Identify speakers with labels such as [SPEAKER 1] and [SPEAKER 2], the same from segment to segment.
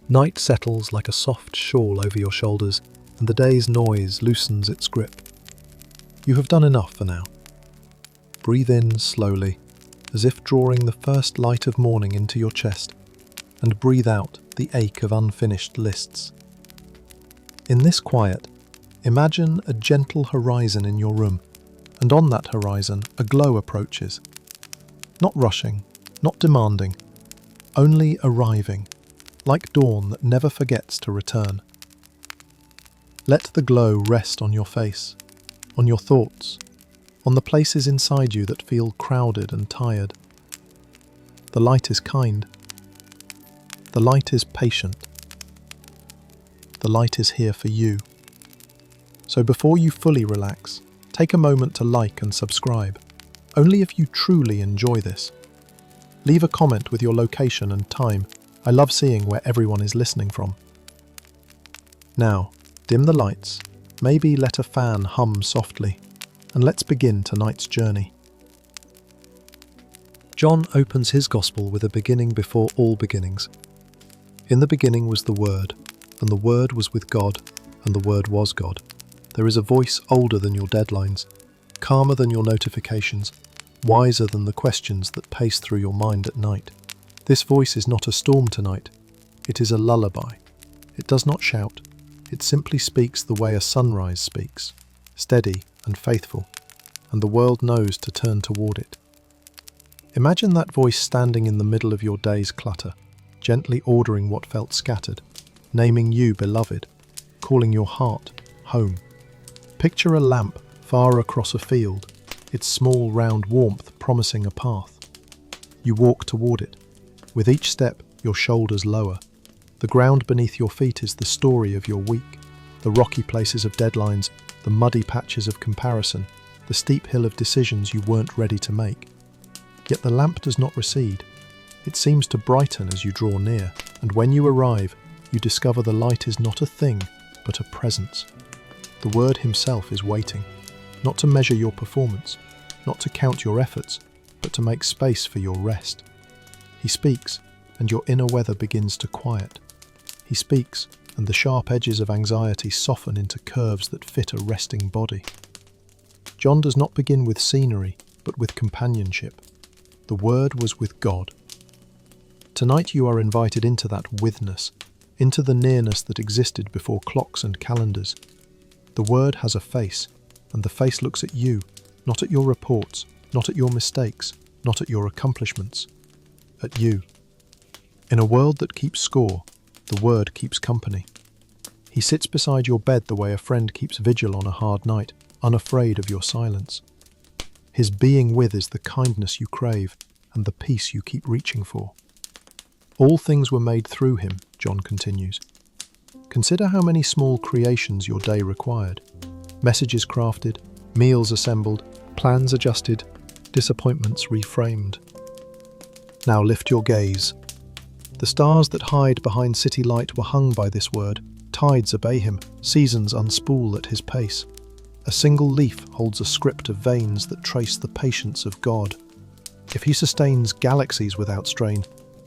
[SPEAKER 1] Night settles like a soft shawl over your shoulders, and the day's noise loosens its grip. You have done enough for now. Breathe in slowly, as if drawing the first light of morning into your chest, and breathe out the ache of unfinished lists. In this quiet, imagine a gentle horizon in your room, and on that horizon a glow approaches. Not rushing, not demanding, only arriving, like dawn that never forgets to return. Let the glow rest on your face, on your thoughts, on the places inside you that feel crowded and tired. The light is kind. The light is patient. The light is here for you. So before you fully relax, take a moment to like and subscribe, only if you truly enjoy this. Leave a comment with your location and time. I love seeing where everyone is listening from. Now, dim the lights, maybe let a fan hum softly, and let's begin tonight's journey. John opens his Gospel with a beginning before all beginnings. In the beginning was the Word, and the Word was with God, and the Word was God. There is a voice older than your deadlines, calmer than your notifications, wiser than the questions that pace through your mind at night. This voice is not a storm tonight. It is a lullaby. It does not shout. It simply speaks the way a sunrise speaks, steady and faithful, and the world knows to turn toward it. Imagine that voice standing in the middle of your day's clutter, gently ordering what felt scattered, naming you beloved, calling your heart home. Picture a lamp far across a field, its small round warmth promising a path. You walk toward it. With each step, your shoulders lower. The ground beneath your feet is the story of your week, the rocky places of deadlines, the muddy patches of comparison, the steep hill of decisions you weren't ready to make. Yet the lamp does not recede. It seems to brighten as you draw near, and when you arrive, you discover the light is not a thing, but a presence. The Word himself is waiting, not to measure your performance, not to count your efforts, but to make space for your rest. He speaks, and your inner weather begins to quiet. He speaks, and the sharp edges of anxiety soften into curves that fit a resting body. John does not begin with scenery, but with companionship. The Word was with God. Tonight you are invited into that withness, into the nearness that existed before clocks and calendars. The Word has a face, and the face looks at you, not at your reports, not at your mistakes, not at your accomplishments, at you. In a world that keeps score, the Word keeps company. He sits beside your bed the way a friend keeps vigil on a hard night, unafraid of your silence. His being with is the kindness you crave and the peace you keep reaching for. All things were made through him, John continues. Consider how many small creations your day required. Messages crafted, meals assembled, plans adjusted, disappointments reframed. Now lift your gaze. The stars that hide behind city light were hung by this Word. Tides obey him, seasons unspool at his pace. A single leaf holds a script of veins that trace the patience of God. If he sustains galaxies without strain,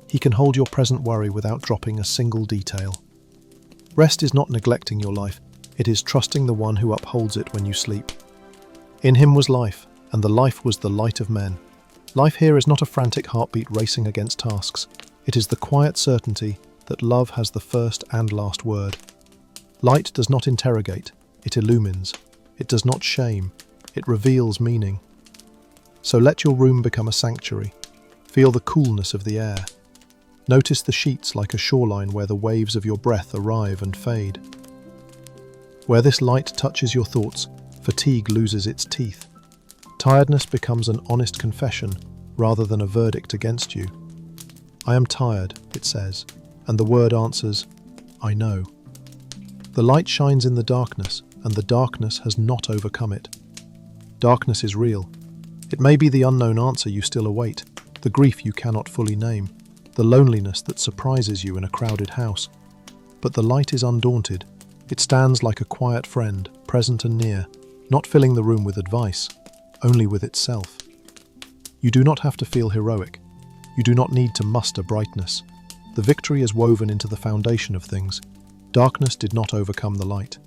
[SPEAKER 1] he can hold your present worry without dropping a single detail. Rest is not neglecting your life, it is trusting the one who upholds it when you sleep. In him was life, and the life was the light of men. Life here is not a frantic heartbeat racing against tasks. It is the quiet certainty that love has the first and last word. Light does not interrogate, it illumines. It does not shame, it reveals meaning. So let your room become a sanctuary. Feel the coolness of the air. Notice the sheets like a shoreline where the waves of your breath arrive and fade. Where this light touches your thoughts, fatigue loses its teeth. Tiredness becomes an honest confession rather than a verdict against you. I am tired, it says, and the Word answers, I know. The light shines in the darkness, and the darkness has not overcome it. Darkness is real. It may be the unknown answer you still await, the grief you cannot fully name, the loneliness that surprises you in a crowded house. But the light is undaunted. It stands like a quiet friend, present and near, not filling the room with advice, only with itself. You do not have to feel heroic. You do not need to muster brightness. The victory is woven into the foundation of things. Darkness did not overcome the light.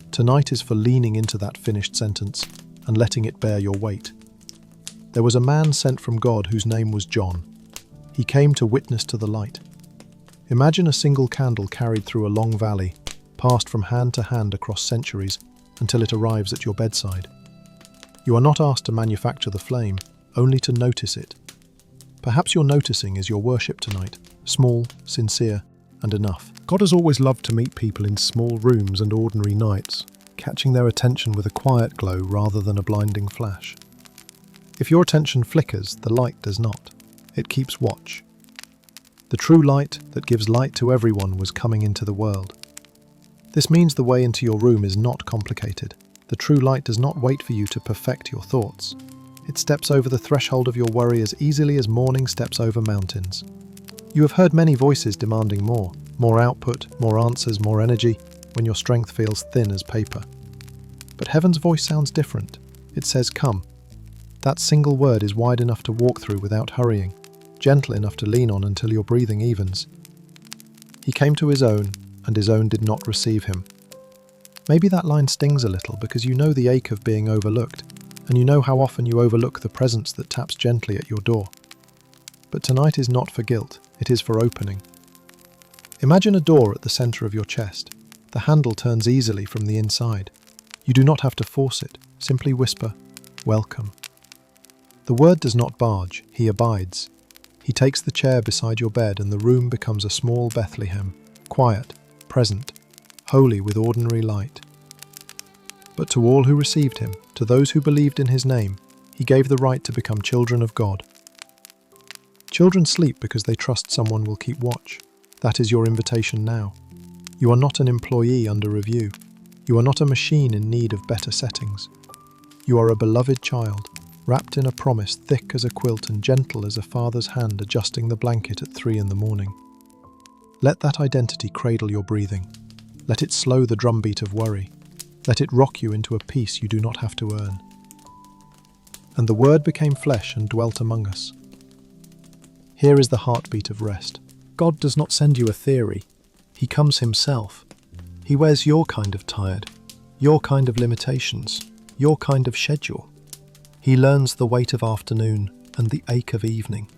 [SPEAKER 1] Tonight is for leaning into that finished sentence and letting it bear your weight. There was a man sent from God whose name was John. He came to witness to the light. Imagine a single candle carried through a long valley, passed from hand to hand across centuries until it arrives at your bedside. You are not asked to manufacture the flame, only to notice it. Perhaps your noticing is your worship tonight, small, sincere, and enough. God has always loved to meet people in small rooms and ordinary nights, catching their attention with a quiet glow rather than a blinding flash. If your attention flickers, the light does not. It keeps watch. The true light that gives light to everyone was coming into the world. This means the way into your room is not complicated. The true light does not wait for you to perfect your thoughts. It steps over the threshold of your worry as easily as morning steps over mountains. You have heard many voices demanding more output, more answers, more energy, when your strength feels thin as paper. But heaven's voice sounds different. It says, "Come." That single word is wide enough to walk through without hurrying, gentle enough to lean on until your breathing evens. He came to his own, and his own did not receive him. Maybe that line stings a little because you know the ache of being overlooked, and you know how often you overlook the presence that taps gently at your door. But tonight is not for guilt, it is for opening. Imagine a door at the center of your chest. The handle turns easily from the inside. You do not have to force it, simply whisper, "Welcome." The word does not barge, he abides. He takes the chair beside your bed and the room becomes a small Bethlehem, quiet, present, holy with ordinary light. But to all who received him, to those who believed in his name, he gave the right to become children of God. Children sleep because they trust someone will keep watch. That is your invitation now. You are not an employee under review. You are not a machine in need of better settings. You are a beloved child, wrapped in a promise thick as a quilt and gentle as a father's hand adjusting the blanket at 3 a.m. Let that identity cradle your breathing. Let it slow the drumbeat of worry. Let it rock you into a peace you do not have to earn. And the Word became flesh and dwelt among us. Here is the heartbeat of rest. God does not send you a theory. He comes himself. He wears your kind of tired, your kind of limitations, your kind of schedule. He learns the weight of afternoon and the ache of evening.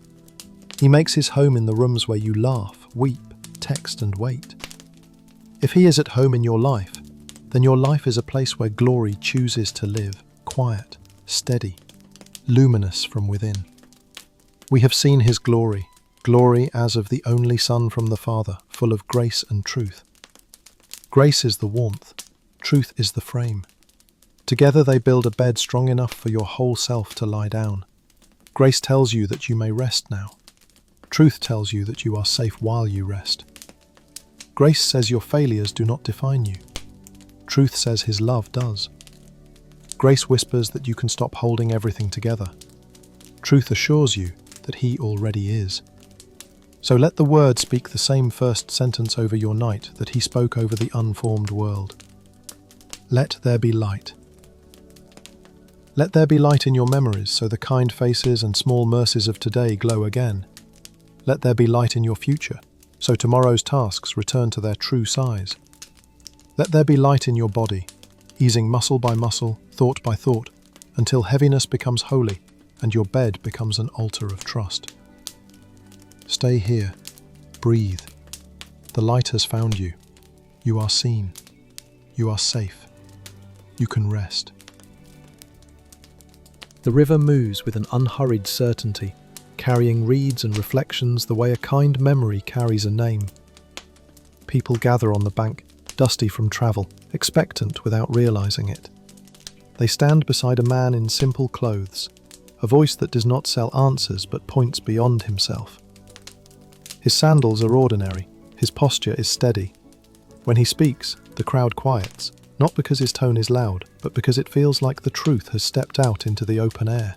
[SPEAKER 1] He makes his home in the rooms where you laugh, weep, text and wait. If he is at home in your life, then your life is a place where glory chooses to live, quiet, steady, luminous from within. We have seen his glory, glory as of the only Son from the Father, full of grace and truth. Grace is the warmth, truth is the frame. Together they build a bed strong enough for your whole self to lie down. Grace tells you that you may rest now. Truth tells you that you are safe while you rest. Grace says your failures do not define you. Truth says his love does. Grace whispers that you can stop holding everything together. Truth assures you that he already is. So let the Word speak the same first sentence over your night that he spoke over the unformed world. Let there be light. Let there be light in your memories so the kind faces and small mercies of today glow again. Let there be light in your future so tomorrow's tasks return to their true size. Let there be light in your body, easing muscle by muscle, thought by thought, until heaviness becomes holy and your bed becomes an altar of trust. Stay here. Breathe. The light has found you. You are seen. You are safe. You can rest. The river moves with an unhurried certainty, carrying reeds and reflections the way a kind memory carries a name. People gather on the bank, dusty from travel, expectant without realizing it. They stand beside a man in simple clothes, a voice that does not sell answers but points beyond himself. His sandals are ordinary, his posture is steady. When he speaks, the crowd quiets, not because his tone is loud, but because it feels like the truth has stepped out into the open air.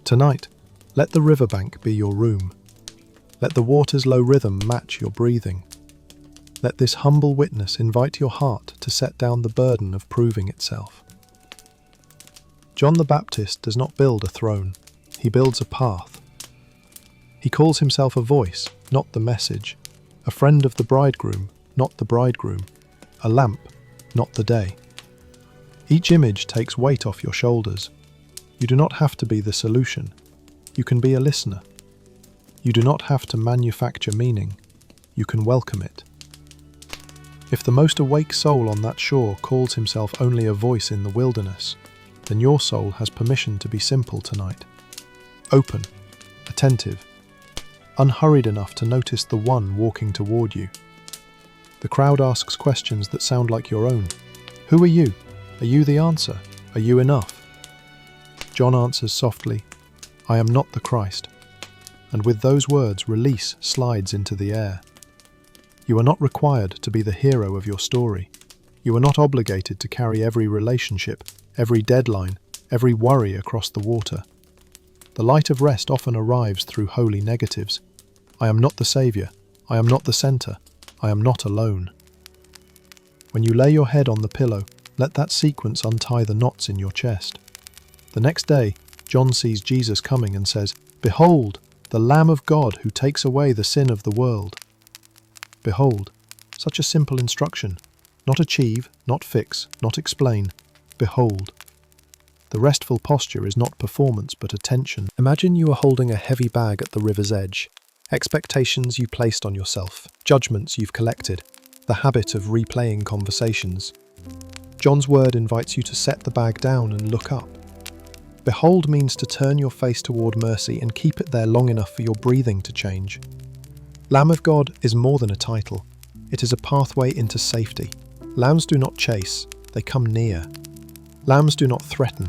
[SPEAKER 1] Tonight, let the riverbank be your room. Let the water's low rhythm match your breathing. Let this humble witness invite your heart to set down the burden of proving itself. John the Baptist does not build a throne, he builds a path. He calls himself a voice, not the message, a friend of the bridegroom, not the bridegroom, a lamp, not the day. Each image takes weight off your shoulders. You do not have to be the solution. You can be a listener. You do not have to manufacture meaning. You can welcome it. If the most awake soul on that shore calls himself only a voice in the wilderness, then your soul has permission to be simple tonight. Open, attentive, unhurried enough to notice the one walking toward you. The crowd asks questions that sound like your own. Who are you? Are you the answer? Are you enough? John answers softly, I am not the Christ. And with those words, release slides into the air. You are not required to be the hero of your story. You are not obligated to carry every relationship, every deadline, every worry across the water. The light of rest often arrives through holy negatives. I am not the saviour. I am not the centre. I am not alone. When you lay your head on the pillow, let that sequence untie the knots in your chest. The next day, John sees Jesus coming and says, Behold, the Lamb of God who takes away the sin of the world. Behold, such a simple instruction. Not achieve, not fix, not explain. Behold. The restful posture is not performance but attention. Imagine you are holding a heavy bag at the river's edge. Expectations you placed on yourself, judgments you've collected, the habit of replaying conversations. John's word invites you to set the bag down and look up. Behold means to turn your face toward mercy and keep it there long enough for your breathing to change. Lamb of God is more than a title. It is a pathway into safety. Lambs do not chase, they come near. Lambs do not threaten,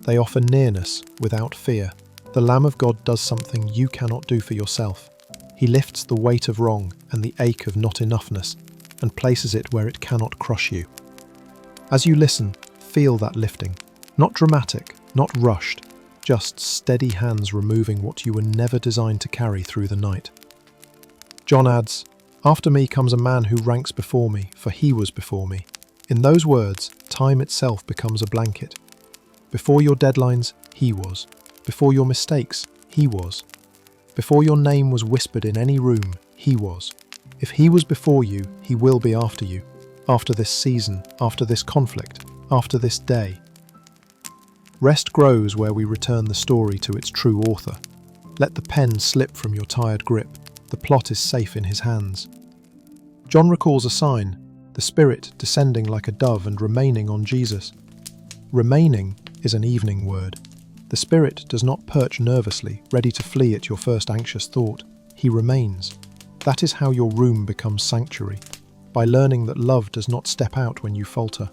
[SPEAKER 1] they offer nearness without fear. The Lamb of God does something you cannot do for yourself. He lifts the weight of wrong and the ache of not enoughness and places it where it cannot crush you. As you listen, feel that lifting. Not dramatic, not rushed, just steady hands removing what you were never designed to carry through the night. John adds, After me comes a man who ranks before me, for he was before me. In those words, time itself becomes a blanket. Before your deadlines, he was. Before your mistakes, he was. Before your name was whispered in any room, he was. If he was before you, he will be after you. After this season, after this conflict, after this day. Rest grows where we return the story to its true author. Let the pen slip from your tired grip. The plot is safe in his hands. John recalls a sign, the Spirit descending like a dove and remaining on Jesus. Remaining is an evening word. The Spirit does not perch nervously, ready to flee at your first anxious thought. He remains. That is how your room becomes sanctuary, by learning that love does not step out when you falter.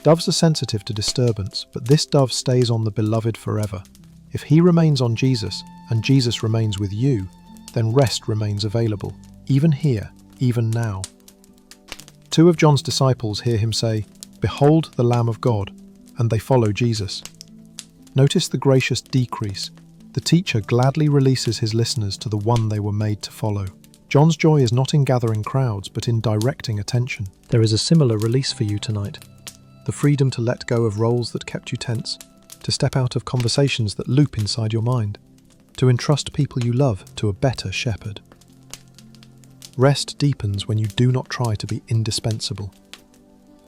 [SPEAKER 1] Doves are sensitive to disturbance, but this dove stays on the beloved forever. If he remains on Jesus, and Jesus remains with you, then rest remains available, even here, even now. Two of John's disciples hear him say, Behold the Lamb of God, and they follow Jesus. Notice the gracious decrease. The teacher gladly releases his listeners to the one they were made to follow. John's joy is not in gathering crowds, but in directing attention. There is a similar release for you tonight. The freedom to let go of roles that kept you tense, to step out of conversations that loop inside your mind, to entrust people you love to a better shepherd. Rest deepens when you do not try to be indispensable.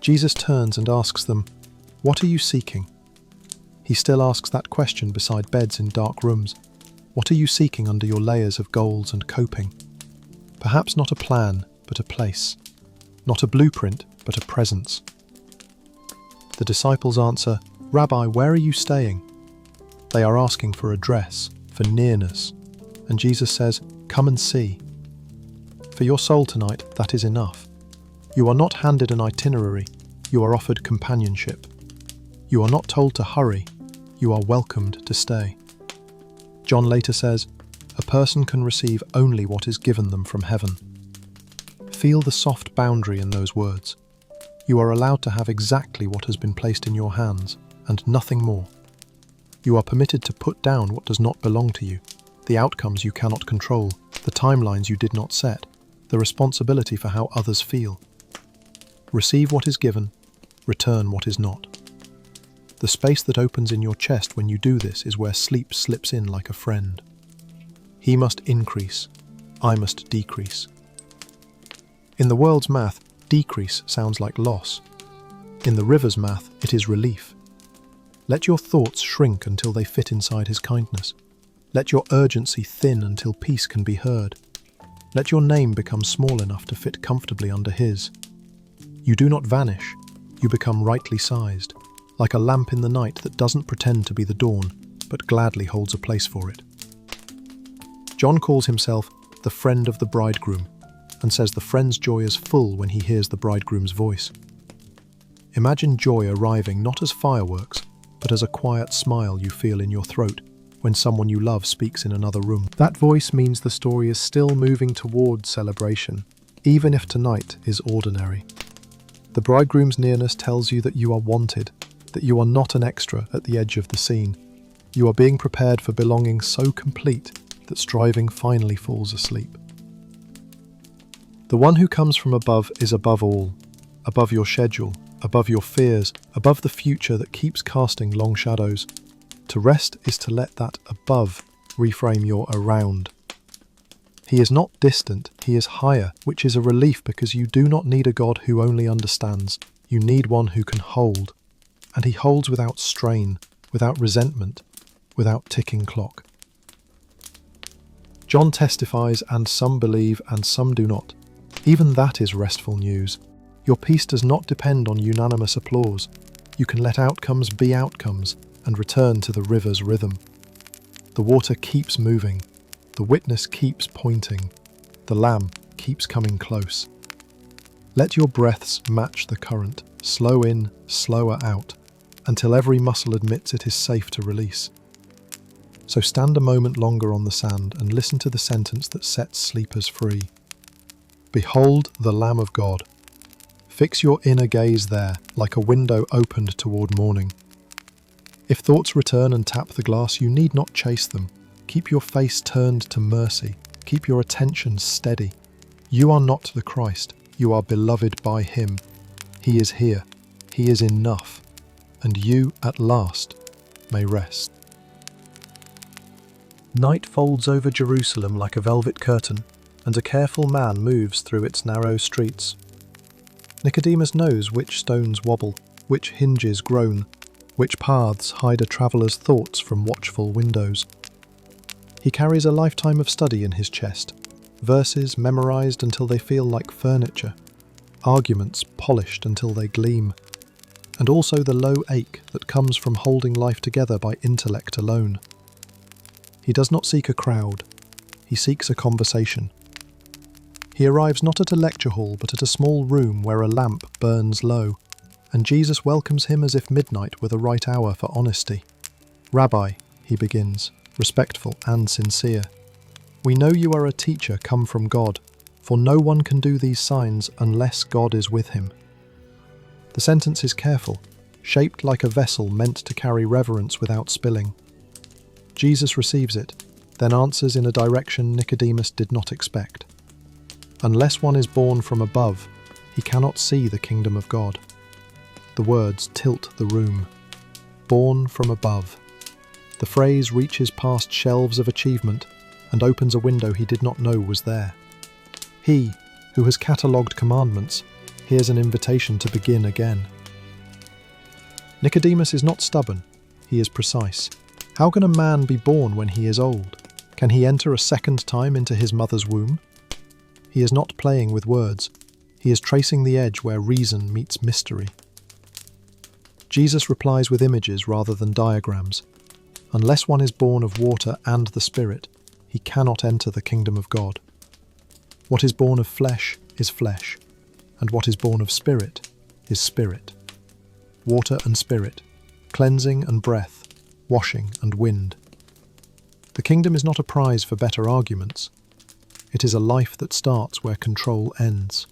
[SPEAKER 1] Jesus turns and asks them, What are you seeking? He still asks that question beside beds in dark rooms. What are you seeking under your layers of golds and coping? Perhaps not a plan, but a place. Not a blueprint, but a presence. The disciples answer, Rabbi, where are you staying? They are asking for address, for nearness. And Jesus says, Come and see. For your soul tonight, that is enough. You are not handed an itinerary, you are offered companionship. You are not told to hurry, you are welcomed to stay. John later says, A person can receive only what is given them from heaven. Feel the soft boundary in those words. You are allowed to have exactly what has been placed in your hands, and nothing more. You are permitted to put down what does not belong to you, the outcomes you cannot control, the timelines you did not set, the responsibility for how others feel. Receive what is given, return what is not. The space that opens in your chest when you do this is where sleep slips in like a friend. He must increase, I must decrease. In the world's math, decrease sounds like loss. In the river's math, it is relief. Let your thoughts shrink until they fit inside his kindness. Let your urgency thin until peace can be heard. Let your name become small enough to fit comfortably under his. You do not vanish, you become rightly sized, like a lamp in the night that doesn't pretend to be the dawn, but gladly holds a place for it. John calls himself the friend of the bridegroom, and says the friend's joy is full when he hears the bridegroom's voice. Imagine joy arriving not as fireworks, but as a quiet smile you feel in your throat when someone you love speaks in another room. That voice means the story is still moving towards celebration, even if tonight is ordinary. The bridegroom's nearness tells you that you are wanted, that you are not an extra at the edge of the scene. You are being prepared for belonging so complete that striving finally falls asleep. The one who comes from above is above all, above your schedule, above your fears, above the future that keeps casting long shadows. To rest is to let that above reframe your around. He is not distant, he is higher, which is a relief because you do not need a God who only understands. You need one who can hold. And he holds without strain, without resentment, without ticking clock. John testifies, and some believe and some do not. Even that is restful news. Your peace does not depend on unanimous applause. You can let outcomes be outcomes and return to the river's rhythm. The water keeps moving. The witness keeps pointing. The lamb keeps coming close. Let your breaths match the current, slow in, slower out, until every muscle admits it is safe to release. So stand a moment longer on the sand and listen to the sentence that sets sleepers free. Behold the Lamb of God. Fix your inner gaze there, like a window opened toward morning. If thoughts return and tap the glass, you need not chase them. Keep your face turned to mercy. Keep your attention steady. You are not the Christ. You are beloved by him. He is here. He is enough. And you, at last, may rest. Night folds over Jerusalem like a velvet curtain, and a careful man moves through its narrow streets. Nicodemus knows which stones wobble, which hinges groan, which paths hide a traveller's thoughts from watchful windows. He carries a lifetime of study in his chest, verses memorized until they feel like furniture, arguments polished until they gleam, and also the low ache that comes from holding life together by intellect alone. He does not seek a crowd, he seeks a conversation. He arrives not at a lecture hall but at a small room where a lamp burns low, and Jesus welcomes him as if midnight were the right hour for honesty. "Rabbi," he begins, respectful and sincere, "we know you are a teacher come from God, for no one can do these signs unless God is with him." The sentence is careful, shaped like a vessel meant to carry reverence without spilling. Jesus receives it, then answers in a direction Nicodemus did not expect. Unless one is born from above, he cannot see the kingdom of God. The words tilt the room. Born from above. The phrase reaches past shelves of achievement and opens a window he did not know was there. He, who has catalogued commandments, hears an invitation to begin again. Nicodemus is not stubborn, he is precise. How can a man be born when he is old? Can he enter a second time into his mother's womb? He is not playing with words. He is tracing the edge where reason meets mystery. Jesus replies with images rather than diagrams. Unless one is born of water and the Spirit, he cannot enter the kingdom of God. What is born of flesh is flesh, and what is born of spirit is spirit. Water and spirit, cleansing and breath, washing and wind. The kingdom is not a prize for better arguments. It is a life that starts where control ends.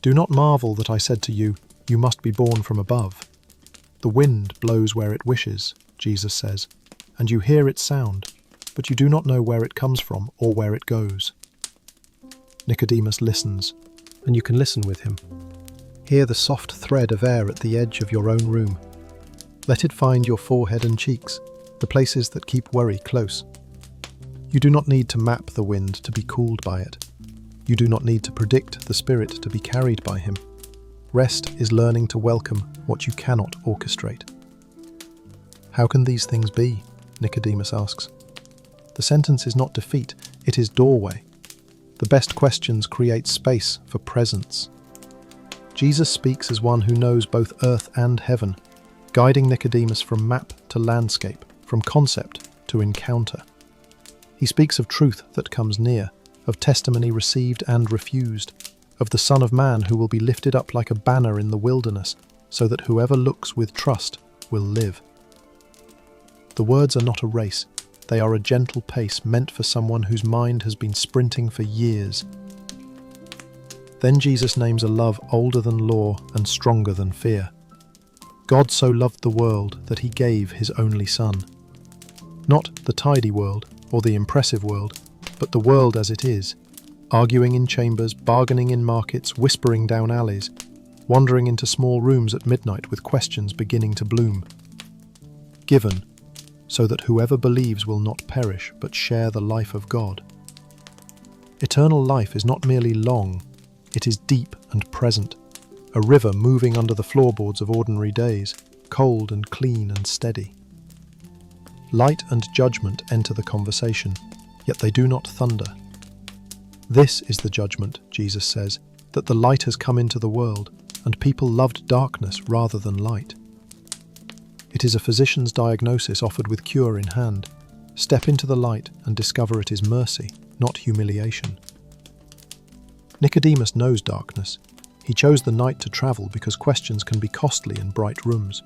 [SPEAKER 1] Do not marvel that I said to you, you must be born from above. The wind blows where it wishes, Jesus says, and you hear its sound, but you do not know where it comes from or where it goes. Nicodemus listens, and you can listen with him. Hear the soft thread of air at the edge of your own room. Let it find your forehead and cheeks, the places that keep worry close. You do not need to map the wind to be cooled by it. You do not need to predict the Spirit to be carried by him. Rest is learning to welcome what you cannot orchestrate. How can these things be? Nicodemus asks. The sentence is not defeat, it is doorway. The best questions create space for presence. Jesus speaks as one who knows both earth and heaven, guiding Nicodemus from map to landscape, from concept to encounter. He speaks of truth that comes near, of testimony received and refused, of the Son of Man who will be lifted up like a banner in the wilderness, so that whoever looks with trust will live. The words are not a race, they are a gentle pace meant for someone whose mind has been sprinting for years. Then Jesus names a love older than law and stronger than fear. God so loved the world that he gave his only Son. Not the tidy world or the impressive world, but the world as it is, arguing in chambers, bargaining in markets, whispering down alleys, wandering into small rooms at midnight with questions beginning to bloom. Given, so that whoever believes will not perish but share the life of God. Eternal life is not merely long, it is deep and present, a river moving under the floorboards of ordinary days, cold and clean and steady. Light and judgment enter the conversation, yet they do not thunder. This is the judgment, Jesus says, that the light has come into the world, and people loved darkness rather than light. It is a physician's diagnosis offered with cure in hand. Step into the light and discover it is mercy, not humiliation. Nicodemus knows darkness. He chose the night to travel because questions can be costly in bright rooms.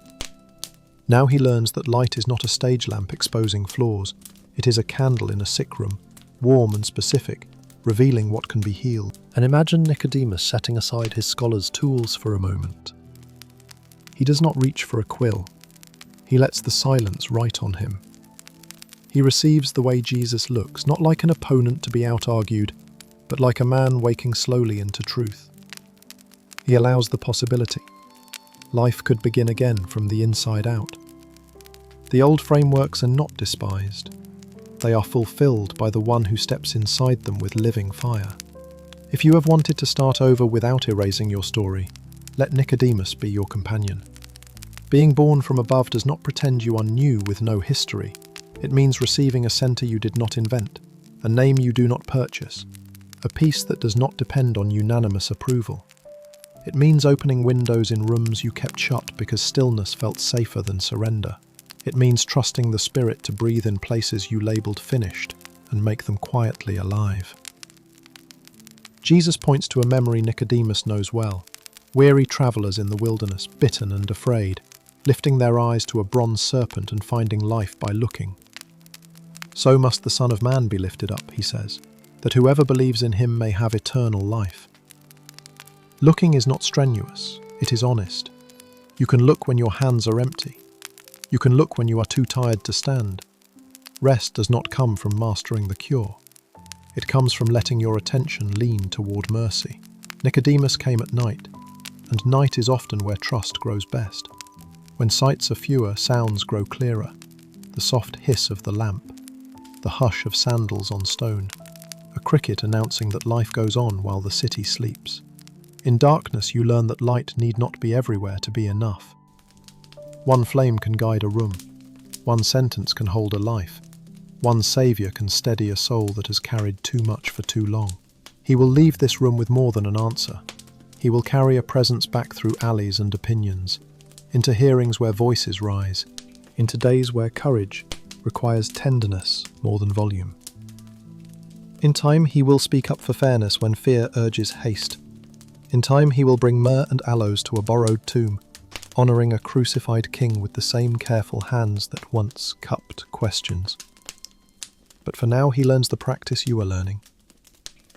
[SPEAKER 1] Now he learns that light is not a stage lamp exposing flaws. It is a candle in a sick room, warm and specific, revealing what can be healed. And imagine Nicodemus setting aside his scholar's tools for a moment. He does not reach for a quill. He lets the silence write on him. He receives the way Jesus looks, not like an opponent to be out-argued, but like a man waking slowly into truth. He allows the possibility. Life could begin again from the inside out. The old frameworks are not despised. They are fulfilled by the one who steps inside them with living fire. If you have wanted to start over without erasing your story, let Nicodemus be your companion. Being born from above does not pretend you are new with no history. It means receiving a centre you did not invent, a name you do not purchase, a peace that does not depend on unanimous approval. It means opening windows in rooms you kept shut because stillness felt safer than surrender. It means trusting the Spirit to breathe in places you labelled finished and make them quietly alive. Jesus points to a memory Nicodemus knows well. Weary travellers in the wilderness, bitten and afraid, lifting their eyes to a bronze serpent and finding life by looking. So must the Son of Man be lifted up, he says, that whoever believes in him may have eternal life. Looking is not strenuous, it is honest. You can look when your hands are empty. You can look when you are too tired to stand. Rest does not come from mastering the cure. It comes from letting your attention lean toward mercy. Nicodemus came at night, and night is often where trust grows best. When sights are fewer, sounds grow clearer. The soft hiss of the lamp, the hush of sandals on stone, a cricket announcing that life goes on while the city sleeps. In darkness you learn that light need not be everywhere to be enough. One flame can guide a room. One sentence can hold a life. One saviour can steady a soul that has carried too much for too long. He will leave this room with more than an answer. He will carry a presence back through alleys and opinions, into hearings where voices rise, into days where courage requires tenderness more than volume. In time he will speak up for fairness when fear urges haste. In time he will bring myrrh and aloes to a borrowed tomb, honouring a crucified king with the same careful hands that once cupped questions. But for now he learns the practice you are learning.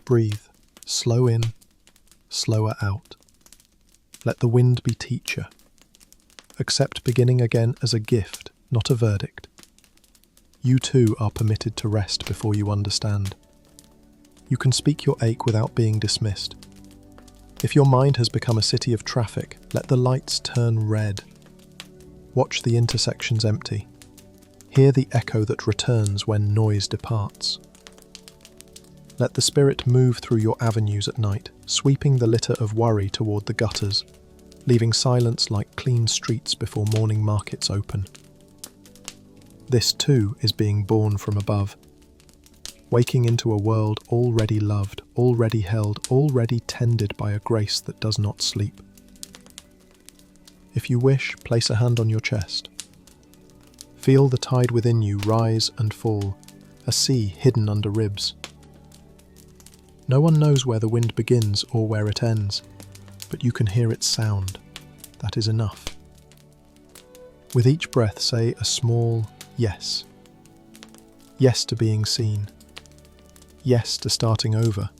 [SPEAKER 1] Breathe, slow in, slower out. Let the wind be teacher. Accept beginning again as a gift, not a verdict. You too are permitted to rest before you understand. You can speak your ache without being dismissed. If your mind has become a city of traffic, let the lights turn red. Watch the intersections empty. Hear the echo that returns when noise departs. Let the Spirit move through your avenues at night, sweeping the litter of worry toward the gutters, leaving silence like clean streets before morning markets open. This too is being born from above, waking into a world already loved, already held, already tended by a grace that does not sleep. If you wish, place a hand on your chest. Feel the tide within you rise and fall, a sea hidden under ribs. No one knows where the wind begins or where it ends, but you can hear its sound. That is enough. With each breath, say a small yes. Yes to being seen. Yes to starting over.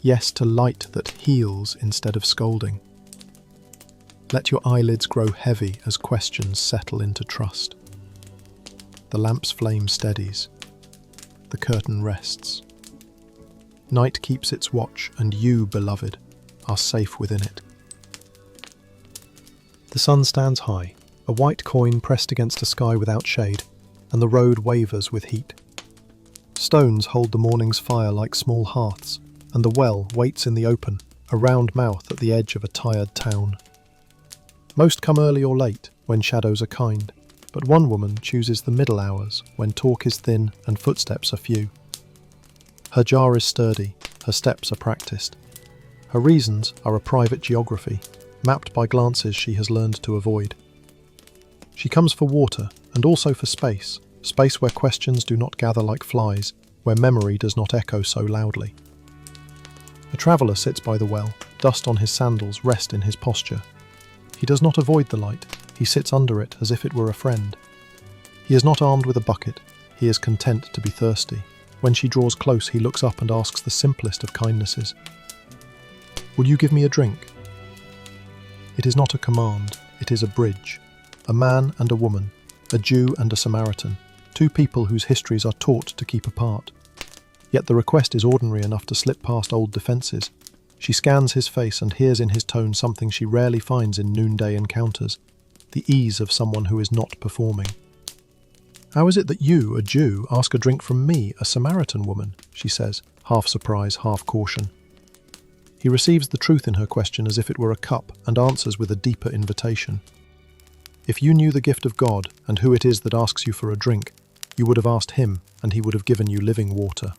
[SPEAKER 1] Yes to light that heals instead of scolding. Let your eyelids grow heavy as questions settle into trust. The lamp's flame steadies. The curtain rests. Night keeps its watch, and you, beloved, are safe within it. The sun stands high, a white coin pressed against a sky without shade, and the road wavers with heat. Stones hold the morning's fire like small hearths, and the well waits in the open, a round mouth at the edge of a tired town. Most come early or late, when shadows are kind, but one woman chooses the middle hours, when talk is thin and footsteps are few. Her jar is sturdy, her steps are practiced. Her reasons are a private geography, mapped by glances she has learned to avoid. She comes for water, and also for space, space where questions do not gather like flies, where memory does not echo so loudly. A traveller sits by the well, dust on his sandals, rest in his posture. He does not avoid the light, he sits under it as if it were a friend. He is not armed with a bucket, he is content to be thirsty. When she draws close, he looks up and asks the simplest of kindnesses. "Will you give me a drink?" It is not a command, it is a bridge. A man and a woman, a Jew and a Samaritan, two people whose histories are taught to keep apart. Yet the request is ordinary enough to slip past old defences. She scans his face and hears in his tone something she rarely finds in noonday encounters, the ease of someone who is not performing. "How is it that you, a Jew, ask a drink from me, a Samaritan woman?" she says, half surprise, half caution. He receives the truth in her question as if it were a cup, and answers with a deeper invitation. "If you knew the gift of God, and who it is that asks you for a drink, you would have asked him, and he would have given you living water."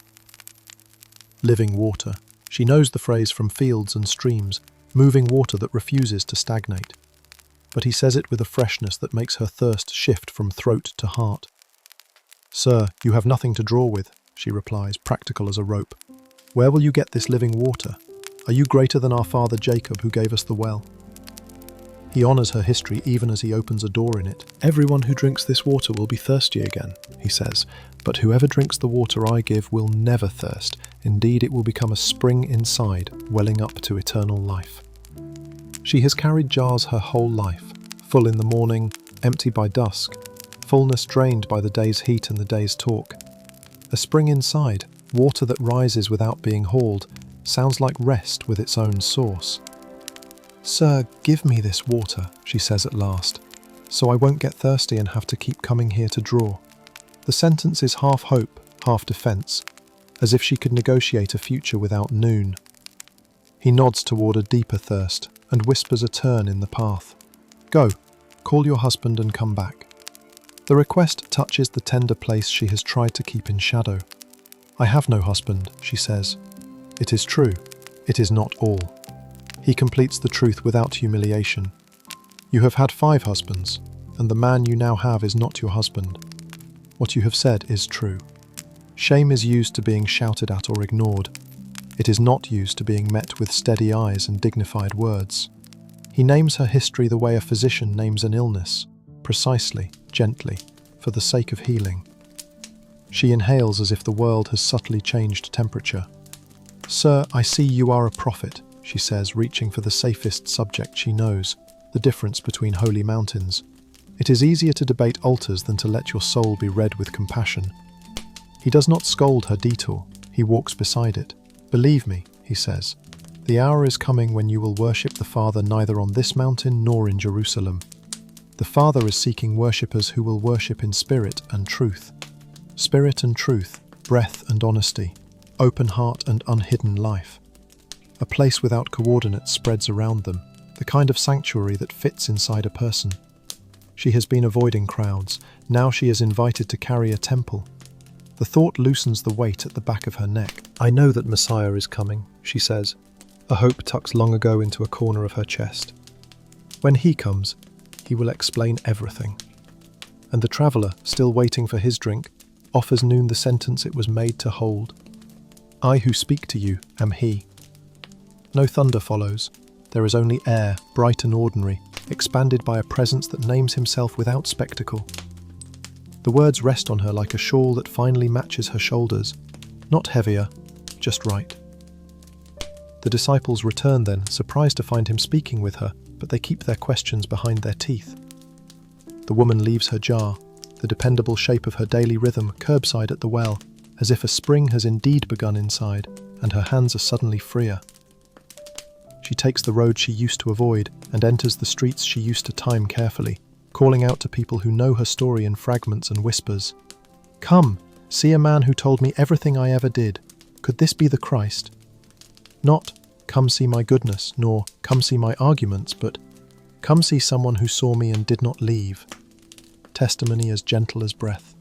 [SPEAKER 1] Living water. She knows the phrase from fields and streams, moving water that refuses to stagnate. But he says it with a freshness that makes her thirst shift from throat to heart. "Sir, you have nothing to draw with," she replies, practical as a rope. "Where will you get this living water? Are you greater than our father Jacob, who gave us the well?" He honours her history even as he opens a door in it. "Everyone who drinks this water will be thirsty again," he says, "but whoever drinks the water I give will never thirst. Indeed, it will become a spring inside, welling up to eternal life." She has carried jars her whole life, full in the morning, empty by dusk, fullness drained by the day's heat and the day's talk. A spring inside, water that rises without being hauled, sounds like rest with its own source. "Sir, give me this water," she says at last, "so I won't get thirsty and have to keep coming here to draw." The sentence is half hope, half defence, as if she could negotiate a future without noon. He nods toward a deeper thirst and whispers a turn in the path. "Go, call your husband and come back." The request touches the tender place she has tried to keep in shadow. "I have no husband," she says. It is true. It is not all. He completes the truth without humiliation. "You have had 5 husbands, and the man you now have is not your husband. What you have said is true." Shame is used to being shouted at or ignored. It is not used to being met with steady eyes and dignified words. He names her history the way a physician names an illness, precisely, gently, for the sake of healing. She inhales as if the world has subtly changed temperature. "Sir, I see you are a prophet," she says, reaching for the safest subject she knows, the difference between holy mountains. It is easier to debate altars than to let your soul be read with compassion. He does not scold her detour, he walks beside it. "Believe me," he says, "the hour is coming when you will worship the Father neither on this mountain nor in Jerusalem. The Father is seeking worshippers who will worship in spirit and truth. Spirit and truth, breath and honesty. open heart and unhidden life. A place without coordinates spreads around them, the kind of sanctuary that fits inside a person. She has been avoiding crowds. Now she is invited to carry a temple. The thought loosens the weight at the back of her neck. "I know that Messiah is coming," she says. A hope tucks long ago into a corner of her chest. When he comes, he will explain everything. And the traveller, still waiting for his drink, offers noon the sentence it was made to hold. "I who speak to you am he." No thunder follows. There is only air, bright and ordinary, expanded by a presence that names himself without spectacle. The words rest on her like a shawl that finally matches her shoulders. Not heavier, just right. The disciples return then, surprised to find him speaking with her, but they keep their questions behind their teeth. The woman leaves her jar, the dependable shape of her daily rhythm, curbside at the well, as if a spring has indeed begun inside, and her hands are suddenly freer. She takes the road she used to avoid and enters the streets she used to time carefully, calling out to people who know her story in fragments and whispers. "Come, see a man who told me everything I ever did. Could this be the Christ?" Not, "Come see my goodness," nor "Come see my arguments," but "Come see someone who saw me and did not leave." Testimony as gentle as breath.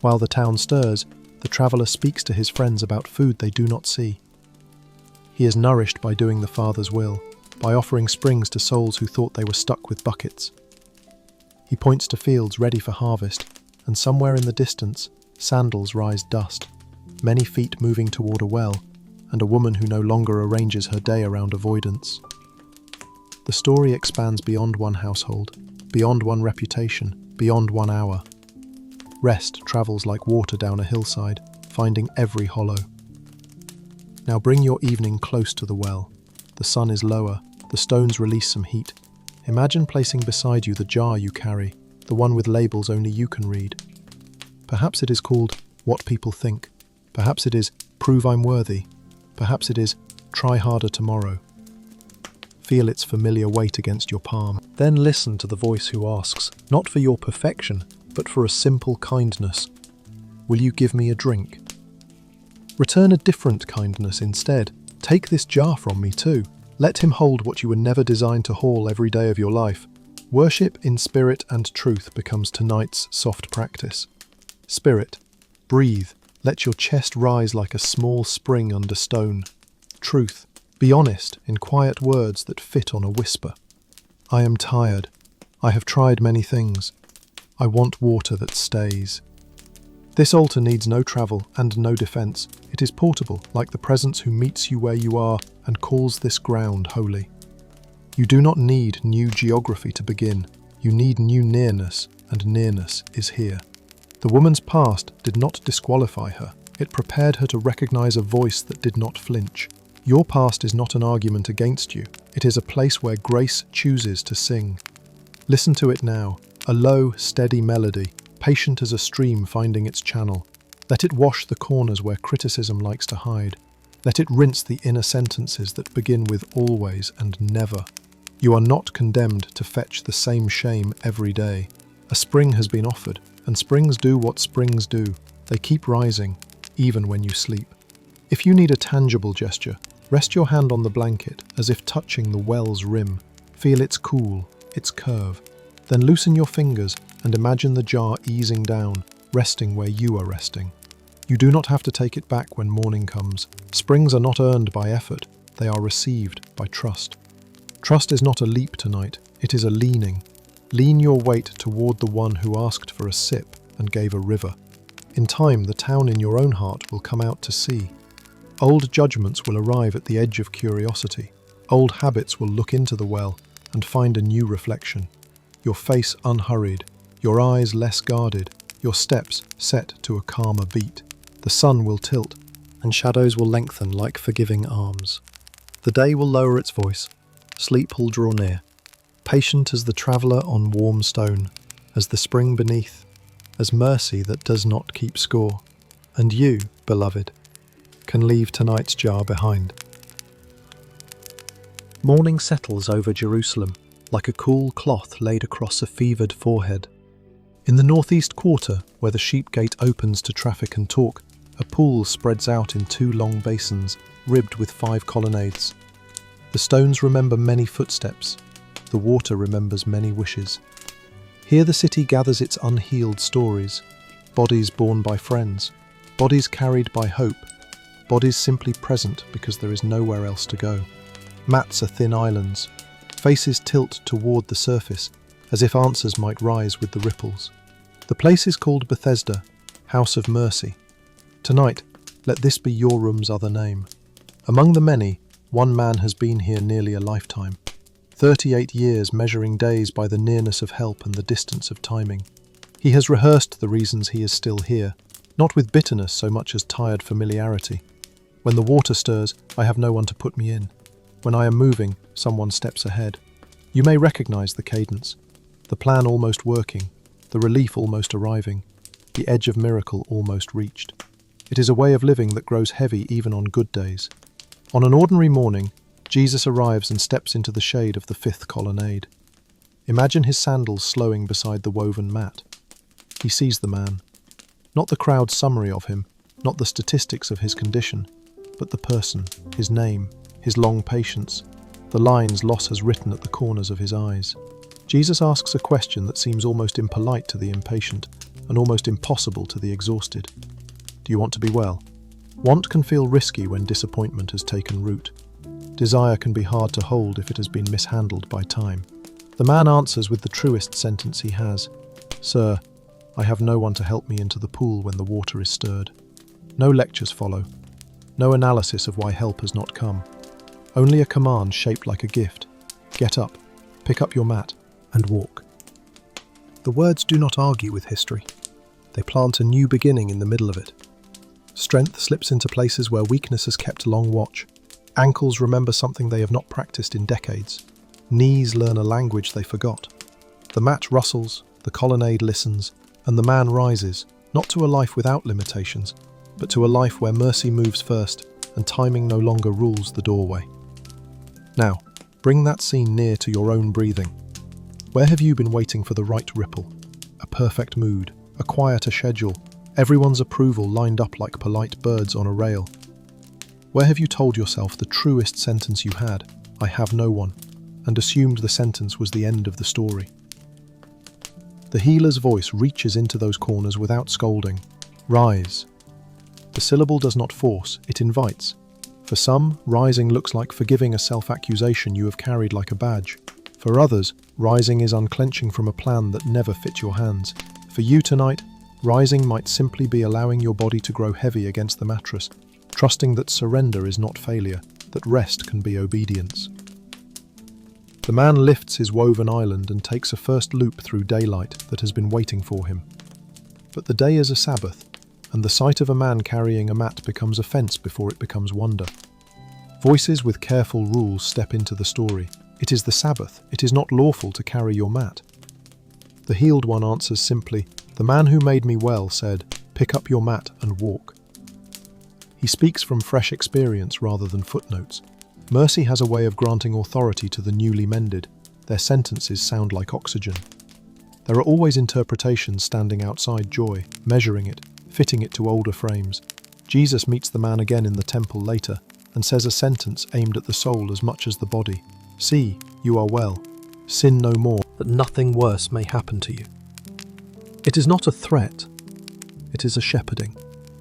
[SPEAKER 1] While the town stirs, the traveller speaks to his friends about food they do not see. He is nourished by doing the Father's will, by offering springs to souls who thought they were stuck with buckets. He points to fields ready for harvest, and somewhere in the distance, sandals rise dust, many feet moving toward a well, and a woman who no longer arranges her day around avoidance. The story expands beyond one household, beyond one reputation, beyond 1 hour. Rest travels like water down a hillside, finding every hollow. Now bring your evening close to the well. The sun is lower, the stones release some heat. Imagine placing beside you the jar you carry, the one with labels only you can read. Perhaps it is called "What People Think." Perhaps it is "Prove I'm Worthy." Perhaps it is "Try Harder Tomorrow." Feel its familiar weight against your palm. Then listen to the voice who asks, not for your perfection, but for a simple kindness. "Will you give me a drink?" Return a different kindness instead. "Take this jar from me too." Let him hold what you were never designed to haul every day of your life. Worship in spirit and truth becomes tonight's soft practice. Spirit, breathe. Let your chest rise like a small spring under stone. Truth, be honest in quiet words that fit on a whisper. "I am tired. I have tried many things. I want water that stays." This altar needs no travel and no defense. It is portable, like the presence who meets you where you are and calls this ground holy. You do not need new geography to begin. You need new nearness, and nearness is here. The woman's past did not disqualify her. It prepared her to recognize a voice that did not flinch. Your past is not an argument against you. It is a place where grace chooses to sing. Listen to it now, a low, steady melody, patient as a stream finding its channel. Let it wash the corners where criticism likes to hide. Let it rinse the inner sentences that begin with always and never. You are not condemned to fetch the same shame every day. A spring has been offered, and springs do what springs do. They keep rising, even when you sleep. If you need a tangible gesture, rest your hand on the blanket as if touching the well's rim. Feel its cool, its curve. Then loosen your fingers and imagine the jar easing down, resting where you are resting. You do not have to take it back when morning comes. Springs are not earned by effort, they are received by trust. Trust is not a leap tonight, it is a leaning. Lean your weight toward the one who asked for a sip and gave a river. In time, the town in your own heart will come out to sea. Old judgments will arrive at the edge of curiosity. Old habits will look into the well and find a new reflection. Your face unhurried, your eyes less guarded, your steps set to a calmer beat. The sun will tilt, and shadows will lengthen like forgiving arms. The day will lower its voice, sleep will draw near, patient as the traveller on warm stone, as the spring beneath, as mercy that does not keep score. And you, beloved, can leave tonight's jar behind. Morning settles over Jerusalem, like a cool cloth laid across a fevered forehead. In the northeast quarter, where the sheep gate opens to traffic and talk, A pool spreads out in 2 long basins, ribbed with 5 colonnades. The stones remember many footsteps. The water remembers many wishes. Here the city gathers its unhealed stories, bodies borne by friends, bodies carried by hope, bodies simply present because there is nowhere else to go. Mats are thin islands. Faces tilt toward the surface, as if answers might rise with the ripples. The place is called Bethesda, House of Mercy. Tonight, let this be your room's other name. Among the many, one man has been here nearly a lifetime. 38 years measuring days by the nearness of help and the distance of timing. He has rehearsed the reasons he is still here, not with bitterness so much as tired familiarity. When the water stirs, I have no one to put me in. When I am moving, someone steps ahead. You may recognize the cadence, the plan almost working, the relief almost arriving, the edge of miracle almost reached. It is a way of living that grows heavy even on good days. On an ordinary morning, Jesus arrives and steps into the shade of the 5th colonnade. Imagine his sandals slowing beside the woven mat. He sees the man. Not the crowd's summary of him, not the statistics of his condition, but the person, his name, his long patience, the lines loss has written at the corners of his eyes. Jesus asks a question that seems almost impolite to the impatient and almost impossible to the exhausted. Do you want to be well? Want can feel risky when disappointment has taken root. Desire can be hard to hold if it has been mishandled by time. The man answers with the truest sentence he has. Sir, I have no one to help me into the pool when the water is stirred. No lectures follow. No analysis of why help has not come. Only a command shaped like a gift. Get up, pick up your mat, and walk. The words do not argue with history. They plant a new beginning in the middle of it. Strength slips into places where weakness has kept long watch. Ankles remember something they have not practiced in decades. Knees learn a language they forgot. The mat rustles, the colonnade listens, and the man rises, not to a life without limitations, but to a life where mercy moves first and timing no longer rules the doorway. Now, bring that scene near to your own breathing. Where have you been waiting for the right ripple? A perfect mood, a quieter schedule, everyone's approval lined up like polite birds on a rail. Where have you told yourself the truest sentence you had, I have no one, and assumed the sentence was the end of the story? The healer's voice reaches into those corners without scolding. Rise. The syllable does not force, it invites. For some, rising looks like forgiving a self-accusation you have carried like a badge. For others, rising is unclenching from a plan that never fit your hands. For you tonight, rising might simply be allowing your body to grow heavy against the mattress, trusting that surrender is not failure, that rest can be obedience. The man lifts his woven island and takes a first loop through daylight that has been waiting for him. But the day is a Sabbath, and the sight of a man carrying a mat becomes offense before it becomes wonder. Voices with careful rules step into the story. It is the Sabbath. It is not lawful to carry your mat. The healed one answers simply, the man who made me well said, pick up your mat and walk. He speaks from fresh experience rather than footnotes. Mercy has a way of granting authority to the newly mended. Their sentences sound like oxygen. There are always interpretations standing outside joy, measuring it, fitting it to older frames. Jesus meets the man again in the temple later and says a sentence aimed at the soul as much as the body. See, you are well. Sin no more, that nothing worse may happen to you. It is not a threat. It is a shepherding.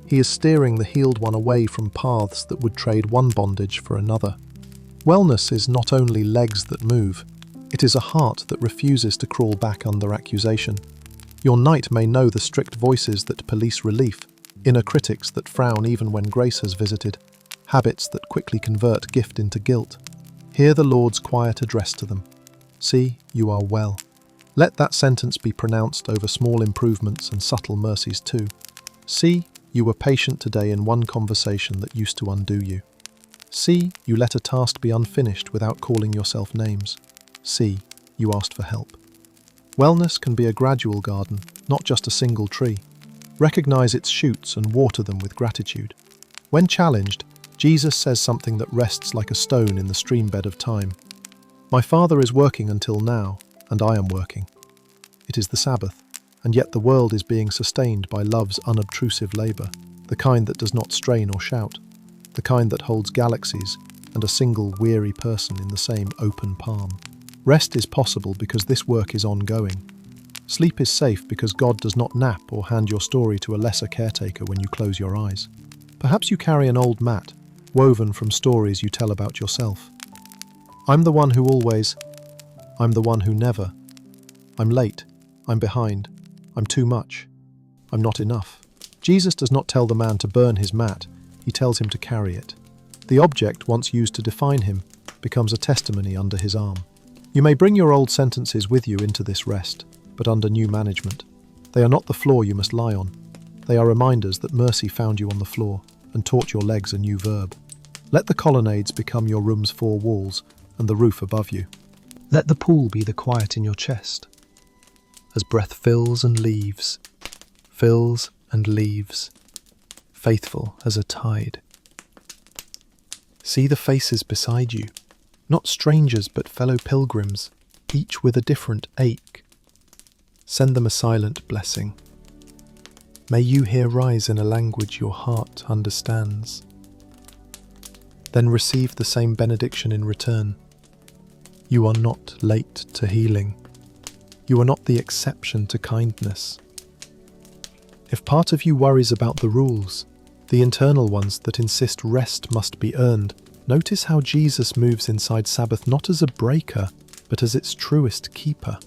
[SPEAKER 1] He is steering the healed one away from paths that would trade one bondage for another. Wellness is not only legs that move, it is a heart that refuses to crawl back under accusation. Your night may know the strict voices that police relief, inner critics that frown even when grace has visited, habits that quickly convert gift into guilt. Hear the Lord's quiet address to them. See, you are well. Let that sentence be pronounced over small improvements and subtle mercies too. See, you were patient today in one conversation that used to undo you. See, you let a task be unfinished without calling yourself names. See, you asked for help. Wellness can be a gradual garden, not just a single tree. Recognize its shoots and water them with gratitude. When challenged, Jesus says something that rests like a stone in the streambed of time. My Father is working until now, and I am working. It is the Sabbath, and yet the world is being sustained by love's unobtrusive labour. the kind that does not strain or shout, the kind that holds galaxies and a single weary person in the same open palm. Rest is possible because this work is ongoing. Sleep is safe because God does not nap or hand your story to a lesser caretaker when you close your eyes. Perhaps you carry an old mat, woven from stories you tell about yourself. I'm the one who always. I'm the one who never. I'm late. I'm behind. I'm too much. I'm not enough. Jesus does not tell the man to burn his mat, he tells him to carry it. The object once used to define him becomes a testimony under his arm. You may bring your old sentences with you into this rest, but under new management. They are not the floor you must lie on. They are reminders that mercy found you on the floor and taught your legs a new verb. Let the colonnades become your room's four walls and the roof above you. Let the pool be the quiet in your chest. As breath fills and leaves, faithful as a tide. See the faces beside you, not strangers but fellow pilgrims, each with a different ache. Send them a silent blessing. May you here rise in a language your heart understands. Then receive the same benediction in return. You are not late to healing. You are not the exception to kindness. If part of you worries about the rules, the internal ones that insist rest must be earned, notice how Jesus moves inside Sabbath not as a breaker, but as its truest keeper.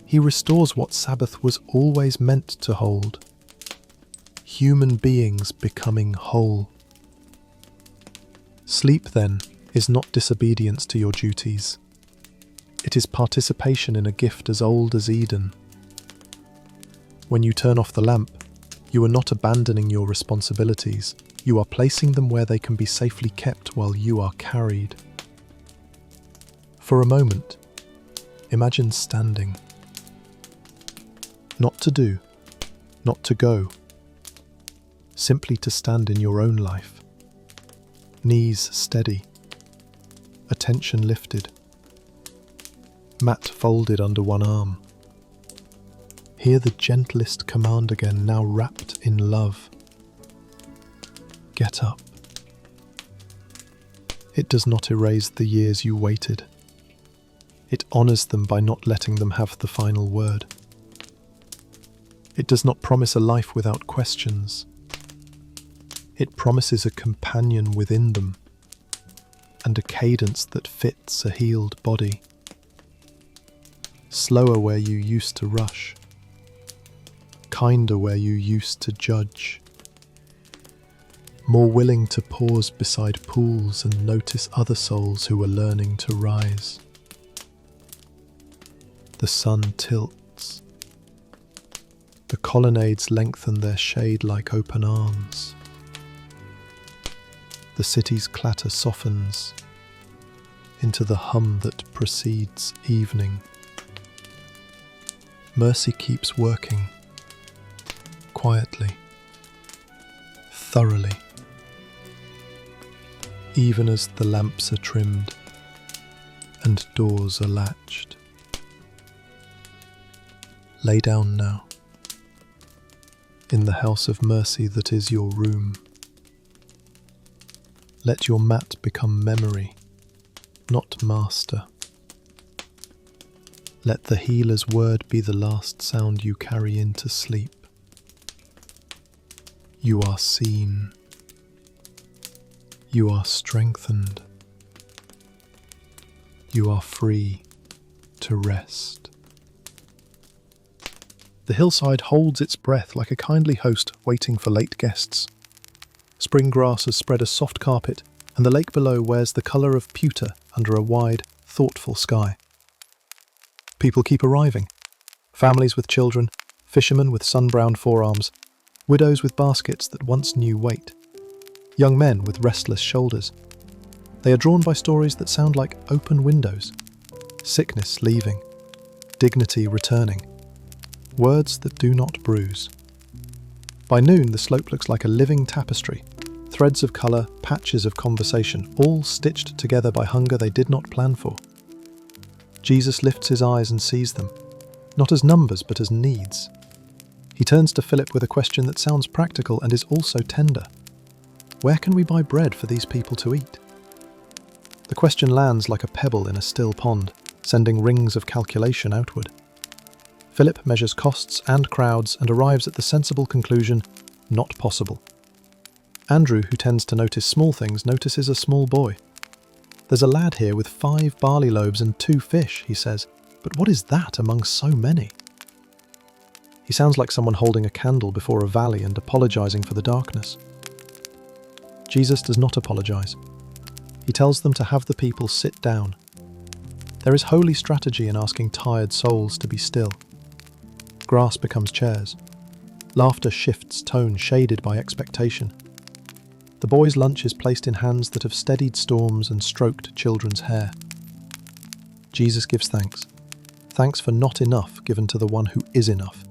[SPEAKER 1] He restores what Sabbath was always meant to hold. Human beings becoming whole. Sleep, then, is not disobedience to your duties. It is participation in a gift as old as Eden. When you turn off the lamp, you are not abandoning your responsibilities. You are placing them where they can be safely kept while you are carried. For a moment, imagine standing. Not to do, not to go. Simply to stand in your own life. Knees steady. Attention lifted. Mat folded under one arm. Hear the gentlest command again, now wrapped in love. Get up. It does not erase the years you waited. It honors them by not letting them have the final word. It does not promise a life without questions. It promises a companion within them and a cadence that fits a healed body. Slower where you used to rush. Kinder where you used to judge. More willing to pause beside pools and notice other souls who are learning to rise. The sun tilts. The colonnades lengthen their shade like open arms. The city's clatter softens into the hum that precedes evening. Mercy keeps working, quietly, thoroughly, even as the lamps are trimmed and doors are latched. Lay down now, in the house of mercy that is your room. Let your mat become memory, not master. Let the healer's word be the last sound you carry into sleep. You are seen. You are strengthened. You are free to rest. The hillside holds its breath like a kindly host waiting for late guests. Spring grass has spread a soft carpet, and the lake below wears the colour of pewter under a wide, thoughtful sky. People keep arriving. Families with children, fishermen with sun-browned forearms, widows with baskets that once knew weight, young men with restless shoulders. They are drawn by stories that sound like open windows, sickness leaving, dignity returning, words that do not bruise. By noon, the slope looks like a living tapestry, threads of colour, patches of conversation, all stitched together by hunger they did not plan for. Jesus lifts his eyes and sees them, not as numbers but as needs. He turns to Philip with a question that sounds practical and is also tender. Where can we buy bread for these people to eat? The question lands like a pebble in a still pond, sending rings of calculation outward. Philip measures costs and crowds and arrives at the sensible conclusion, not possible. Andrew, who tends to notice small things, notices a small boy. There's a lad here with 5 barley loaves and 2 fish, he says, but what is that among so many? He sounds like someone holding a candle before a valley and apologizing for the darkness. Jesus does not apologize. He tells them to have the people sit down. There is holy strategy in asking tired souls to be still. Grass becomes chairs. Laughter shifts tone, shaded by expectation. The boy's lunch is placed in hands that have steadied storms and stroked children's hair. Jesus gives thanks. Thanks for not enough given to the one who is enough.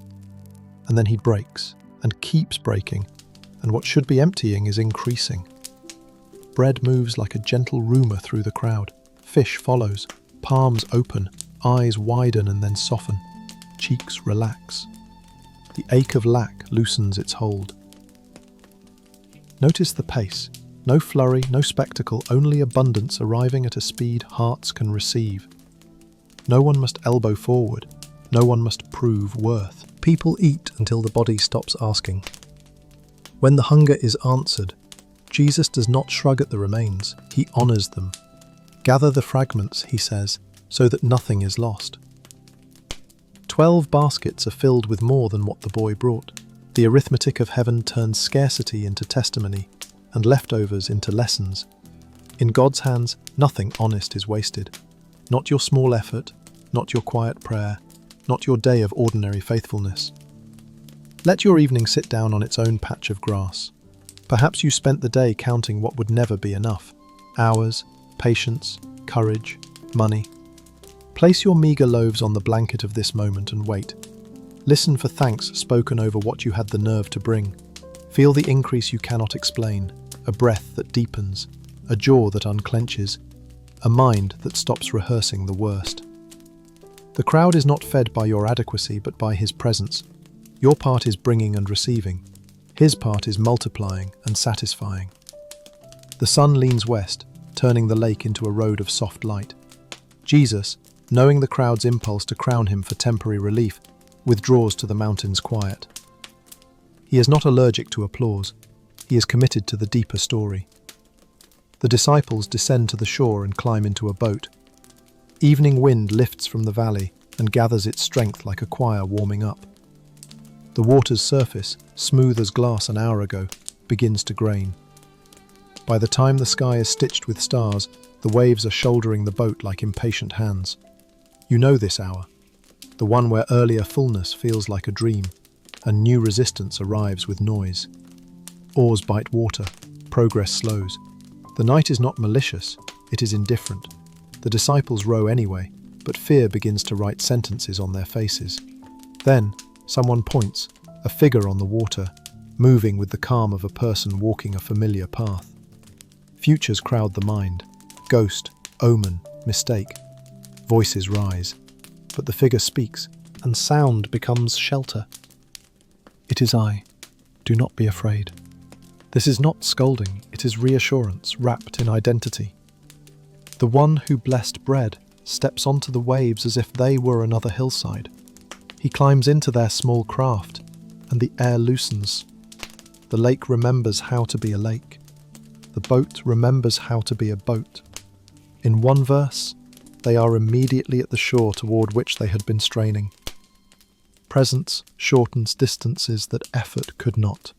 [SPEAKER 1] And then he breaks, and keeps breaking, and what should be emptying is increasing. Bread moves like a gentle rumour through the crowd. Fish follows, palms open, eyes widen and then soften, cheeks relax. The ache of lack loosens its hold. Notice the pace. No flurry, no spectacle, only abundance arriving at a speed hearts can receive. No one must elbow forward. No one must prove worth. People eat until the body stops asking. When the hunger is answered, Jesus does not shrug at the remains, he honours them. Gather the fragments, he says, so that nothing is lost. 12 baskets are filled with more than what the boy brought. The arithmetic of heaven turns scarcity into testimony, and leftovers into lessons. In God's hands, nothing honest is wasted. Not your small effort, not your quiet prayer, not your day of ordinary faithfulness. Let your evening sit down on its own patch of grass. Perhaps you spent the day counting what would never be enough. Hours, patience, courage, money. Place your meagre loaves on the blanket of this moment and wait. Listen for thanks spoken over what you had the nerve to bring. Feel the increase you cannot explain, a breath that deepens, a jaw that unclenches, a mind that stops rehearsing the worst. The crowd is not fed by your adequacy but by his presence. Your part is bringing and receiving. His part is multiplying and satisfying. The sun leans west, turning the lake into a road of soft light. Jesus, knowing the crowd's impulse to crown him for temporary relief, withdraws to the mountain's quiet. He is not allergic to applause. He is committed to the deeper story. The disciples descend to the shore and climb into a boat. Evening wind lifts from the valley and gathers its strength like a choir warming up. The water's surface, smooth as glass an hour ago, begins to grain. By the time the sky is stitched with stars, the waves are shouldering the boat like impatient hands. You know this hour, the one where earlier fullness feels like a dream, and new resistance arrives with noise. Oars bite water, progress slows. The night is not malicious, it is indifferent. The disciples row anyway, but fear begins to write sentences on their faces. Then, someone points, a figure on the water, moving with the calm of a person walking a familiar path. Futures crowd the mind. Ghost, omen, mistake. Voices rise, but the figure speaks, and sound becomes shelter. It is I. Do not be afraid. This is not scolding, it is reassurance wrapped in identity. The one who blessed bread steps onto the waves as if they were another hillside. He climbs into their small craft, and the air loosens. The lake remembers how to be a lake. The boat remembers how to be a boat. In one verse, they are immediately at the shore toward which they had been straining. Presence shortens distances that effort could not.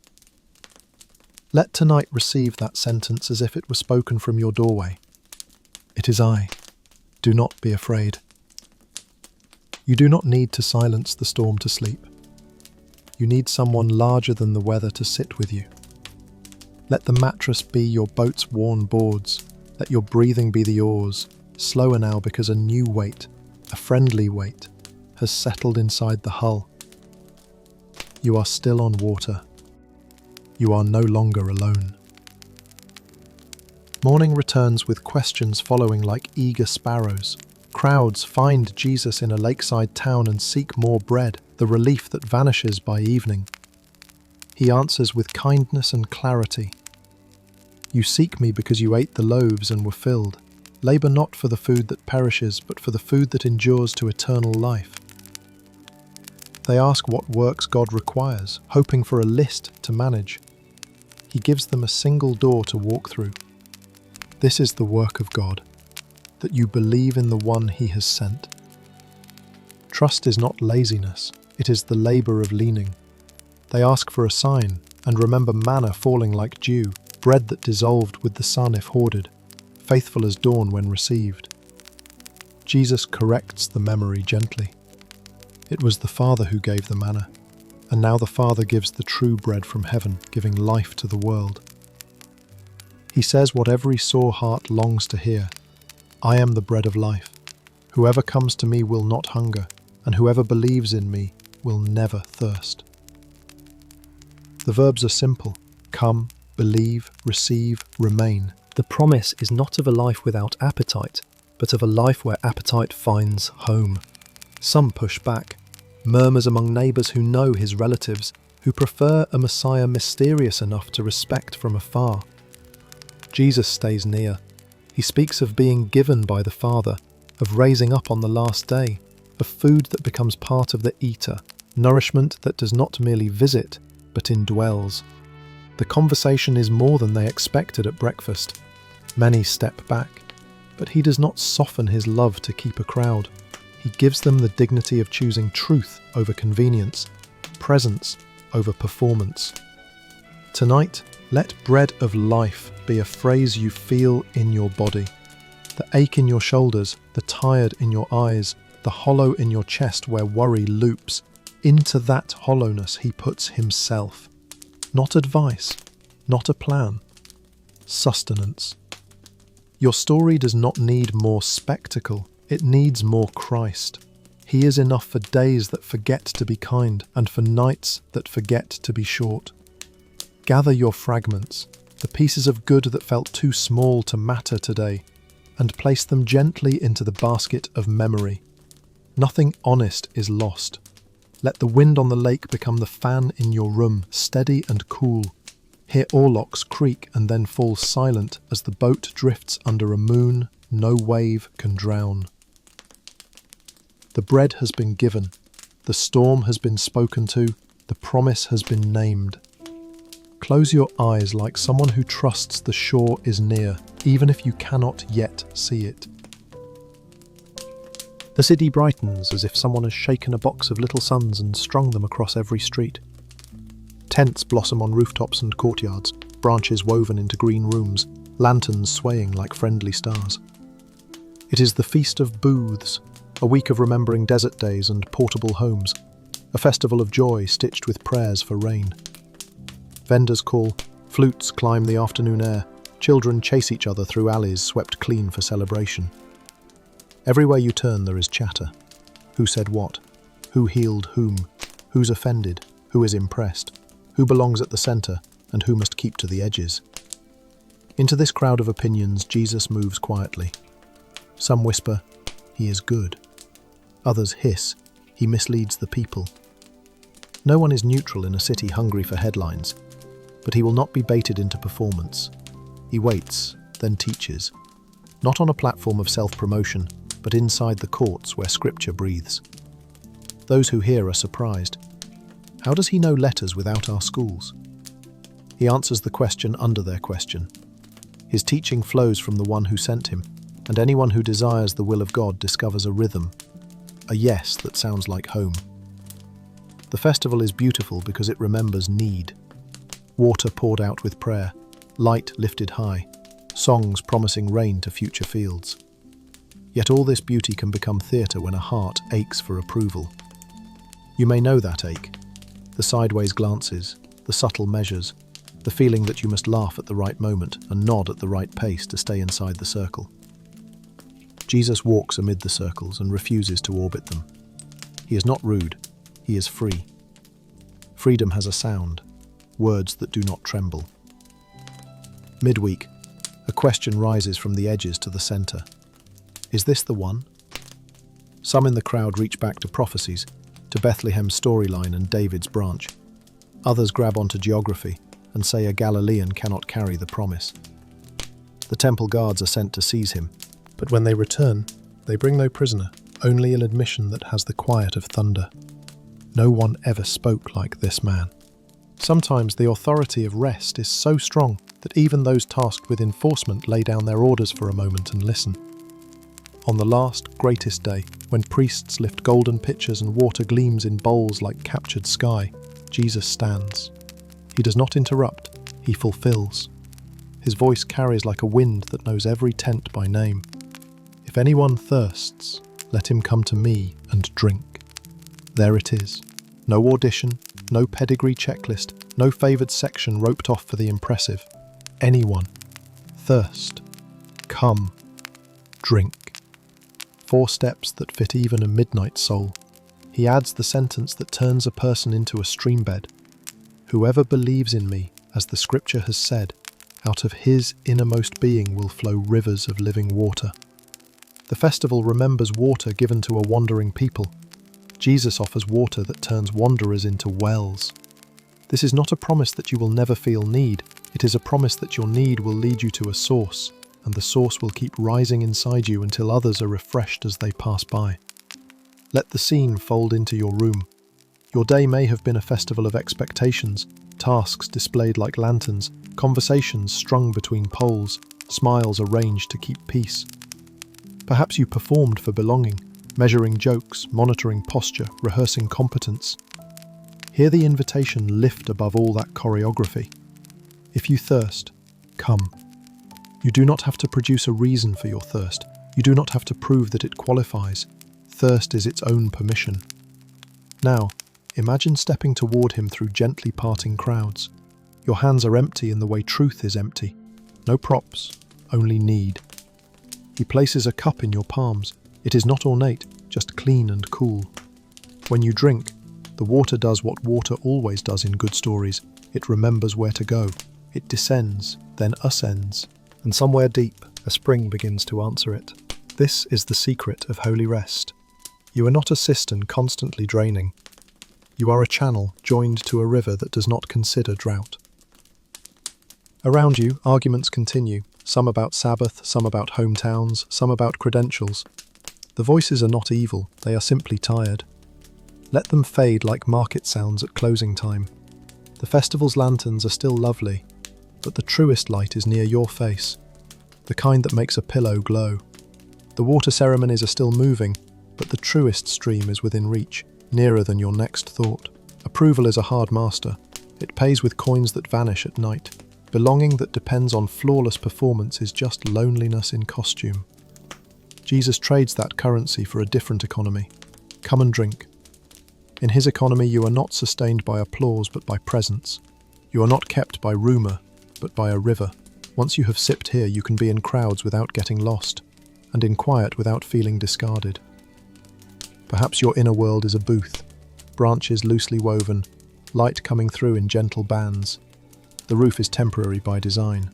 [SPEAKER 1] Let tonight receive that sentence as if it were spoken from your doorway. It is I. Do not be afraid. You do not need to silence the storm to sleep. You need someone larger than the weather to sit with you. Let the mattress be your boat's worn boards. Let your breathing be the oars, slower now because a new weight, a friendly weight, has settled inside the hull. You are still on water. You are no longer alone. Morning returns with questions following like eager sparrows. Crowds find Jesus in a lakeside town and seek more bread. the relief that vanishes by evening. He answers with kindness and clarity. You seek me because you ate the loaves and were filled. Labour not for the food that perishes, but for the food that endures to eternal life. They ask what works God requires, hoping for a list to manage. He gives them a single door to walk through. This is the work of God, that you believe in the one He has sent. Trust is not laziness, it is the labour of leaning. They ask for a sign, and remember manna falling like dew, bread that dissolved with the sun if hoarded, faithful as dawn when received. Jesus corrects the memory gently. It was the Father who gave the manna, and now the Father gives the true bread from heaven, giving life to the world. He says what every sore heart longs to hear. I am the bread of life. Whoever comes to me will not hunger, and whoever believes in me will never thirst. The verbs are simple: come, believe, receive, remain. The promise is not of a life without appetite, but of a life where appetite finds home. Some push back, murmurs among neighbours who know his relatives, who prefer a Messiah mysterious enough to respect from afar. Jesus stays near. He speaks of being given by the Father, of raising up on the last day, of food that becomes part of the eater, nourishment that does not merely visit, but indwells. The conversation is more than they expected at breakfast. Many step back, but he does not soften his love to keep a crowd. He gives them the dignity of choosing truth over convenience, presence over performance. Tonight, let bread of life be a phrase you feel in your body. The ache in your shoulders, the tired in your eyes, the hollow in your chest where worry loops. Into that hollowness he puts himself. Not advice, not a plan. Sustenance. Your story does not need more spectacle, it needs more Christ. He is enough for days that forget to be kind and for nights that forget to be short. Gather your fragments, the pieces of good that felt too small to matter today, and place them gently into the basket of memory. Nothing honest is lost. Let the wind on the lake become the fan in your room, steady and cool. Hear oarlocks creak and then fall silent as the boat drifts under a moon no wave can drown. The bread has been given, the storm has been spoken to, the promise has been named. Close your eyes like someone who trusts the shore is near, even if you cannot yet see it. The city brightens as if someone has shaken a box of little suns and strung them across every street. Tents blossom on rooftops and courtyards, branches woven into green rooms, lanterns swaying like friendly stars. It is the Feast of Booths, a week of remembering desert days and portable homes, a festival of joy stitched with prayers for rain. Vendors call, flutes climb the afternoon air, children chase each other through alleys swept clean for celebration. Everywhere you turn there is chatter. Who said what? Who healed whom? Who's offended? Who is impressed? Who belongs at the centre? And who must keep to the edges? Into this crowd of opinions Jesus moves quietly. Some whisper, "He is good." Others hiss, "He misleads the people." No one is neutral in a city hungry for headlines, but he will not be baited into performance. He waits, then teaches, not on a platform of self-promotion, but inside the courts where scripture breathes. Those who hear are surprised. How does he know letters without our schools? He answers the question under their question. His teaching flows from the one who sent him, and anyone who desires the will of God discovers a rhythm, a yes that sounds like home. The festival is beautiful because it remembers need. Water poured out with prayer, light lifted high, songs promising rain to future fields. Yet all this beauty can become theatre when a heart aches for approval. You may know that ache, the sideways glances, the subtle measures, the feeling that you must laugh at the right moment and nod at the right pace to stay inside the circle. Jesus walks amid the circles and refuses to orbit them. He is not rude, he is free. Freedom has a sound, words that do not tremble. Midweek, a question rises from the edges to the centre. Is this the one? Some in the crowd reach back to prophecies, to Bethlehem's storyline and David's branch. Others grab onto geography and say a Galilean cannot carry the promise. The temple guards are sent to seize him, but when they return, they bring no prisoner, only an admission that has the quiet of thunder. No one ever spoke like this man. Sometimes the authority of rest is so strong that even those tasked with enforcement lay down their orders for a moment and listen. On the last, greatest day, when priests lift golden pitchers and water gleams in bowls like captured sky, Jesus stands. He does not interrupt, he fulfills. His voice carries like a wind that knows every tent by name. If anyone thirsts, let him come to me and drink. There it is. No audition, no pedigree checklist, no favoured section roped off for the impressive. Anyone. Thirst. Come. Drink. 4 steps that fit even a midnight soul. He adds the sentence that turns a person into a streambed. Whoever believes in me, as the scripture has said, out of his innermost being will flow rivers of living water. The festival remembers water given to a wandering people. Jesus offers water that turns wanderers into wells. This is not a promise that you will never feel need. It is a promise that your need will lead you to a source, and the source will keep rising inside you until others are refreshed as they pass by. Let the scene fold into your room. Your day may have been a festival of expectations, tasks displayed like lanterns, conversations strung between poles, smiles arranged to keep peace. Perhaps you performed for belonging, measuring jokes, monitoring posture, rehearsing competence. Hear the invitation lift above all that choreography. If you thirst, come. You do not have to produce a reason for your thirst. You do not have to prove that it qualifies. Thirst is its own permission. Now, imagine stepping toward him through gently parting crowds. Your hands are empty in the way truth is empty. No props, only need. He places a cup in your palms. It is not ornate, just clean and cool. When you drink, the water does what water always does in good stories. It remembers where to go. It descends, then ascends, and somewhere deep, a spring begins to answer it. This is the secret of holy rest. You are not a cistern constantly draining. You are a channel joined to a river that does not consider drought. Around you, arguments continue, some about Sabbath, some about hometowns, some about credentials. The voices are not evil, they are simply tired. Let them fade like market sounds at closing time. The festival's lanterns are still lovely, but the truest light is near your face, the kind that makes a pillow glow. The water ceremonies are still moving, but the truest stream is within reach, nearer than your next thought. Approval is a hard master. It pays with coins that vanish at night. Belonging that depends on flawless performance is just loneliness in costume. Jesus trades that currency for a different economy. Come and drink. In his economy, you are not sustained by applause but by presence. You are not kept by rumour, but by a river. Once you have sipped here, you can be in crowds without getting lost, and in quiet without feeling discarded. Perhaps your inner world is a booth, branches loosely woven, light coming through in gentle bands. The roof is temporary by design.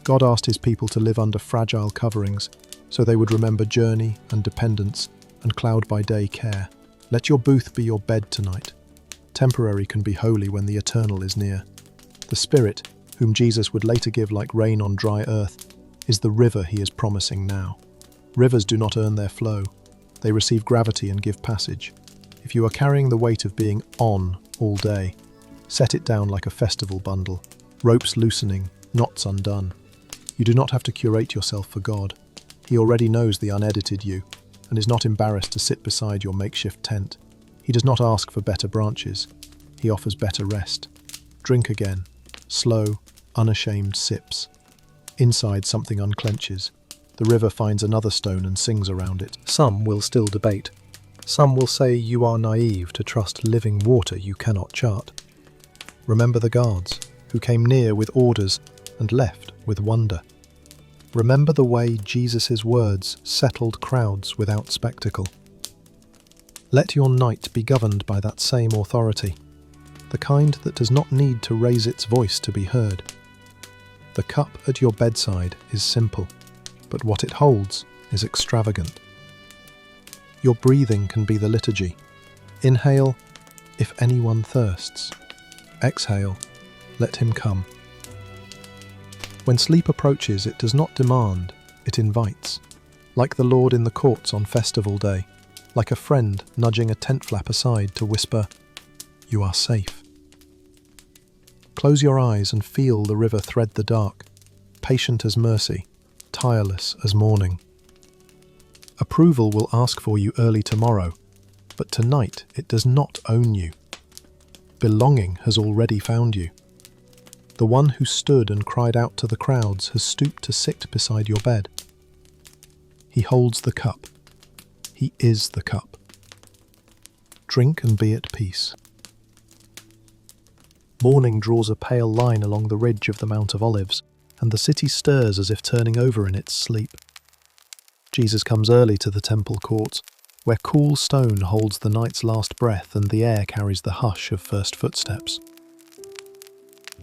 [SPEAKER 1] God asked his people to live under fragile coverings, so they would remember journey and dependence and cloud-by-day care. Let your booth be your bed tonight. Temporary can be holy when the eternal is near. The Spirit, whom Jesus would later give like rain on dry earth, is the river he is promising now. Rivers do not earn their flow. They receive gravity and give passage. If you are carrying the weight of being on all day, set it down like a festival bundle, ropes loosening, knots undone. You do not have to curate yourself for God. He already knows the unedited you, and is not embarrassed to sit beside your makeshift tent. He does not ask for better branches. He offers better rest. Drink again. Slow, unashamed sips. Inside, something unclenches. The river finds another stone and sings around it. Some will still debate. Some will say you are naive to trust living water you cannot chart. Remember the guards, who came near with orders and left with wonder. Remember the way Jesus' words settled crowds without spectacle. Let your night be governed by that same authority, the kind that does not need to raise its voice to be heard. The cup at your bedside is simple, but what it holds is extravagant. Your breathing can be the liturgy. Inhale, if anyone thirsts. Exhale, let him come. When sleep approaches, it does not demand, it invites. Like the Lord in the courts on festival day, like a friend nudging a tent flap aside to whisper, "You are safe." Close your eyes and feel the river thread the dark, patient as mercy, tireless as morning. Approval will ask for you early tomorrow, but tonight it does not own you. Belonging has already found you. The one who stood and cried out to the crowds has stooped to sit beside your bed. He holds the cup. He is the cup. Drink and be at peace. Morning draws a pale line along the ridge of the Mount of Olives, and the city stirs as if turning over in its sleep. Jesus comes early to the temple courts, where cool stone holds the night's last breath and the air carries the hush of first footsteps.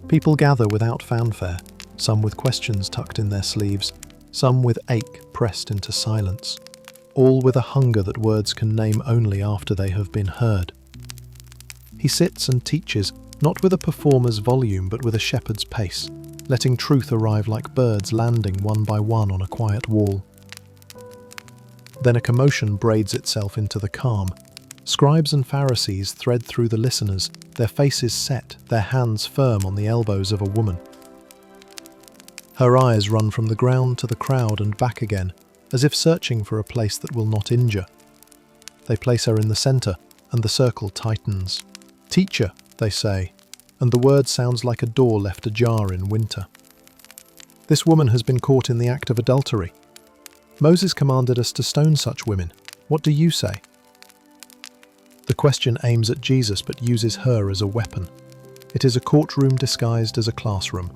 [SPEAKER 1] People gather without fanfare, some with questions tucked in their sleeves, some with ache pressed into silence, all with a hunger that words can name only after they have been heard. He sits and teaches, not with a performer's volume but with a shepherd's pace, letting truth arrive like birds landing one by one on a quiet wall. Then a commotion braids itself into the calm. Scribes and Pharisees thread through the listeners, their faces set, their hands firm on the elbows of a woman. Her eyes run from the ground to the crowd and back again, as if searching for a place that will not injure. They place her in the centre, and the circle tightens. "Teacher," they say, and the word sounds like a door left ajar in winter. This woman has been caught in the act of adultery. Moses commanded us to stone such women. What do you say? The question aims at Jesus but uses her as a weapon. It is a courtroom disguised as a classroom,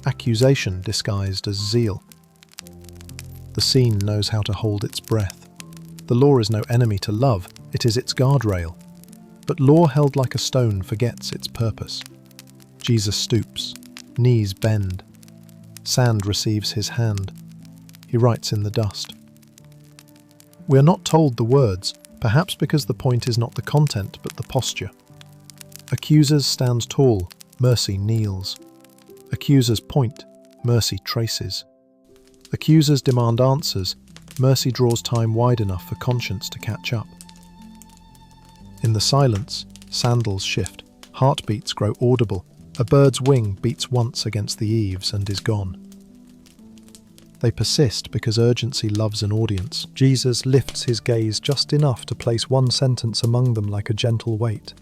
[SPEAKER 1] accusation disguised as zeal. The scene knows how to hold its breath. The law is no enemy to love, it is its guardrail. But law held like a stone forgets its purpose. Jesus stoops, knees bend. Sand receives his hand. He writes in the dust. We are not told the words, perhaps because the point is not the content but the posture. Accusers stand tall, mercy kneels. Accusers point, mercy traces. Accusers demand answers, mercy draws time wide enough for conscience to catch up. In the silence, sandals shift, heartbeats grow audible, a bird's wing beats once against the eaves and is gone. They persist because urgency loves an audience. Jesus lifts his gaze just enough to place one sentence among them like a gentle weight.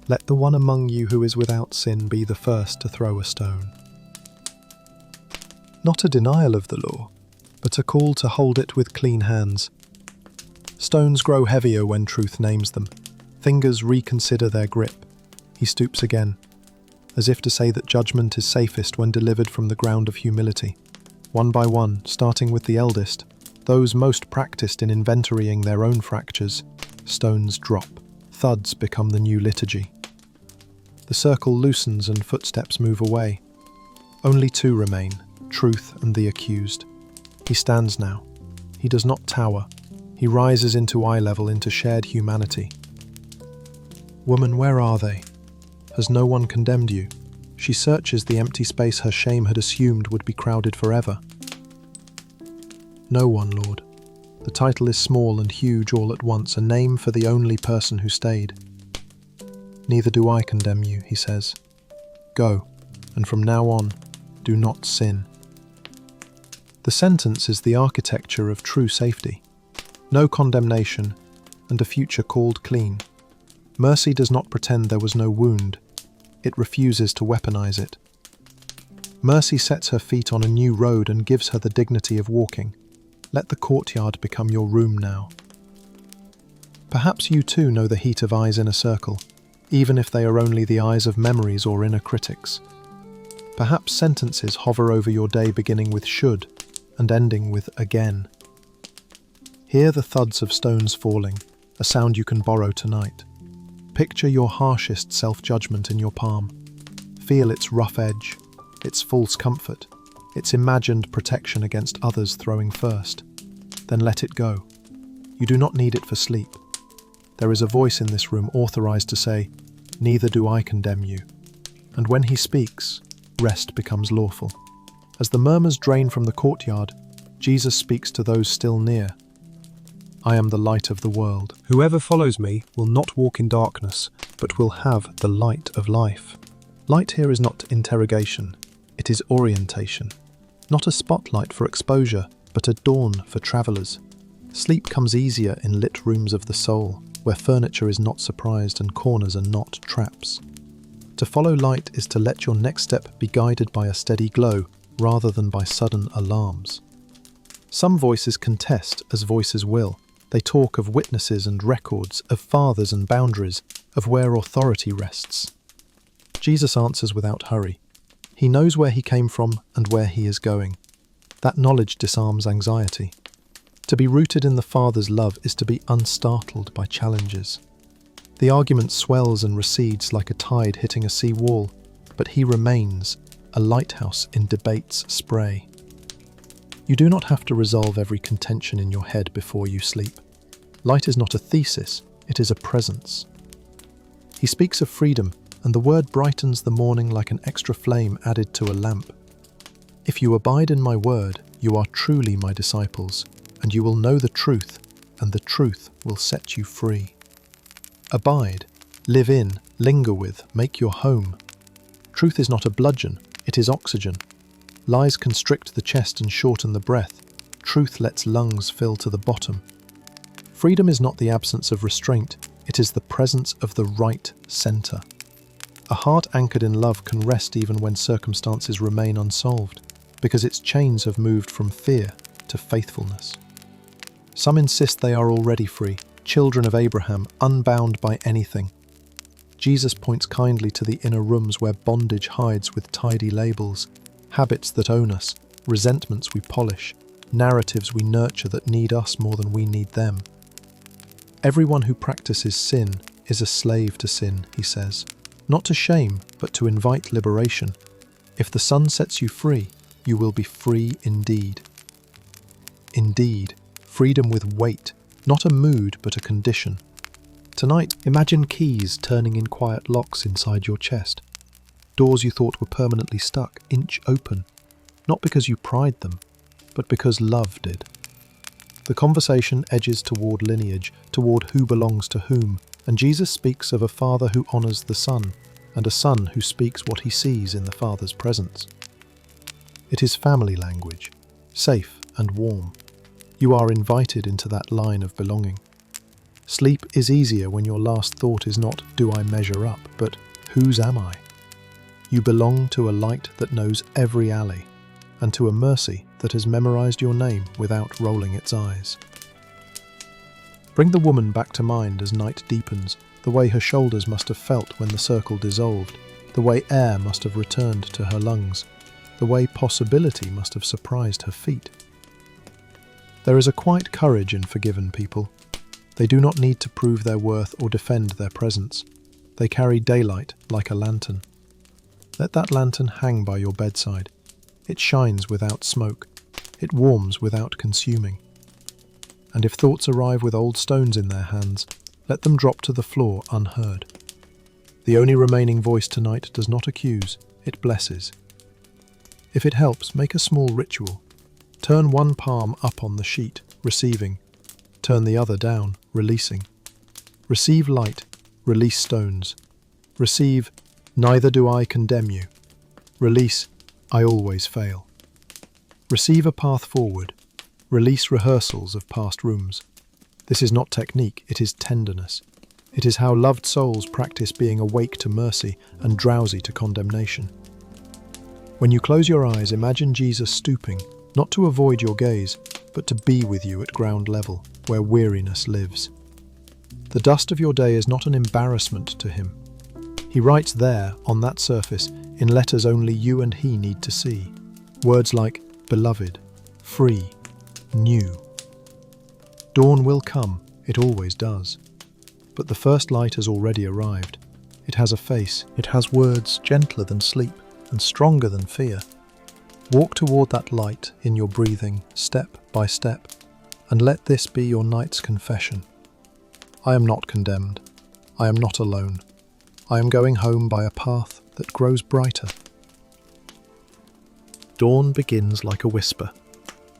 [SPEAKER 1] Let the one among you who is without sin be the first to throw a stone. Not a denial of the law, but a call to hold it with clean hands. Stones grow heavier when truth names them. Fingers reconsider their grip. He stoops again, as if to say that judgment is safest when delivered from the ground of humility. One by one, starting with the eldest, those most practiced in inventorying their own fractures, stones drop. Thuds become the new liturgy. The circle loosens and footsteps move away. Only two remain, truth and the accused. He stands now. He does not tower. He rises into eye level, into shared humanity. Woman, where are they? Has no one condemned you? She searches the empty space her shame had assumed would be crowded forever. No one, Lord. The title is small and huge all at once, a name for the only person who stayed. Neither do I condemn you, he says. Go, and from now on, do not sin. The sentence is the architecture of true safety. No condemnation, and a future called clean. Mercy does not pretend there was no wound. It refuses to weaponize it. Mercy sets her feet on a new road and gives her the dignity of walking. Let the courtyard become your room now. Perhaps you too know the heat of eyes in a circle, even if they are only the eyes of memories or inner critics. Perhaps sentences hover over your day beginning with should and ending with again. Hear the thuds of stones falling, a sound you can borrow tonight. Picture your harshest self-judgment in your palm. Feel its rough edge, its false comfort, its imagined protection against others throwing first. Then let it go. You do not need it for sleep. There is a voice in this room authorized to say, "Neither do I condemn you." And when he speaks, rest becomes lawful. As the murmurs drain from the courtyard, Jesus speaks to those still near. "I am the light of the world. Whoever follows me will not walk in darkness, but will have the light of life." Light here is not interrogation, it is orientation. Not a spotlight for exposure, but a dawn for travelers. Sleep comes easier in lit rooms of the soul, where furniture is not surprised and corners are not traps. To follow light is to let your next step be guided by a steady glow, rather than by sudden alarms. Some voices contest as voices will. They talk of witnesses and records, of fathers and boundaries, of where authority rests. Jesus answers without hurry. He knows where he came from and where he is going. That knowledge disarms anxiety. To be rooted in the Father's love is to be unstartled by challenges. The argument swells and recedes like a tide hitting a sea wall, but he remains, a lighthouse in debate's spray. You do not have to resolve every contention in your head before you sleep. Light is not a thesis, it is a presence. He speaks of freedom, and the word brightens the morning like an extra flame added to a lamp. "If you abide in my word, you are truly my disciples, and you will know the truth, and the truth will set you free." Abide, live in, linger with, make your home. Truth is not a bludgeon, it is oxygen. Lies constrict the chest and shorten the breath. Truth lets lungs fill to the bottom. Freedom is not the absence of restraint, it is the presence of the right center. A heart anchored in love can rest even when circumstances remain unsolved, because its chains have moved from fear to faithfulness. Some insist they are already free, children of Abraham, unbound by anything. Jesus points kindly to the inner rooms where bondage hides with tidy labels, habits that own us, resentments we polish, narratives we nurture that need us more than we need them. Everyone who practices sin is a slave to sin, he says, not to shame, but to invite liberation. If the Son sets you free, you will be free indeed. Indeed, freedom with weight, not a mood but a condition. Tonight, imagine keys turning in quiet locks inside your chest. Doors you thought were permanently stuck, inch open, not because you pried them, but because love did. The conversation edges toward lineage, toward who belongs to whom, and Jesus speaks of a Father who honours the Son, and a Son who speaks what he sees in the Father's presence. It is family language, safe and warm. You are invited into that line of belonging. Sleep is easier when your last thought is not, "Do I measure up?" but "Whose am I?" You belong to a light that knows every alley, and to a mercy that has memorized your name without rolling its eyes. Bring the woman back to mind as night deepens, the way her shoulders must have felt when the circle dissolved, the way air must have returned to her lungs, the way possibility must have surprised her feet. There is a quiet courage in forgiven people. They do not need to prove their worth or defend their presence. They carry daylight like a lantern. Let that lantern hang by your bedside. It shines without smoke. It warms without consuming. And if thoughts arrive with old stones in their hands, let them drop to the floor unheard. The only remaining voice tonight does not accuse, it blesses. If it helps, make a small ritual. Turn one palm up on the sheet, receiving. Turn the other down, releasing. Receive light, release stones. Receive, "Neither do I condemn you." Release, "I always fail." Receive a path forward. Release rehearsals of past rooms. This is not technique, it is tenderness. It is how loved souls practice being awake to mercy and drowsy to condemnation. When you close your eyes, imagine Jesus stooping, not to avoid your gaze, but to be with you at ground level, where weariness lives. The dust of your day is not an embarrassment to him. He writes there, on that surface, in letters only you and he need to see. Words like beloved, free, new. Dawn will come, it always does. But the first light has already arrived. It has a face, it has words gentler than sleep and stronger than fear. Walk toward that light in your breathing, step by step, and let this be your night's confession. I am not condemned. I am not alone. I am going home by a path that grows brighter. Dawn begins like a whisper,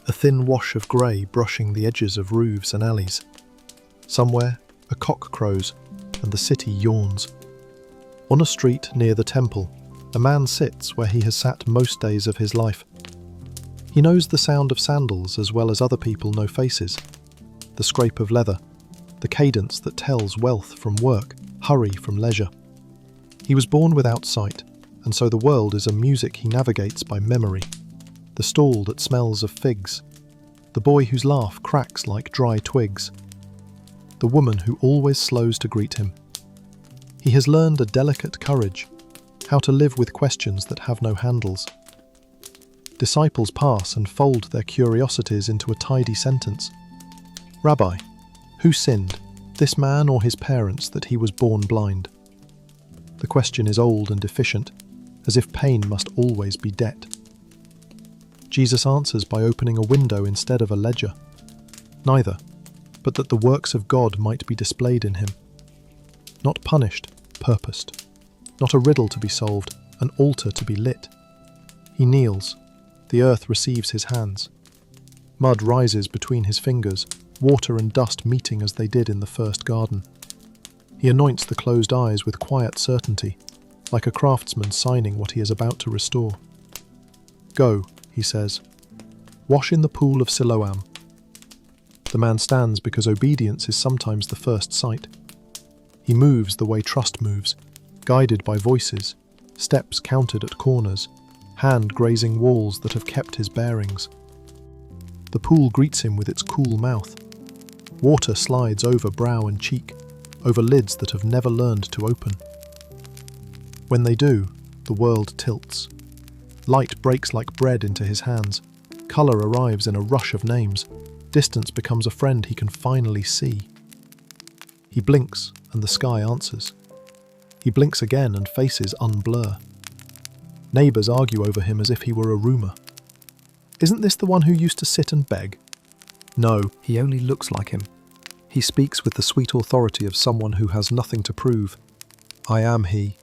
[SPEAKER 1] a thin wash of grey brushing the edges of roofs and alleys. Somewhere, a cock crows, and the city yawns. On a street near the temple, a man sits where he has sat most days of his life. He knows the sound of sandals as well as other people know faces, the scrape of leather, the cadence that tells wealth from work, hurry from leisure. He was born without sight, and so the world is a music he navigates by memory. The stall that smells of figs, the boy whose laugh cracks like dry twigs, the woman who always slows to greet him. He has learned a delicate courage, how to live with questions that have no handles. Disciples pass and fold their curiosities into a tidy sentence. Rabbi, who sinned, this man or his parents, that he was born blind? The question is old and efficient, as if pain must always be debt. Jesus answers by opening a window instead of a ledger. Neither, but that the works of God might be displayed in him. Not punished, purposed. Not a riddle to be solved, an altar to be lit. He kneels. The earth receives his hands. Mud rises between his fingers, water and dust meeting as they did in the first garden. He anoints the closed eyes with quiet certainty, like a craftsman signing what he is about to restore. Go, he says. Wash in the pool of Siloam. The man stands because obedience is sometimes the first sight. He moves the way trust moves, guided by voices, steps counted at corners, hand grazing walls that have kept his bearings. The pool greets him with its cool mouth. Water slides over brow and cheek, over lids that have never learned to open. When they do, the world tilts. Light breaks like bread into his hands. Colour arrives in a rush of names. Distance becomes a friend he can finally see. He blinks, and the sky answers. He blinks again, and faces unblur. Neighbours argue over him as if he were a rumour. Isn't this the one who used to sit and beg? No, he only looks like him. He speaks with the sweet authority of someone who has nothing to prove. I am he.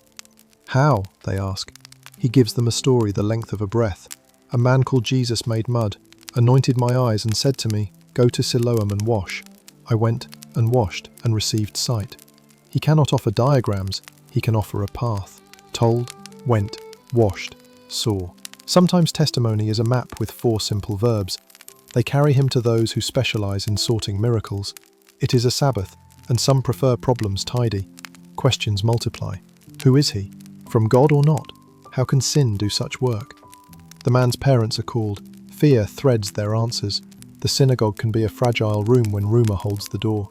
[SPEAKER 1] How? They ask. He gives them a story the length of a breath. A man called Jesus made mud, anointed my eyes and said to me, go to Siloam and wash. I went and washed and received sight. He cannot offer diagrams, he can offer a path. Told, went, washed, saw. Sometimes testimony is a map with 4 simple verbs. They carry him to those who specialize in sorting miracles. It is a Sabbath, and some prefer problems tidy. Questions multiply. Who is he? From God or not? How can sin do such work? The man's parents are called. Fear threads their answers. The synagogue can be a fragile room when rumour holds the door.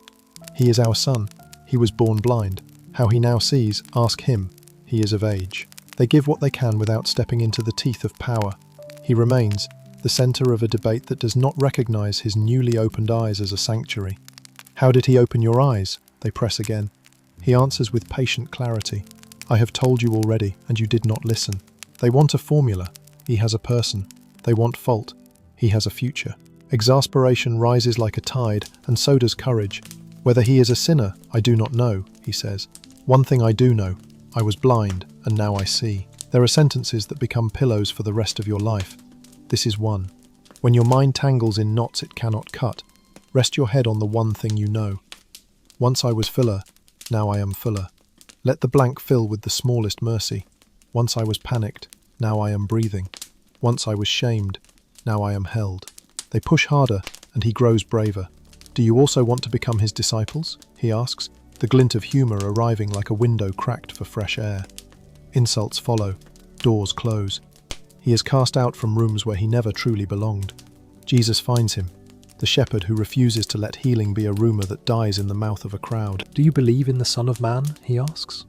[SPEAKER 1] He is our son. He was born blind. How he now sees, ask him. He is of age. They give what they can without stepping into the teeth of power. He remains, the centre of a debate that does not recognise his newly opened eyes as a sanctuary. How did he open your eyes? They press again. He answers with patient clarity. I have told you already, and you did not listen. They want a formula. He has a person. They want fault. He has a future. Exasperation rises like a tide, and so does courage. Whether he is a sinner, I do not know, he says. One thing I do know. I was blind, and now I see. There are sentences that become pillows for the rest of your life. This is one. When your mind tangles in knots it cannot cut, rest your head on the one thing you know. Once I was filler, now I am fuller. Let the blank fill with the smallest mercy. Once I was panicked, now I am breathing. Once I was shamed, now I am held. They push harder, and he grows braver. Do you also want to become his disciples? He asks, the glint of humour arriving like a window cracked for fresh air. Insults follow. Doors close. He is cast out from rooms where he never truly belonged. Jesus finds him, the shepherd who refuses to let healing be a rumour that dies in the mouth of a crowd. Do you believe in the Son of Man? He asks.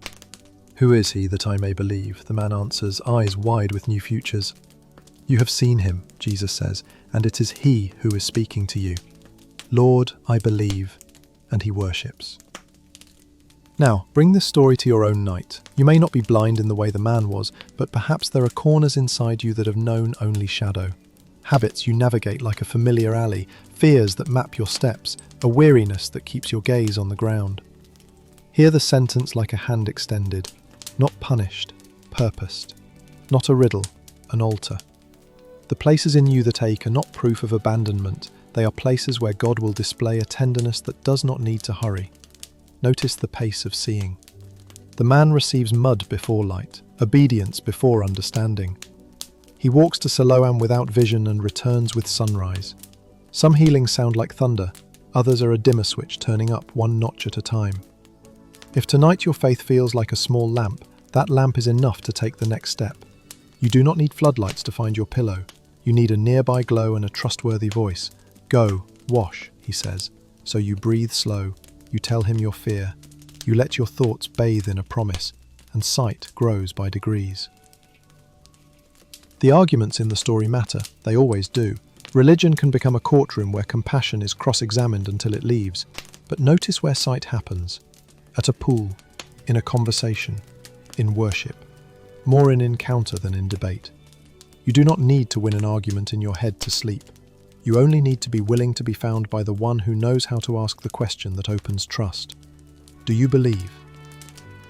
[SPEAKER 1] Who is he that I may believe? The man answers, eyes wide with new futures. You have seen him, Jesus says, and it is he who is speaking to you. Lord, I believe, and he worships. Now, bring this story to your own night. You may not be blind in the way the man was, but perhaps there are corners inside you that have known only shadow. Habits you navigate like a familiar alley, fears that map your steps, a weariness that keeps your gaze on the ground. Hear the sentence like a hand extended, not punished, purposed. Not a riddle, an altar. The places in you that ache are not proof of abandonment. They are places where God will display a tenderness that does not need to hurry. Notice the pace of seeing. The man receives mud before light, obedience before understanding. He walks to Siloam without vision and returns with sunrise. Some healings sound like thunder, others are a dimmer switch turning up one notch at a time. If tonight your faith feels like a small lamp, that lamp is enough to take the next step. You do not need floodlights to find your pillow. You need a nearby glow and a trustworthy voice. Go, wash, he says. So you breathe slow, you tell him your fear, you let your thoughts bathe in a promise, and sight grows by degrees. The arguments in the story matter, they always do. Religion can become a courtroom where compassion is cross-examined until it leaves, but notice where sight happens. At a pool, in a conversation, in worship, more in encounter than in debate. You do not need to win an argument in your head to sleep. You only need to be willing to be found by the one who knows how to ask the question that opens trust. Do you believe?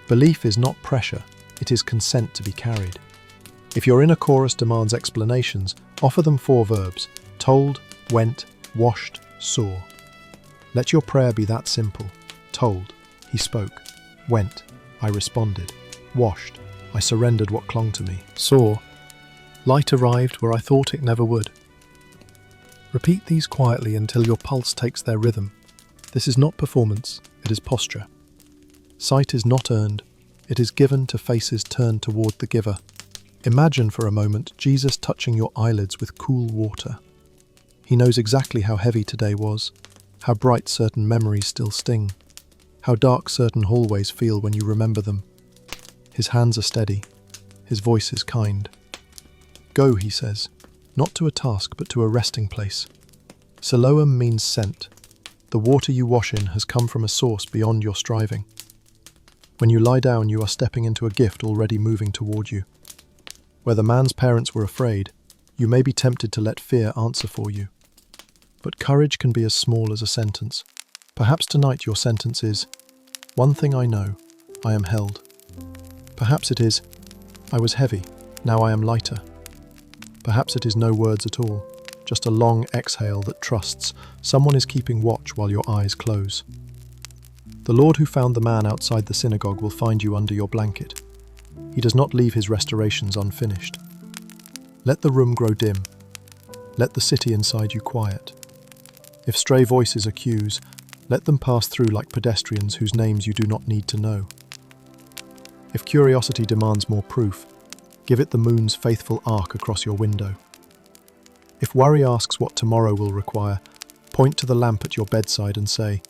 [SPEAKER 1] Belief is not pressure, it is consent to be carried. If your inner chorus demands explanations, offer them 4 verbs: told, went, washed, saw. Let your prayer be that simple. Told, he spoke. Went, I responded. Washed, I surrendered what clung to me. Saw, light arrived where I thought it never would. Repeat these quietly until your pulse takes their rhythm. This is not performance, it is posture. Sight is not earned, it is given to faces turned toward the giver. Imagine for a moment Jesus touching your eyelids with cool water. He knows exactly how heavy today was, how bright certain memories still sting, how dark certain hallways feel when you remember them. His hands are steady, his voice is kind. Go, he says, not to a task but to a resting place. Siloam means sent. The water you wash in has come from a source beyond your striving. When you lie down, you are stepping into a gift already moving toward you. Where the man's parents were afraid, you may be tempted to let fear answer for you. But courage can be as small as a sentence. Perhaps tonight your sentence is, one thing I know, I am held. Perhaps it is, I was heavy, now I am lighter. Perhaps it is no words at all, just a long exhale that trusts someone is keeping watch while your eyes close. The Lord who found the man outside the synagogue will find you under your blanket. He does not leave his restorations unfinished. Let the room grow dim. Let the city inside you quiet. If stray voices are cues, let them pass through like pedestrians whose names you do not need to know. If curiosity demands more proof, give it the moon's faithful arc across your window. If worry asks what tomorrow will require, point to the lamp at your bedside and say,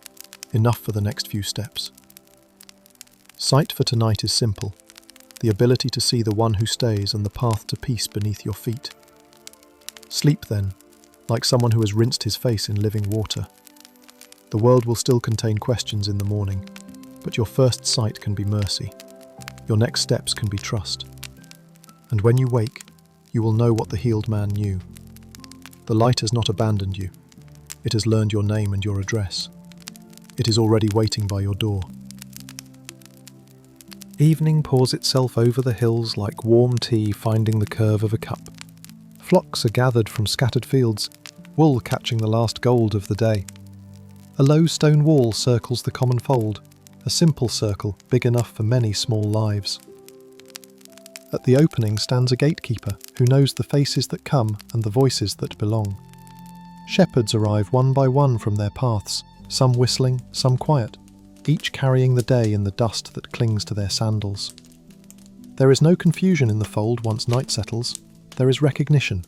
[SPEAKER 1] enough for the next few steps. Sight for tonight is simple, the ability to see the one who stays and the path to peace beneath your feet. Sleep then, like someone who has rinsed his face in living water. The world will still contain questions in the morning, but your first sight can be mercy. Your next steps can be trust. And when you wake, you will know what the healed man knew. The light has not abandoned you. It has learned your name and your address. It is already waiting by your door. Evening pours itself over the hills like warm tea finding the curve of a cup. Flocks are gathered from scattered fields, wool catching the last gold of the day. A low stone wall circles the common fold, a simple circle big enough for many small lives. At the opening stands a gatekeeper who knows the faces that come and the voices that belong. Shepherds arrive one by one from their paths, some whistling, some quiet, each carrying the day in the dust that clings to their sandals. There is no confusion in the fold once night settles, there is recognition.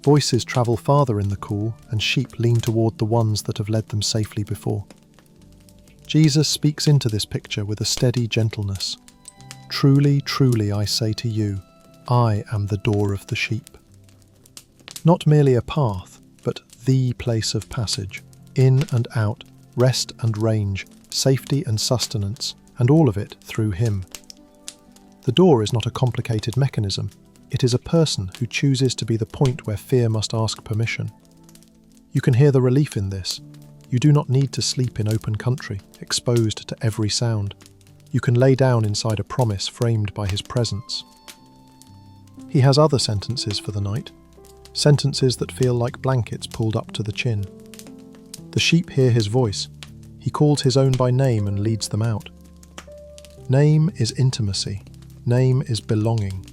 [SPEAKER 1] Voices travel farther in the cool, and sheep lean toward the ones that have led them safely before. Jesus speaks into this picture with a steady gentleness. Truly, truly, I say to you, I am the door of the sheep. Not merely a path, but the place of passage, in and out, rest and range, safety and sustenance, and all of it through him. The door is not a complicated mechanism. It is a person who chooses to be the point where fear must ask permission. You can hear the relief in this. You do not need to sleep in open country, exposed to every sound. You can lay down inside a promise framed by his presence. He has other sentences for the night, sentences that feel like blankets pulled up to the chin. The sheep hear his voice. He calls his own by name and leads them out. Name is intimacy. Name is belonging.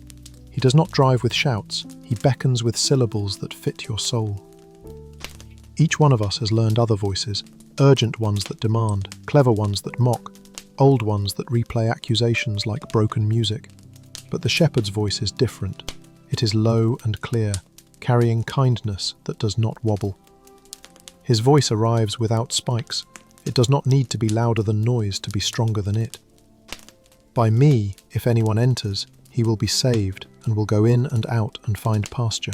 [SPEAKER 1] He does not drive with shouts. He beckons with syllables that fit your soul. Each one of us has learned other voices, urgent ones that demand, clever ones that mock, old ones that replay accusations like broken music. But the shepherd's voice is different. It is low and clear, carrying kindness that does not wobble. His voice arrives without spikes. It does not need to be louder than noise to be stronger than it. By me, if anyone enters, he will be saved and will go in and out and find pasture.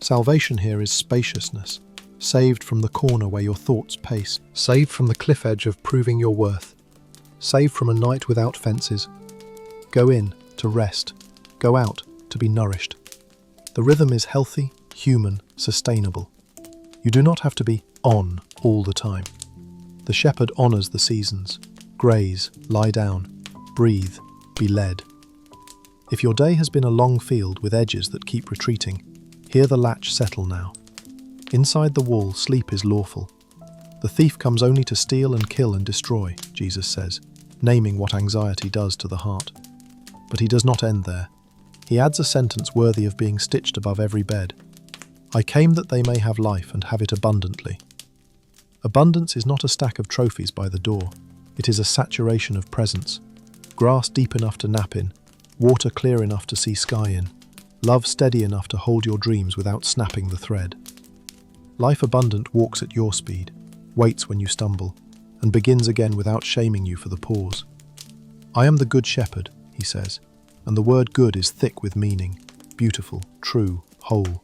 [SPEAKER 1] Salvation here is spaciousness, saved from the corner where your thoughts pace, saved from the cliff edge of proving your worth, saved from a night without fences. Go in to rest, go out to be nourished. The rhythm is healthy, human, sustainable. You do not have to be on all the time. The shepherd honours the seasons. Graze, lie down, breathe, be led. If your day has been a long field with edges that keep retreating, hear the latch settle now. Inside the wall, sleep is lawful. The thief comes only to steal and kill and destroy, Jesus says, naming what anxiety does to the heart. But he does not end there. He adds a sentence worthy of being stitched above every bed. I came that they may have life and have it abundantly. Abundance is not a stack of trophies by the door. It is a saturation of presence. Grass deep enough to nap in, water clear enough to see sky in, love steady enough to hold your dreams without snapping the thread. Life abundant walks at your speed, waits when you stumble, and begins again without shaming you for the pause. I am the good shepherd, he says, and the word good is thick with meaning, beautiful, true, whole.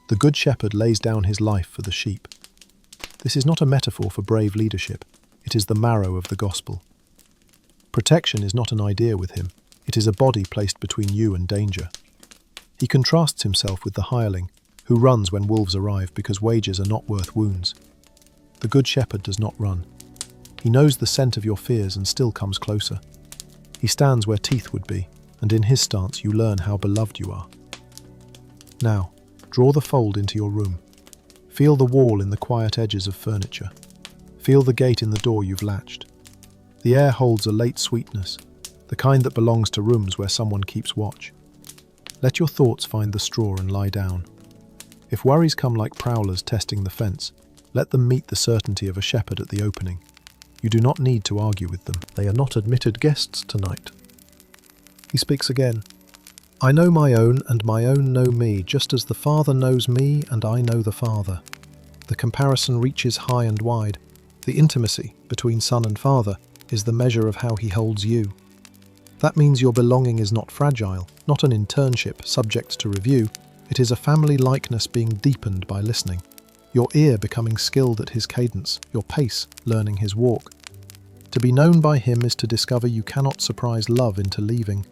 [SPEAKER 1] The good shepherd lays down his life for the sheep. This is not a metaphor for brave leadership. It is the marrow of the gospel. Protection is not an idea with him. It is a body placed between you and danger. He contrasts himself with the hireling, who runs when wolves arrive because wages are not worth wounds. The good shepherd does not run. He knows the scent of your fears and still comes closer. He stands where teeth would be, and in his stance you learn how beloved you are. Now, draw the fold into your room. Feel the wall in the quiet edges of furniture. Feel the gate in the door you've latched. The air holds a late sweetness, the kind that belongs to rooms where someone keeps watch. Let your thoughts find the straw and lie down. If worries come like prowlers testing the fence, let them meet the certainty of a shepherd at the opening. You do not need to argue with them. They are not admitted guests tonight. He speaks again. I know my own, and my own know me, just as the Father knows me, and I know the Father. The comparison reaches high and wide. The intimacy between Son and Father is the measure of how he holds you. That means your belonging is not fragile, not an internship subject to review. It is a family likeness being deepened by listening. Your ear becoming skilled at his cadence, your pace learning his walk. To be known by him is to discover you cannot surprise love into leaving.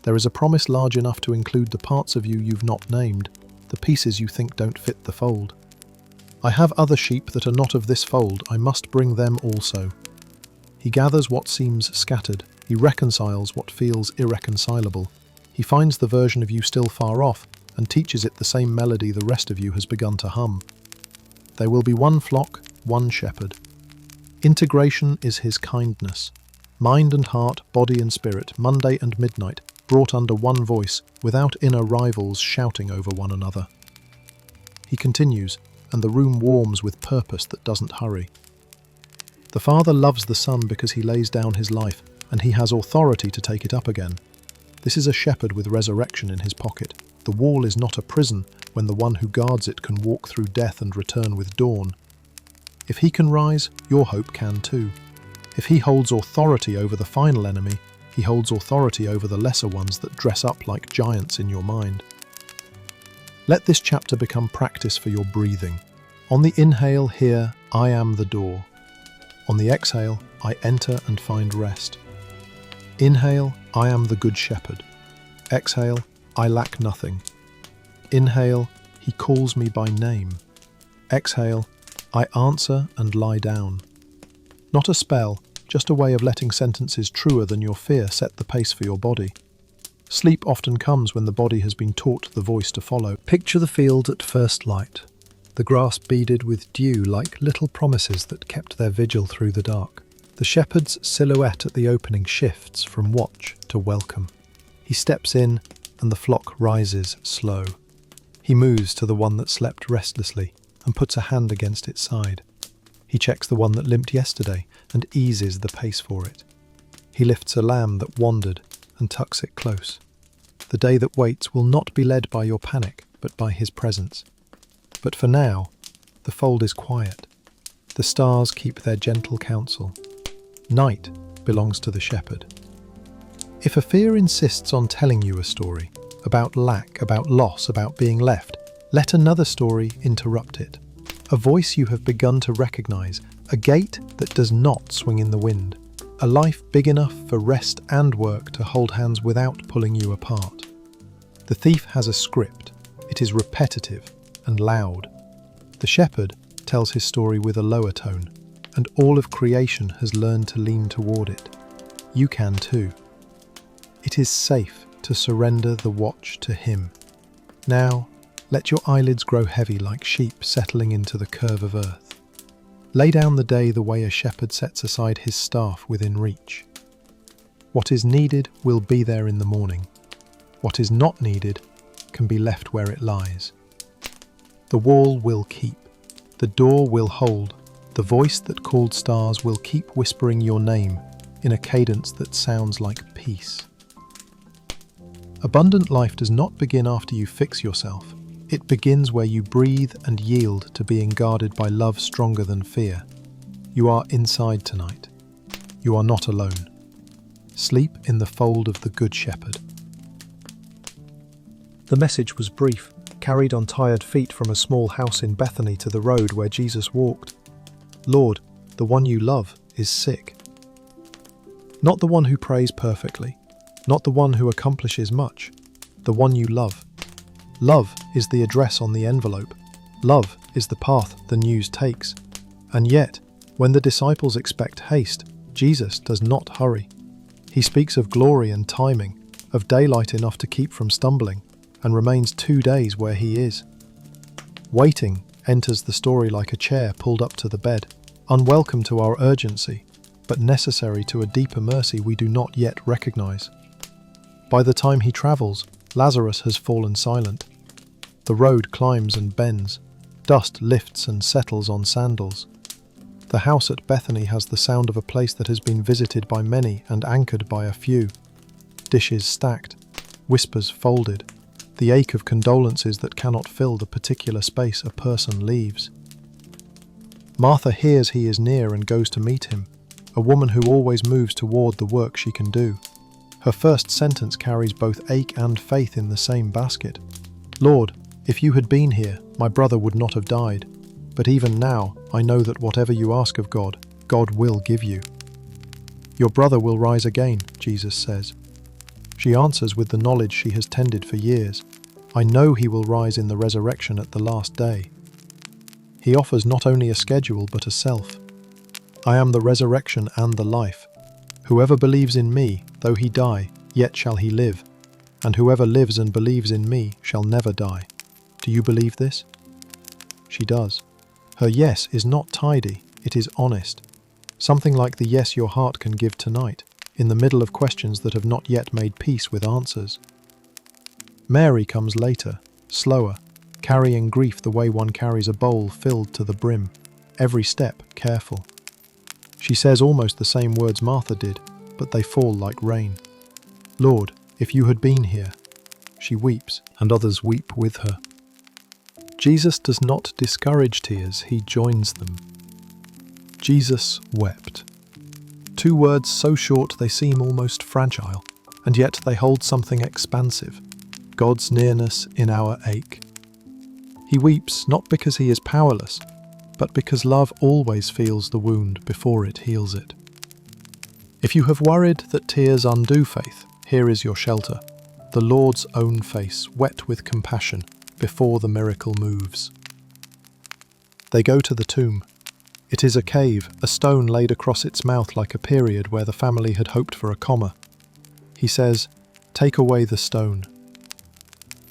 [SPEAKER 1] There is a promise large enough to include the parts of you you've not named, the pieces you think don't fit the fold. I have other sheep that are not of this fold, I must bring them also. He gathers what seems scattered, he reconciles what feels irreconcilable. He finds the version of you still far off, and teaches it the same melody the rest of you has begun to hum. There will be one flock, one shepherd. Integration is his kindness. Mind and heart, body and spirit, Monday and midnight, brought under one voice, without inner rivals shouting over one another. He continues, and the room warms with purpose that doesn't hurry. The Father loves the Son because he lays down his life, and he has authority to take it up again. This is a shepherd with resurrection in his pocket. The wall is not a prison when the one who guards it can walk through death and return with dawn. If he can rise, your hope can too. If he holds authority over the final enemy, he holds authority over the lesser ones that dress up like giants in your mind. Let this chapter become practice for your breathing. On the inhale, hear, I am the door. On the exhale, I enter and find rest. Inhale, I am the good shepherd. Exhale, I lack nothing. Inhale, he calls me by name. Exhale, I answer and lie down. Not a spell, just a way of letting sentences truer than your fear set the pace for your body. Sleep often comes when the body has been taught the voice to follow. Picture the field at first light, the grass beaded with dew like little promises that kept their vigil through the dark. The shepherd's silhouette at the opening shifts from watch to welcome. He steps in, and the flock rises slow. He moves to the one that slept restlessly and puts a hand against its side. He checks the one that limped yesterday and eases the pace for it. He lifts a lamb that wandered and tucks it close. The day that waits will not be led by your panic, but by his presence. But for now, the fold is quiet. The stars keep their gentle counsel. Night belongs to the shepherd. If a fear insists on telling you a story, about lack, about loss, about being left, let another story interrupt it. A voice you have begun to recognize, a gate that does not swing in the wind, a life big enough for rest and work to hold hands without pulling you apart. The thief has a script. It is repetitive and loud. The shepherd tells his story with a lower tone, and all of creation has learned to lean toward it. You can too. It is safe to surrender the watch to him. Now, let your eyelids grow heavy like sheep settling into the curve of earth. Lay down the day the way a shepherd sets aside his staff within reach. What is needed will be there in the morning. What is not needed can be left where it lies. The wall will keep. The door will hold. The voice that called stars will keep whispering your name in a cadence that sounds like peace. Abundant life does not begin after you fix yourself. It begins where you breathe and yield to being guarded by love stronger than fear. You are inside tonight. You are not alone. Sleep in the fold of the Good Shepherd. The message was brief, carried on tired feet from a small house in Bethany to the road where Jesus walked. Lord, the one you love is sick. Not the one who prays perfectly, not the one who accomplishes much, the one you love. Love is the address on the envelope. Love is the path the news takes. And yet, when the disciples expect haste, Jesus does not hurry. He speaks of glory and timing, of daylight enough to keep from stumbling, and remains 2 days where he is. Waiting enters the story like a chair pulled up to the bed, unwelcome to our urgency, but necessary to a deeper mercy we do not yet recognize. By the time he travels, Lazarus has fallen silent. The road climbs and bends. Dust lifts and settles on sandals. The house at Bethany has the sound of a place that has been visited by many and anchored by a few. Dishes stacked, whispers folded, the ache of condolences that cannot fill the particular space a person leaves. Martha hears he is near and goes to meet him, a woman who always moves toward the work she can do. Her first sentence carries both ache and faith in the same basket. Lord, if you had been here, my brother would not have died. But even now, I know that whatever you ask of God, God will give you. Your brother will rise again, Jesus says. She answers with the knowledge she has tended for years. I know he will rise in the resurrection at the last day. He offers not only a schedule but a self. I am the resurrection and the life. Whoever believes in me, though he die, yet shall he live. And whoever lives and believes in me shall never die. Do you believe this? She does. Her yes is not tidy, it is honest. Something like the yes your heart can give tonight, in the middle of questions that have not yet made peace with answers. Mary comes later, slower, carrying grief the way one carries a bowl filled to the brim, every step careful. She says almost the same words Martha did, but they fall like rain. Lord, if you had been here. She weeps, and others weep with her. Jesus does not discourage tears, he joins them. Jesus wept. 2 words so short they seem almost fragile, and yet they hold something expansive, God's nearness in our ache. He weeps not because he is powerless, but because love always feels the wound before it heals it. If you have worried that tears undo faith, here is your shelter, the Lord's own face wet with compassion before the miracle moves. They go to the tomb. It is a cave, a stone laid across its mouth like a period where the family had hoped for a comma. He says, "Take away the stone."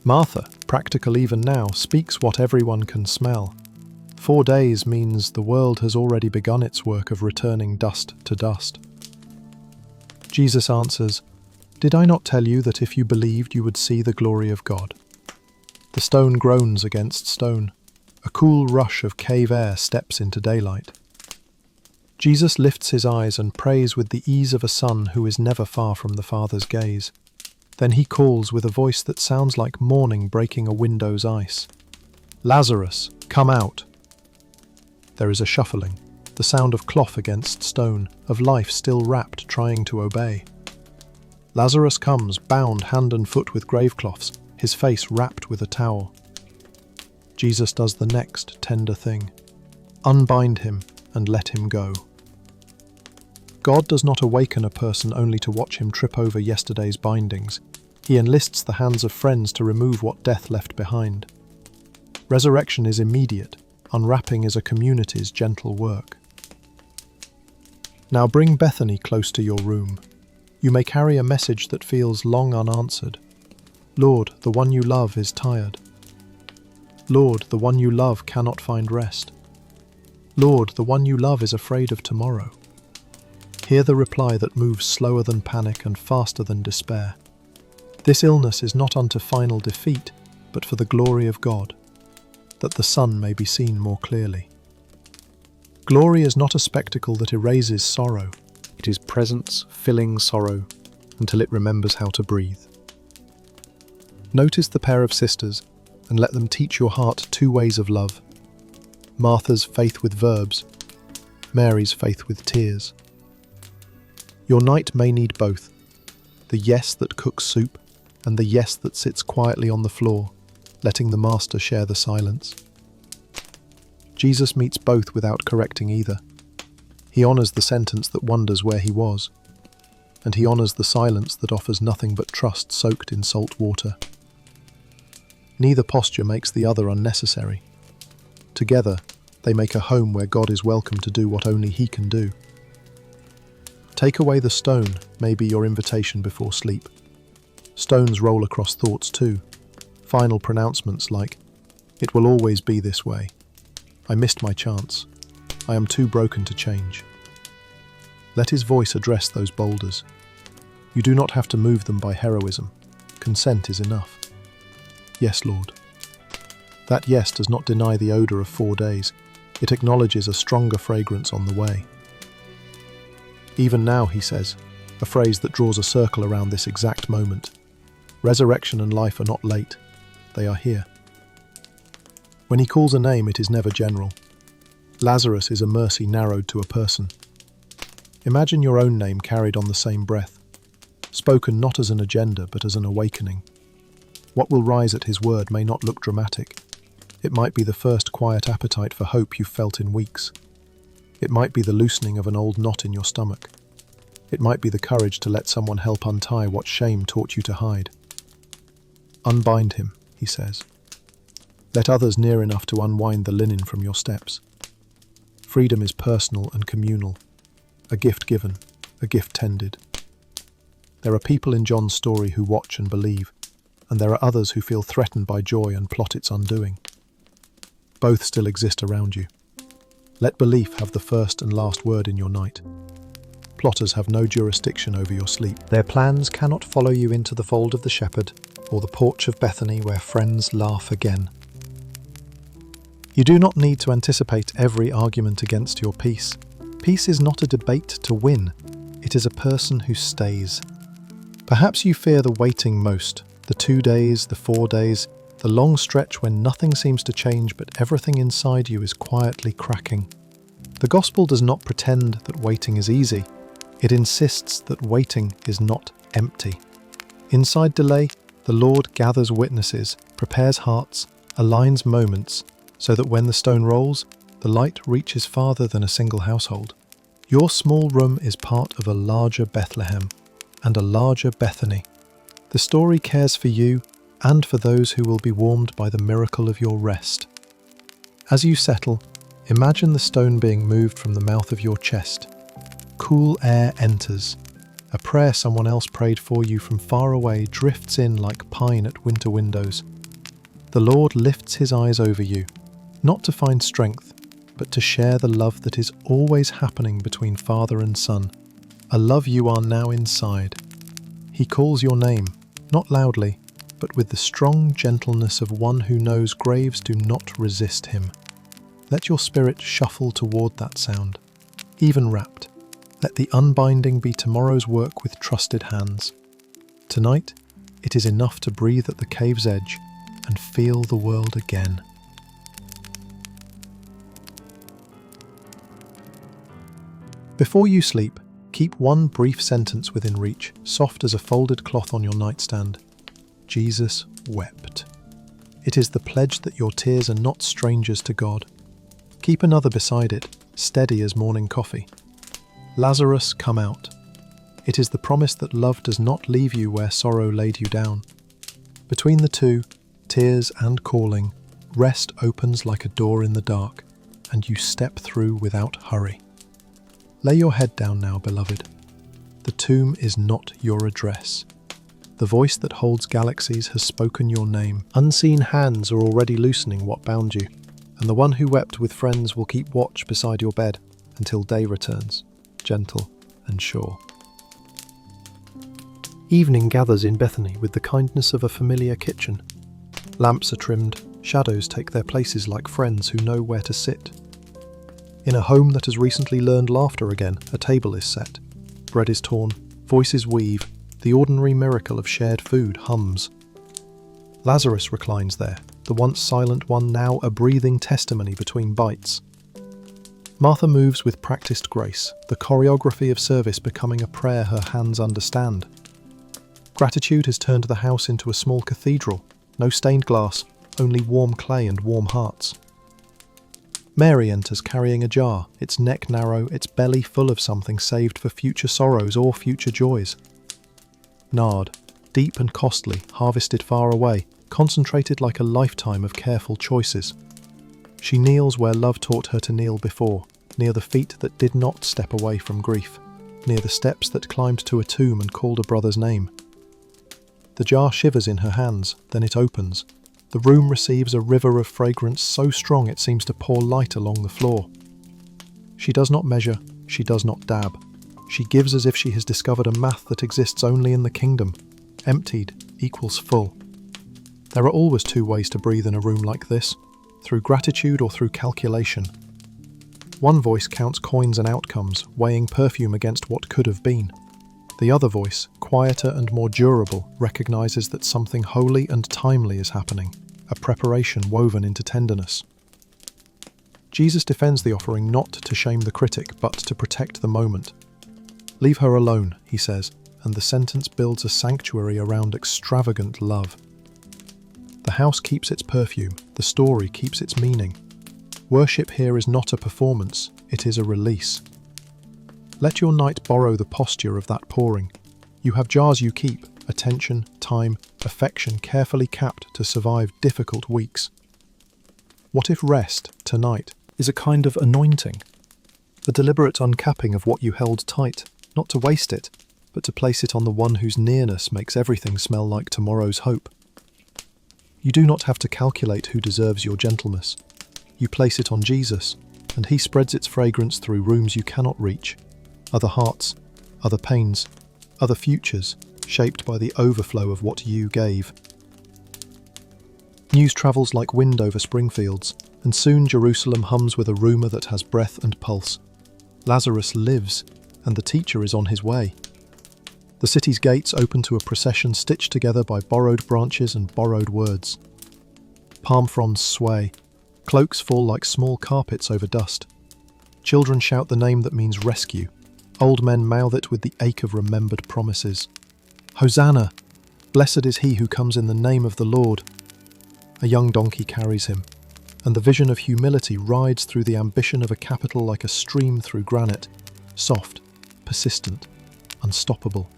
[SPEAKER 1] Martha, practical even now, speaks what everyone can smell. 4 days means the world has already begun its work of returning dust to dust. Jesus answers, "Did I not tell you that if you believed you would see the glory of God?" The stone groans against stone. A cool rush of cave air steps into daylight. Jesus lifts his eyes and prays with the ease of a son who is never far from the Father's gaze. Then he calls with a voice that sounds like morning breaking a window's ice. "Lazarus, come out!" There is a shuffling, the sound of cloth against stone, of life still wrapped, trying to obey. Lazarus comes, bound hand and foot with gravecloths, his face wrapped with a towel. Jesus does the next tender thing. Unbind him and let him go. God does not awaken a person only to watch him trip over yesterday's bindings. He enlists the hands of friends to remove what death left behind. Resurrection is immediate. Unwrapping is a community's gentle work. Now bring Bethany close to your room. You may carry a message that feels long unanswered. Lord, the one you love is tired. Lord, the one you love cannot find rest. Lord, the one you love is afraid of tomorrow. Hear the reply that moves slower than panic and faster than despair. This illness is not unto final defeat, but for the glory of God, that the sun may be seen more clearly. Glory is not a spectacle that erases sorrow. It is presence filling sorrow until it remembers how to breathe. Notice the pair of sisters and let them teach your heart 2 ways of love. Martha's faith with verbs, Mary's faith with tears. Your night may need both, the yes that cooks soup and the yes that sits quietly on the floor, letting the master share the silence. Jesus meets both without correcting either. He honours the sentence that wonders where he was, and he honours the silence that offers nothing but trust soaked in salt water. Neither posture makes the other unnecessary. Together, they make a home where God is welcome to do what only he can do. Take away the stone may be your invitation before sleep. Stones roll across thoughts too. Final pronouncements like, "It will always be this way. I missed my chance. I am too broken to change." Let his voice address those boulders. You do not have to move them by heroism. Consent is enough. Yes, Lord. That yes does not deny the odour of 4 days. It acknowledges a stronger fragrance on the way. Even now, he says, a phrase that draws a circle around this exact moment. Resurrection and life are not late. They are here. When he calls a name, it is never general. Lazarus is a mercy narrowed to a person. Imagine your own name carried on the same breath, spoken not as an agenda but as an awakening. What will rise at his word may not look dramatic. It might be the first quiet appetite for hope you've felt in weeks. It might be the loosening of an old knot in your stomach. It might be the courage to let someone help untie what shame taught you to hide. Unbind him, he says. Let others near enough to unwind the linen from your steps. Freedom is personal and communal, a gift given, a gift tended. There are people in John's story who watch and believe, and there are others who feel threatened by joy and plot its undoing. Both still exist around you. Let belief have the first and last word in your night. Plotters have no jurisdiction over your sleep. Their plans cannot follow you into the fold of the shepherd or the porch of Bethany where friends laugh again. You do not need to anticipate every argument against your peace. Peace is not a debate to win. It is a person who stays. Perhaps you fear the waiting most, the 2 days, the 4 days, the long stretch when nothing seems to change but everything inside you is quietly cracking. The gospel does not pretend that waiting is easy. It insists that waiting is not empty. Inside delay, the Lord gathers witnesses, prepares hearts, aligns moments, so that when the stone rolls, the light reaches farther than a single household. Your small room is part of a larger Bethlehem and a larger Bethany. The story cares for you and for those who will be warmed by the miracle of your rest. As you settle, Imagine the stone being moved from the mouth of your chest. Cool air enters. A prayer someone else prayed for you from far away drifts in like pine at winter windows. The Lord lifts his eyes over you, not to find strength, but to share the love that is always happening between father and son, a love you are now inside. He calls your name, not loudly, but with the strong gentleness of one who knows graves do not resist him. Let your spirit shuffle toward that sound, even wrapped. Let the unbinding be tomorrow's work with trusted hands. Tonight, it is enough to breathe at the cave's edge and feel the world again. Before you sleep, keep one brief sentence within reach, soft as a folded cloth on your nightstand. Jesus wept. It is the pledge that your tears are not strangers to God. Keep another beside it, steady as morning coffee. Lazarus, come out. It is the promise that love does not leave you where sorrow laid you down. Between the two, tears and calling, rest opens like a door in the dark, and you step through without hurry. Lay your head down now, beloved. The tomb is not your address. The voice that holds galaxies has spoken your name. Unseen hands are already loosening what bound you, and the one who wept with friends will keep watch beside your bed until day returns, gentle and sure. Evening gathers in Bethany with the kindness of a familiar kitchen. Lamps are trimmed, shadows take their places like friends who know where to sit. In a home that has recently learned laughter again, a table is set. Bread is torn, voices weave, the ordinary miracle of shared food hums. Lazarus reclines there, the once silent one now a breathing testimony between bites. Martha moves with practiced grace, the choreography of service becoming a prayer her hands understand. Gratitude has turned the house into a small cathedral, no stained glass, only warm clay and warm hearts. Mary enters carrying a jar, its neck narrow, its belly full of something saved for future sorrows or future joys. Nard, deep and costly, harvested far away, concentrated like a lifetime of careful choices. She kneels where love taught her to kneel before, near the feet that did not step away from grief, near the steps that climbed to a tomb and called a brother's name. The jar shivers in her hands, then it opens. The room receives a river of fragrance so strong it seems to pour light along the floor. She does not measure, she does not dab. She gives as if she has discovered a math that exists only in the kingdom. Emptied equals full. There are always two ways to breathe in a room like this, through gratitude or through calculation. One voice counts coins and outcomes, weighing perfume against what could have been. The other voice, quieter and more durable, recognizes that something holy and timely is happening, a preparation woven into tenderness. Jesus defends the offering not to shame the critic, but to protect the moment. Leave her alone, he says, and the sentence builds a sanctuary around extravagant love. The house keeps its perfume, the story keeps its meaning. Worship here is not a performance, it is a release. Let your night borrow the posture of that pouring. You have jars you keep, attention, time, affection carefully capped to survive difficult weeks. What if rest, tonight, is a kind of anointing? A deliberate uncapping of what you held tight, not to waste it, but to place it on the one whose nearness makes everything smell like tomorrow's hope. You do not have to calculate who deserves your gentleness. You place it on Jesus, and he spreads its fragrance through rooms you cannot reach. Other hearts, other pains, other futures, shaped by the overflow of what you gave. News travels like wind over Springfields, and soon Jerusalem hums with a rumour that has breath and pulse. Lazarus lives, and the teacher is on his way. The city's gates open to a procession stitched together by borrowed branches and borrowed words. Palm fronds sway, cloaks fall like small carpets over dust. Children shout the name that means rescue. Old men mouth it with the ache of remembered promises. Hosanna! Blessed is he who comes in the name of the Lord. A young donkey carries him, and the vision of humility rides through the ambition of a capital like a stream through granite, soft, persistent, unstoppable.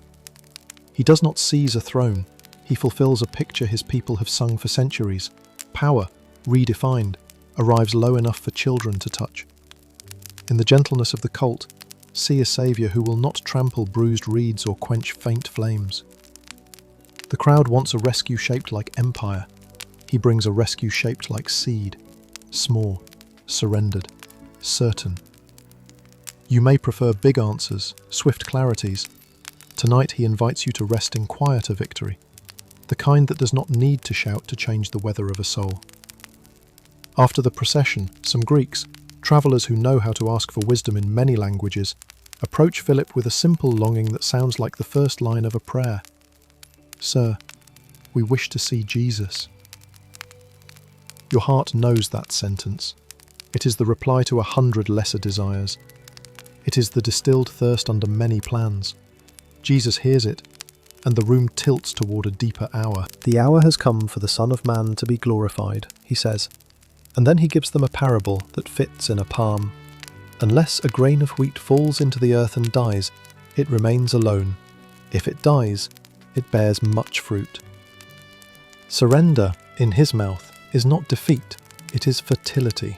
[SPEAKER 1] He does not seize a throne, he fulfills a picture his people have sung for centuries. Power, redefined, arrives low enough for children to touch. In the gentleness of the colt, see a saviour who will not trample bruised reeds or quench faint flames. The crowd wants a rescue shaped like empire. He brings a rescue shaped like seed, small, surrendered, certain. You may prefer big answers, swift clarities. Tonight he invites you to rest in quieter victory, the kind that does not need to shout to change the weather of a soul. After the procession, some Greeks, travellers who know how to ask for wisdom in many languages, approach Philip with a simple longing that sounds like the first line of a prayer. "Sir, we wish to see Jesus." Your heart knows that sentence. It is the reply to 100 lesser desires. It is the distilled thirst under many plans. Jesus hears it, and the room tilts toward a deeper hour. "The hour has come for the Son of Man to be glorified," he says. And then he gives them a parable that fits in a palm. Unless a grain of wheat falls into the earth and dies, it remains alone. If it dies, it bears much fruit. Surrender, in his mouth, is not defeat, it is fertility.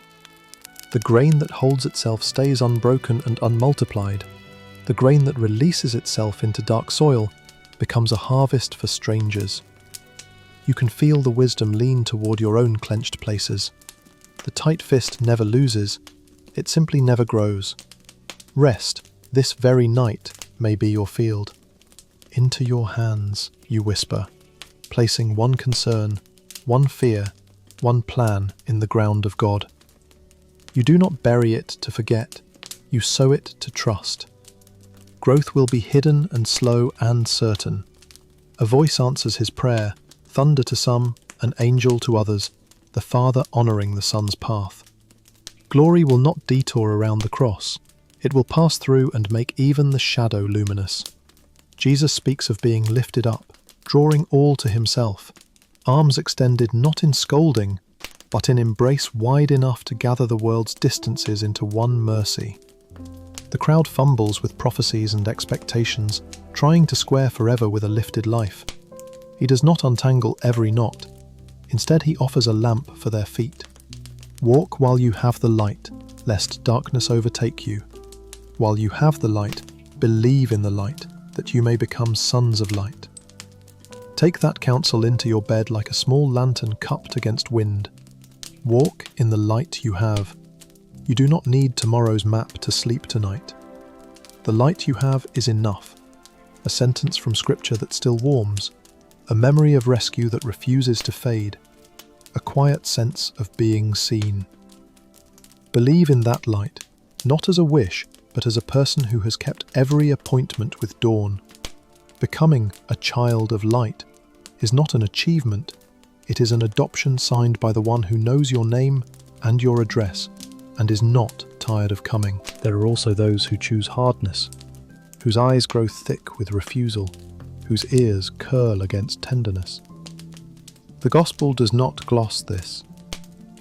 [SPEAKER 1] The grain that holds itself stays unbroken and unmultiplied. The grain that releases itself into dark soil becomes a harvest for strangers. You can feel the wisdom lean toward your own clenched places. The tight fist never loses, it simply never grows. Rest, this very night, may be your field. "Into your hands," you whisper, placing one concern, one fear, one plan in the ground of God. You do not bury it to forget, you sow it to trust. Growth will be hidden and slow and certain. A voice answers his prayer, thunder to some, an angel to others, the Father honouring the Son's path. Glory will not detour around the cross. It will pass through and make even the shadow luminous. Jesus speaks of being lifted up, drawing all to himself, arms extended not in scolding, but in embrace wide enough to gather the world's distances into one mercy. The crowd fumbles with prophecies and expectations, trying to square forever with a lifted life. He does not untangle every knot. Instead, he offers a lamp for their feet. Walk while you have the light, lest darkness overtake you. While you have the light, believe in the light, that you may become sons of light. Take that counsel into your bed like a small lantern cupped against wind. Walk in the light you have. You do not need tomorrow's map to sleep tonight. The light you have is enough. A sentence from Scripture that still warms. A memory of rescue that refuses to fade. A quiet sense of being seen. Believe in that light, not as a wish, but as a person who has kept every appointment with dawn. Becoming a child of light is not an achievement. It is an adoption signed by the one who knows your name and your address, and is not tired of coming. There are also those who choose hardness, whose eyes grow thick with refusal, whose ears curl against tenderness. The gospel does not gloss this.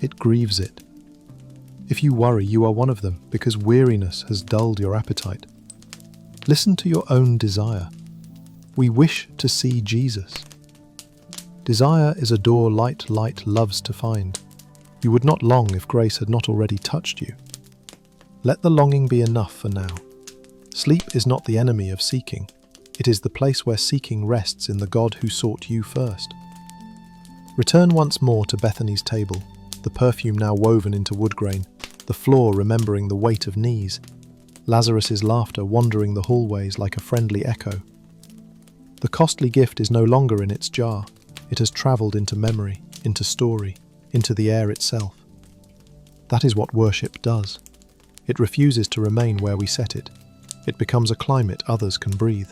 [SPEAKER 1] It grieves it. If you worry, you are one of them, because weariness has dulled your appetite. Listen to your own desire. We wish to see Jesus. Desire is a door light loves to find. You would not long if grace had not already touched you. Let the longing be enough for now. Sleep is not the enemy of seeking. It is the place where seeking rests in the God who sought you first. Return once more to Bethany's table, the perfume now woven into wood grain, the floor remembering the weight of knees, Lazarus's laughter wandering the hallways like a friendly echo. The costly gift is no longer in its jar. It has travelled into memory, into story, into the air itself. That is what worship does. It refuses to remain where we set it. It becomes a climate others can breathe.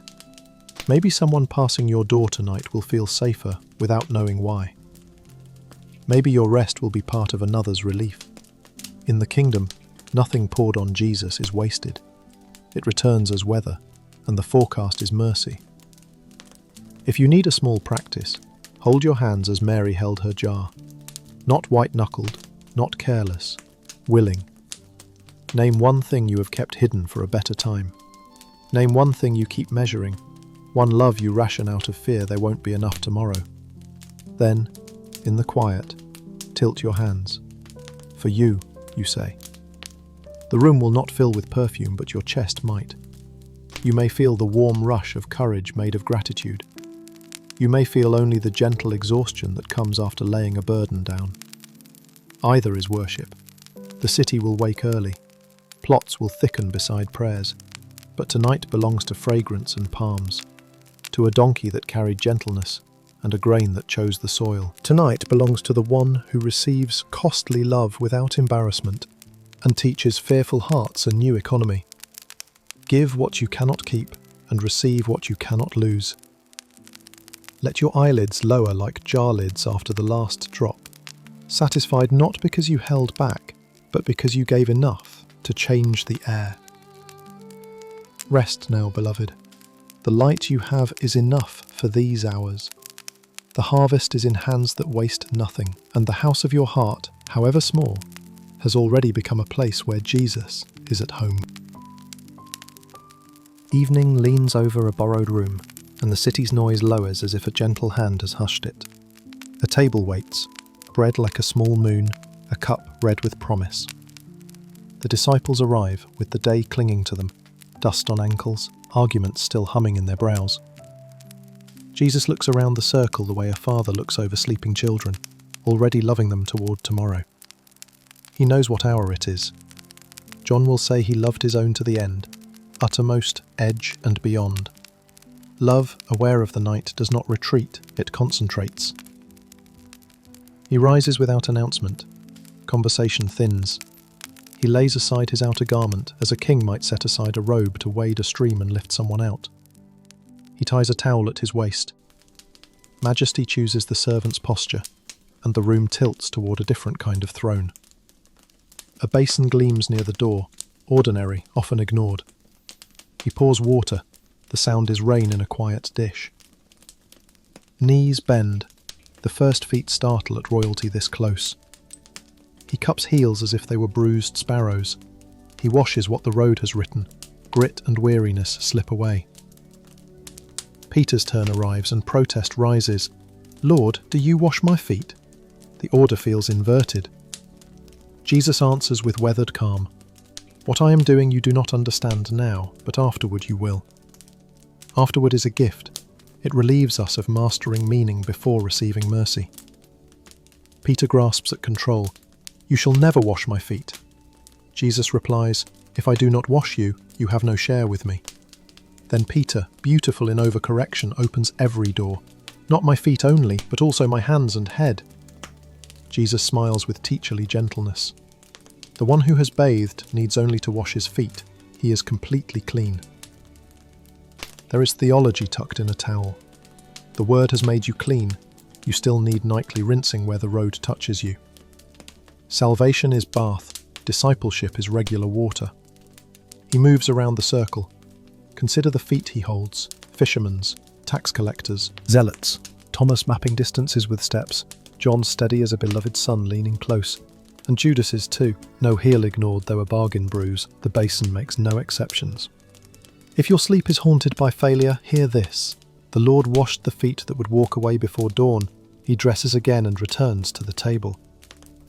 [SPEAKER 1] Maybe someone passing your door tonight will feel safer without knowing why. Maybe your rest will be part of another's relief. In the kingdom, nothing poured on Jesus is wasted. It returns as weather, and the forecast is mercy. If you need a small practice, hold your hands as Mary held her jar. Not white-knuckled, not careless, willing. Name one thing you have kept hidden for a better time. Name one thing you keep measuring, one love you ration out of fear there won't be enough tomorrow. Then, in the quiet, tilt your hands. For you, you say. The room will not fill with perfume, but your chest might. You may feel the warm rush of courage made of gratitude. You may feel only the gentle exhaustion that comes after laying a burden down. Either is worship. The city will wake early. Plots will thicken beside prayers. But tonight belongs to fragrance and palms, to a donkey that carried gentleness and a grain that chose the soil. Tonight belongs to the one who receives costly love without embarrassment and teaches fearful hearts a new economy. Give what you cannot keep and receive what you cannot lose. Let your eyelids lower like jar lids after the last drop, satisfied not because you held back, but because you gave enough to change the air. Rest now, beloved. The light you have is enough for these hours. The harvest is in hands that waste nothing, and the house of your heart, however small, has already become a place where Jesus is at home. Evening leans over a borrowed room, and the city's noise lowers as if a gentle hand has hushed it. A table waits, bread like a small moon, a cup red with promise. The disciples arrive, with the day clinging to them, dust on ankles, arguments still humming in their brows. Jesus looks around the circle the way a father looks over sleeping children, already loving them toward tomorrow. He knows what hour it is. John will say he loved his own to the end, uttermost, edge and beyond. Love, aware of the night, does not retreat, it concentrates. He rises without announcement. Conversation thins. He lays aside his outer garment, as a king might set aside a robe to wade a stream and lift someone out. He ties a towel at his waist. Majesty chooses the servant's posture, and the room tilts toward a different kind of throne. A basin gleams near the door, ordinary, often ignored. He pours water. The sound is rain in a quiet dish. Knees bend. The first feet startle at royalty this close. He cups heels as if they were bruised sparrows. He washes what the road has written. Grit and weariness slip away. Peter's turn arrives and protest rises. "Lord, do you wash my feet?" The order feels inverted. Jesus answers with weathered calm. "What I am doing you do not understand now, but afterward you will." Afterward is a gift. It relieves us of mastering meaning before receiving mercy. Peter grasps at control. "You shall never wash my feet." Jesus replies, "If I do not wash you, you have no share with me." Then Peter, beautiful in overcorrection, opens every door. "Not my feet only, but also my hands and head." Jesus smiles with teacherly gentleness. The one who has bathed needs only to wash his feet. He is completely clean. There is theology tucked in a towel. The word has made you clean. You still need nightly rinsing where the road touches you. Salvation is bath. Discipleship is regular water. He moves around the circle. Consider the feet he holds. Fishermen's, tax collectors, zealots. Thomas mapping distances with steps. John steady as a beloved son leaning close. And Judas's too. No heel ignored though a bargain bruise. The basin makes no exceptions. If your sleep is haunted by failure, hear this. The Lord washed the feet that would walk away before dawn. He dresses again and returns to the table.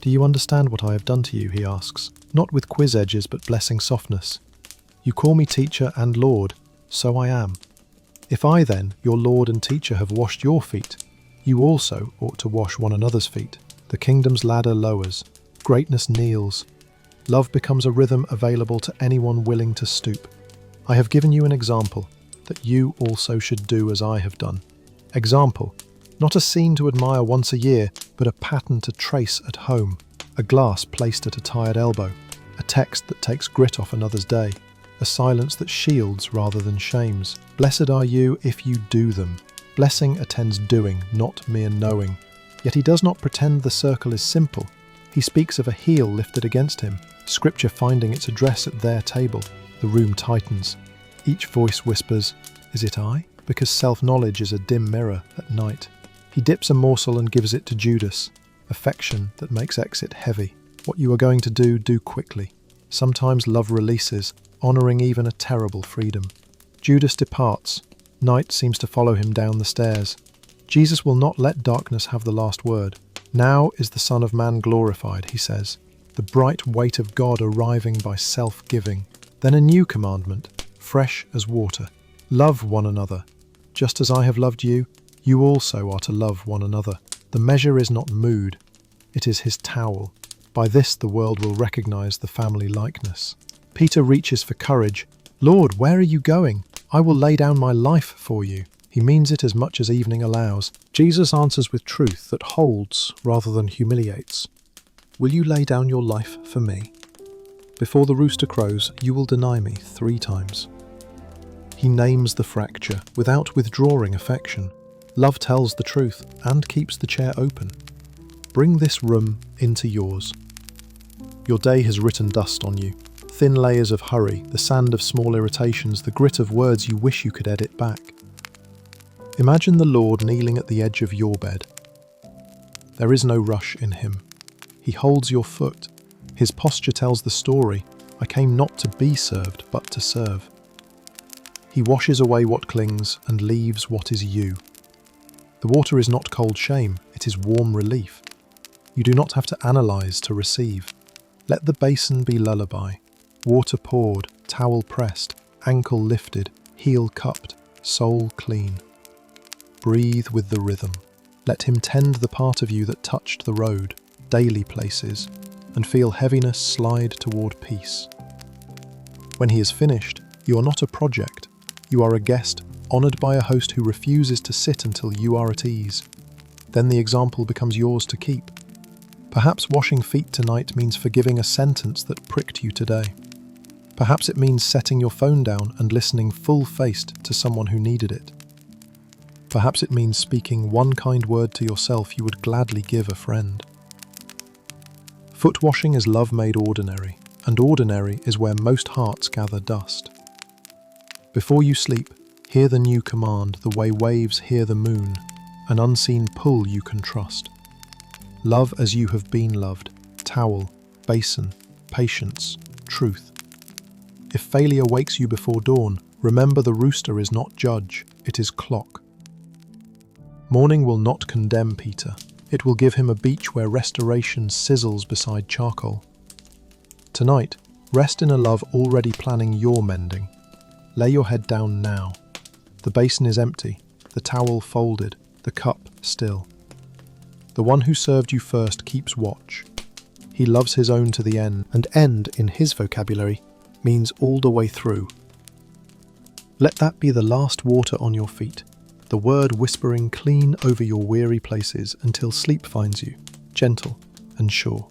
[SPEAKER 1] "Do you understand what I have done to you?" he asks, not with quiz edges but blessing softness. "You call me teacher and Lord, so I am. If I then, your Lord and teacher, have washed your feet, you also ought to wash one another's feet. The kingdom's ladder lowers, greatness kneels. Love becomes a rhythm available to anyone willing to stoop. I have given you an example, that you also should do as I have done. Example, not a scene to admire once a year, but a pattern to trace at home, a glass placed at a tired elbow, a text that takes grit off another's day, a silence that shields rather than shames. Blessed are you if you do them. Blessing attends doing, not mere knowing. Yet he does not pretend the circle is simple. He speaks of a heel lifted against him, Scripture finding its address at their table. The room tightens. Each voice whispers, "Is it I?" Because self-knowledge is a dim mirror at night. He dips a morsel and gives it to Judas. Affection that makes exit heavy. What you are going to do, do quickly. Sometimes love releases, honouring even a terrible freedom. Judas departs. Night seems to follow him down the stairs. Jesus will not let darkness have the last word. "Now is the Son of Man glorified," he says. the bright weight of God arriving by self-giving. Then a new commandment, fresh as water. Love one another. Just as I have loved you, you also are to love one another. The measure is not mood, it is his towel. By this the world will recognize the family likeness. Peter reaches for courage. Lord, where are you going? I will lay down my life for you. He means it as much as evening allows. Jesus answers with truth that holds rather than humiliates. Will you lay down your life for me? Before the rooster crows, you will deny me 3 times. He names the fracture without withdrawing affection. Love tells the truth and keeps the chair open. Bring this room into yours. Your day has written dust on you. Thin layers of hurry, the sand of small irritations, the grit of words you wish you could edit back. Imagine the Lord kneeling at the edge of your bed. There is no rush in him. He holds your foot. His posture tells the story. I came not to be served, but to serve. He washes away what clings and leaves what is you. The water is not cold shame, it is warm relief. You do not have to analyze to receive. Let the basin be lullaby. Water poured, towel pressed, ankle lifted, heel cupped, soul clean. Breathe with the rhythm. Let him tend the part of you that touched the road, daily places, and feel heaviness slide toward peace. When he is finished, you are not a project. You are a guest, honoured by a host who refuses to sit until you are at ease. Then the example becomes yours to keep. Perhaps washing feet tonight means forgiving a sentence that pricked you today. Perhaps it means setting your phone down and listening full-faced to someone who needed it. Perhaps it means speaking one kind word to yourself you would gladly give a friend. Foot washing is love made ordinary, and ordinary is where most hearts gather dust. Before you sleep, hear the new command, the way waves hear the moon, an unseen pull you can trust. Love as you have been loved, towel, basin, patience, truth. If failure wakes you before dawn, remember the rooster is not judge, it is clock. Morning will not condemn Peter. It will give him a beach where restoration sizzles beside charcoal. Tonight, rest in a love already planning your mending. Lay your head down now. The basin is empty, the towel folded, the cup still. The one who served you first keeps watch. He loves his own to the end, and end in his vocabulary means all the way through. Let that be the last water on your feet, the word whispering clean over your weary places until sleep finds you, gentle and sure.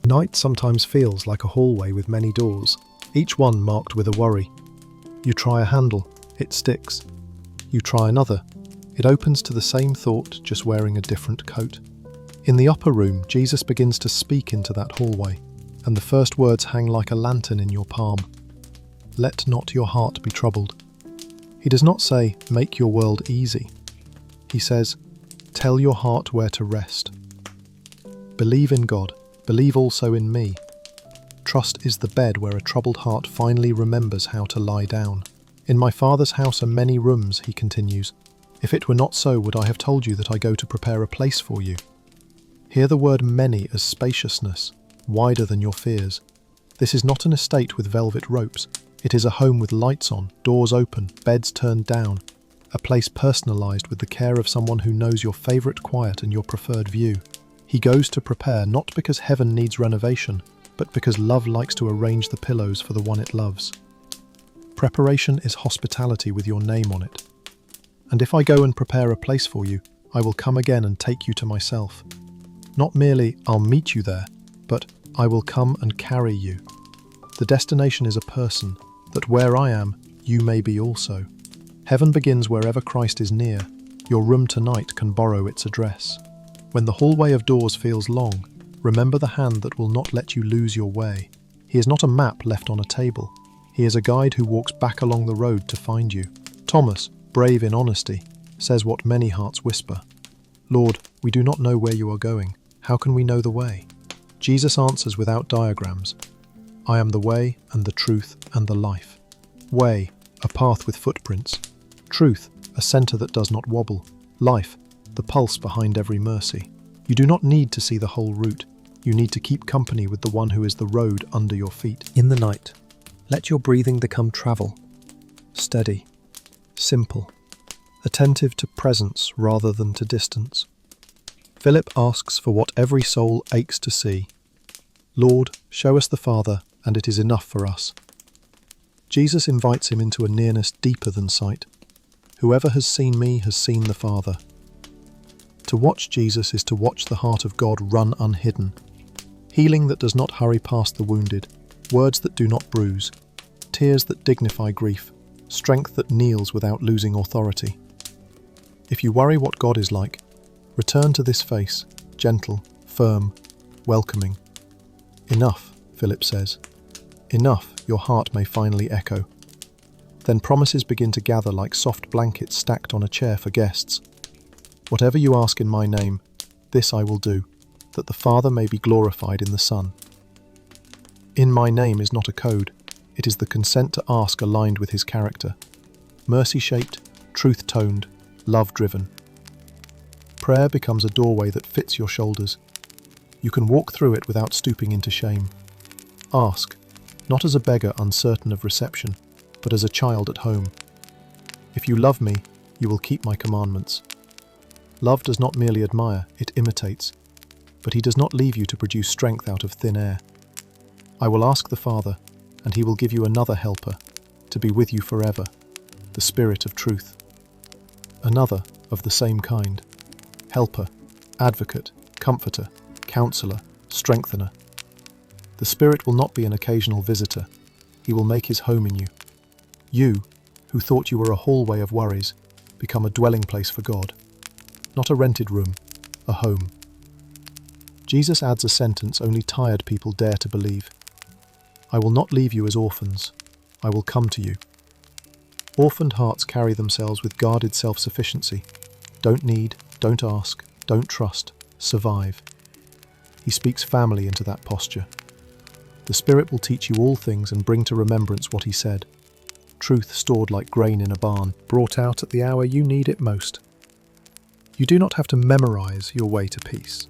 [SPEAKER 1] Night sometimes feels like a hallway with many doors, each one marked with a worry. You try a handle, it sticks. You try another, it opens to the same thought, just wearing a different coat. In the upper room, Jesus begins to speak into that hallway, and the first words hang like a lantern in your palm. Let not your heart be troubled. He does not say, make your world easy. He says, tell your heart where to rest. Believe in God, believe also in me. Trust is the bed where a troubled heart finally remembers how to lie down. In my Father's house are many rooms, he continues. If it were not so, would I have told you that I go to prepare a place for you? Hear the word many as spaciousness, wider than your fears. This is not an estate with velvet ropes. It is a home with lights on, doors open, beds turned down. A place personalised with the care of someone who knows your favourite quiet and your preferred view. He goes to prepare not because heaven needs renovation, but because love likes to arrange the pillows for the one it loves. Preparation is hospitality with your name on it. And if I go and prepare a place for you, I will come again and take you to myself. Not merely I'll meet you there, but I will come and carry you. The destination is a person, that where I am, you may be also. Heaven begins wherever Christ is near. Your room tonight can borrow its address. When the hallway of doors feels long, remember the hand that will not let you lose your way. He is not a map left on a table. He is a guide who walks back along the road to find you. Thomas, brave in honesty, says what many hearts whisper. Lord, we do not know where you are going. How can we know the way? Jesus answers without diagrams. I am the way and the truth and the life. Way, a path with footprints. Truth, a centre that does not wobble. Life, the pulse behind every mercy. You do not need to see the whole route. You need to keep company with the one who is the road under your feet. In the night, let your breathing become travel. Steady, simple, attentive to presence rather than to distance. Philip asks for what every soul aches to see. Lord, show us the Father, and it is enough for us. Jesus invites him into a nearness deeper than sight. Whoever has seen me has seen the Father. To watch Jesus is to watch the heart of God run unhidden. Healing that does not hurry past the wounded, words that do not bruise, tears that dignify grief, strength that kneels without losing authority. If you worry what God is like, return to this face, gentle, firm, welcoming. Enough, Philip says. Enough, your heart may finally echo. Then promises begin to gather like soft blankets stacked on a chair for guests. Whatever you ask in my name, this I will do, that the Father may be glorified in the Son. In my name is not a code, it is the consent to ask aligned with his character. Mercy-shaped, truth-toned, love-driven. Prayer becomes a doorway that fits your shoulders. You can walk through it without stooping into shame. Ask, not as a beggar uncertain of reception, but as a child at home. If you love me, you will keep my commandments. Love does not merely admire, it imitates. But he does not leave you to produce strength out of thin air. I will ask the Father, and he will give you another helper, to be with you forever, the Spirit of truth. Another of the same kind. Helper, advocate, comforter, counselor, strengthener. The Spirit will not be an occasional visitor. He will make his home in you. You, who thought you were a hallway of worries, become a dwelling place for God. Not a rented room, a home. Jesus adds a sentence only tired people dare to believe. I will not leave you as orphans. I will come to you. Orphaned hearts carry themselves with guarded self-sufficiency. Don't need, don't ask, don't trust, survive. He speaks family into that posture. The Spirit will teach you all things and bring to remembrance what he said. Truth stored like grain in a barn, brought out at the hour you need it most. You do not have to memorize your way to peace.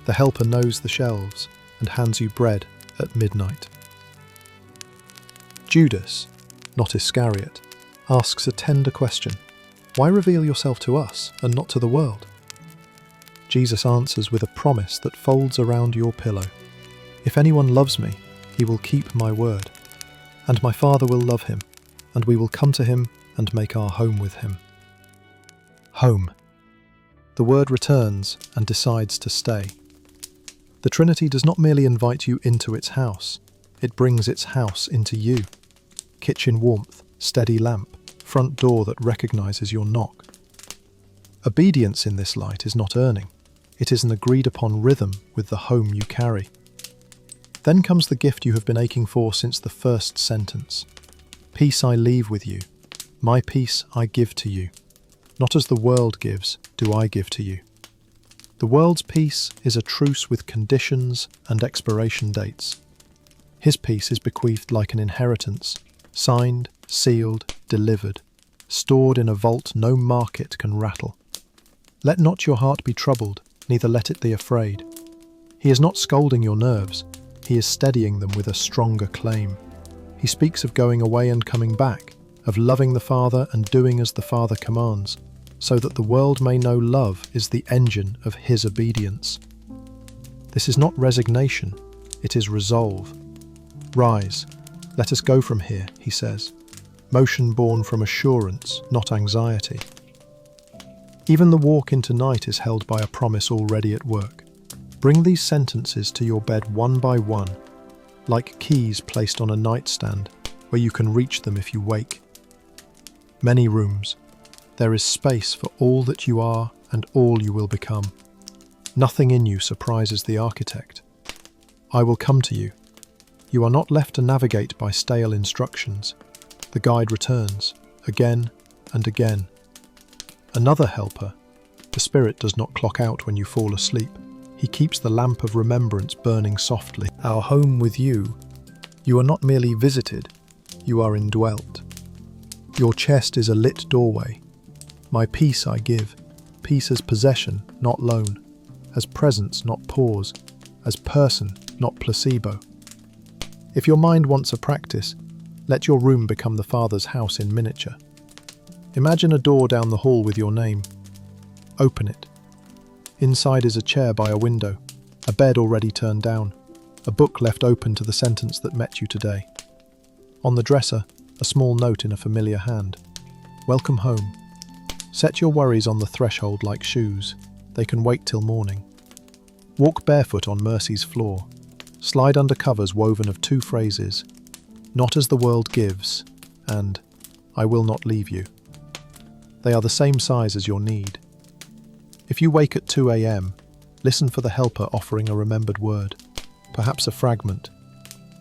[SPEAKER 1] The helper knows the shelves and hands you bread at midnight. Judas, not Iscariot, asks a tender question. Why reveal yourself to us and not to the world? Jesus answers with a promise that folds around your pillow. If anyone loves me, he will keep my word, and my Father will love him, and we will come to him and make our home with him. Home. The word returns and decides to stay. The Trinity does not merely invite you into its house, it brings its house into you. Kitchen warmth, steady lamp, front door that recognizes your knock. Obedience in this light is not earning, it is an agreed-upon rhythm with the home you carry. Then comes the gift you have been aching for since the first sentence. Peace I leave with you, my peace I give to you. Not as the world gives, do I give to you. The world's peace is a truce with conditions and expiration dates. His peace is bequeathed like an inheritance, signed, sealed, delivered, stored in a vault no market can rattle. Let not your heart be troubled, neither let it be afraid. He is not scolding your nerves, he is steadying them with a stronger claim. He speaks of going away and coming back, of loving the Father and doing as the Father commands, so that the world may know love is the engine of his obedience. This is not resignation, it is resolve. Rise, let us go from here, he says, motion born from assurance, not anxiety. Even the walk into night is held by a promise already at work. Bring these sentences to your bed one by one, like keys placed on a nightstand, where you can reach them if you wake. Many rooms. There is space for all that you are and all you will become. Nothing in you surprises the architect. I will come to you. You are not left to navigate by stale instructions. The guide returns, again and again. Another helper. The Spirit does not clock out when you fall asleep. He keeps the lamp of remembrance burning softly. Our home with you. You are not merely visited, you are indwelt. Your chest is a lit doorway. My peace I give, peace as possession, not loan, as presence, not pause, as person, not placebo. If your mind wants a practice, let your room become the Father's house in miniature. Imagine a door down the hall with your name. Open it. Inside is a chair by a window, a bed already turned down, a book left open to the sentence that met you today. On the dresser, a small note in a familiar hand. Welcome home. Set your worries on the threshold like shoes. They can wait till morning. Walk barefoot on mercy's floor. Slide under covers woven of two phrases, not as the world gives, and I will not leave you. They are the same size as your need. If you wake at 2 a.m., listen for the helper offering a remembered word, perhaps a fragment.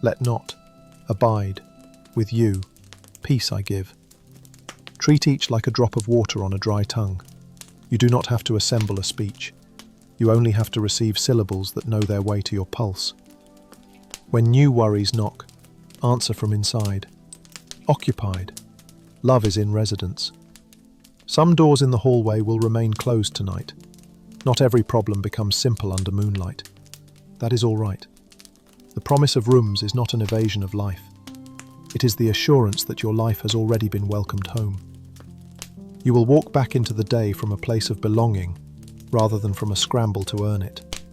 [SPEAKER 1] Let not, abide, with you, peace I give. Treat each like a drop of water on a dry tongue. You do not have to assemble a speech. You only have to receive syllables that know their way to your pulse. When new worries knock, answer from inside. Occupied. Love is in residence. Some doors in the hallway will remain closed tonight. Not every problem becomes simple under moonlight. That is all right. The promise of rooms is not an evasion of life. It is the assurance that your life has already been welcomed home. You will walk back into the day from a place of belonging, rather than from a scramble to earn it.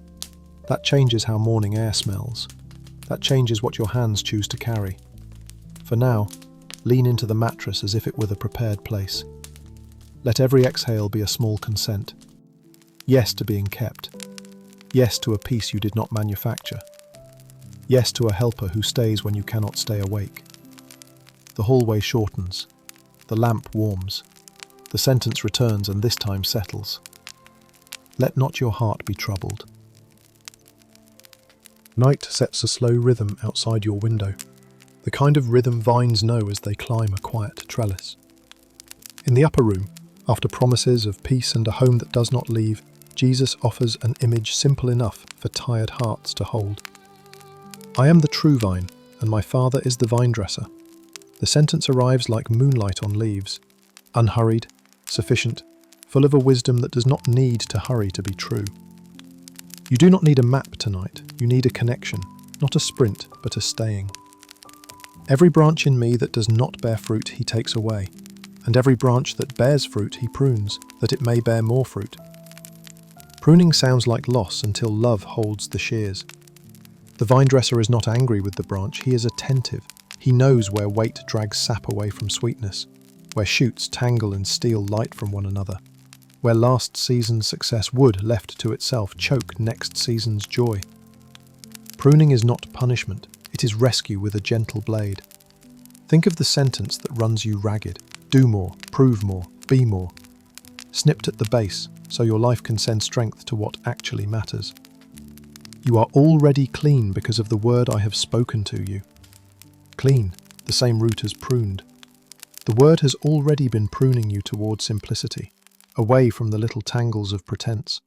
[SPEAKER 1] That changes how morning air smells. That changes what your hands choose to carry. For now, lean into the mattress as if it were the prepared place. Let every exhale be a small consent. Yes to being kept. Yes to a peace you did not manufacture. Yes to a helper who stays when you cannot stay awake. The hallway shortens. The lamp warms. The sentence returns and this time settles. Let not your heart be troubled. Night sets a slow rhythm outside your window, the kind of rhythm vines know as they climb a quiet trellis. In the upper room, after promises of peace and a home that does not leave, Jesus offers an image simple enough for tired hearts to hold. I am the true vine, and my Father is the vine dresser. The sentence arrives like moonlight on leaves, unhurried, sufficient, full of a wisdom that does not need to hurry to be true. You do not need a map tonight, you need a connection, not a sprint, but a staying. Every branch in me that does not bear fruit he takes away, and every branch that bears fruit he prunes, that it may bear more fruit. Pruning sounds like loss until love holds the shears. The vine dresser is not angry with the branch, he is attentive. He knows where weight drags sap away from sweetness, where shoots tangle and steal light from one another, where last season's success would, left to itself, choke next season's joy. Pruning is not punishment, it is rescue with a gentle blade. Think of the sentence that runs you ragged. Do more, prove more, be more. Snipped at the base, so your life can send strength to what actually matters. You are already clean because of the word I have spoken to you. Clean, the same root as pruned. The word has already been pruning you toward simplicity, away from the little tangles of pretense.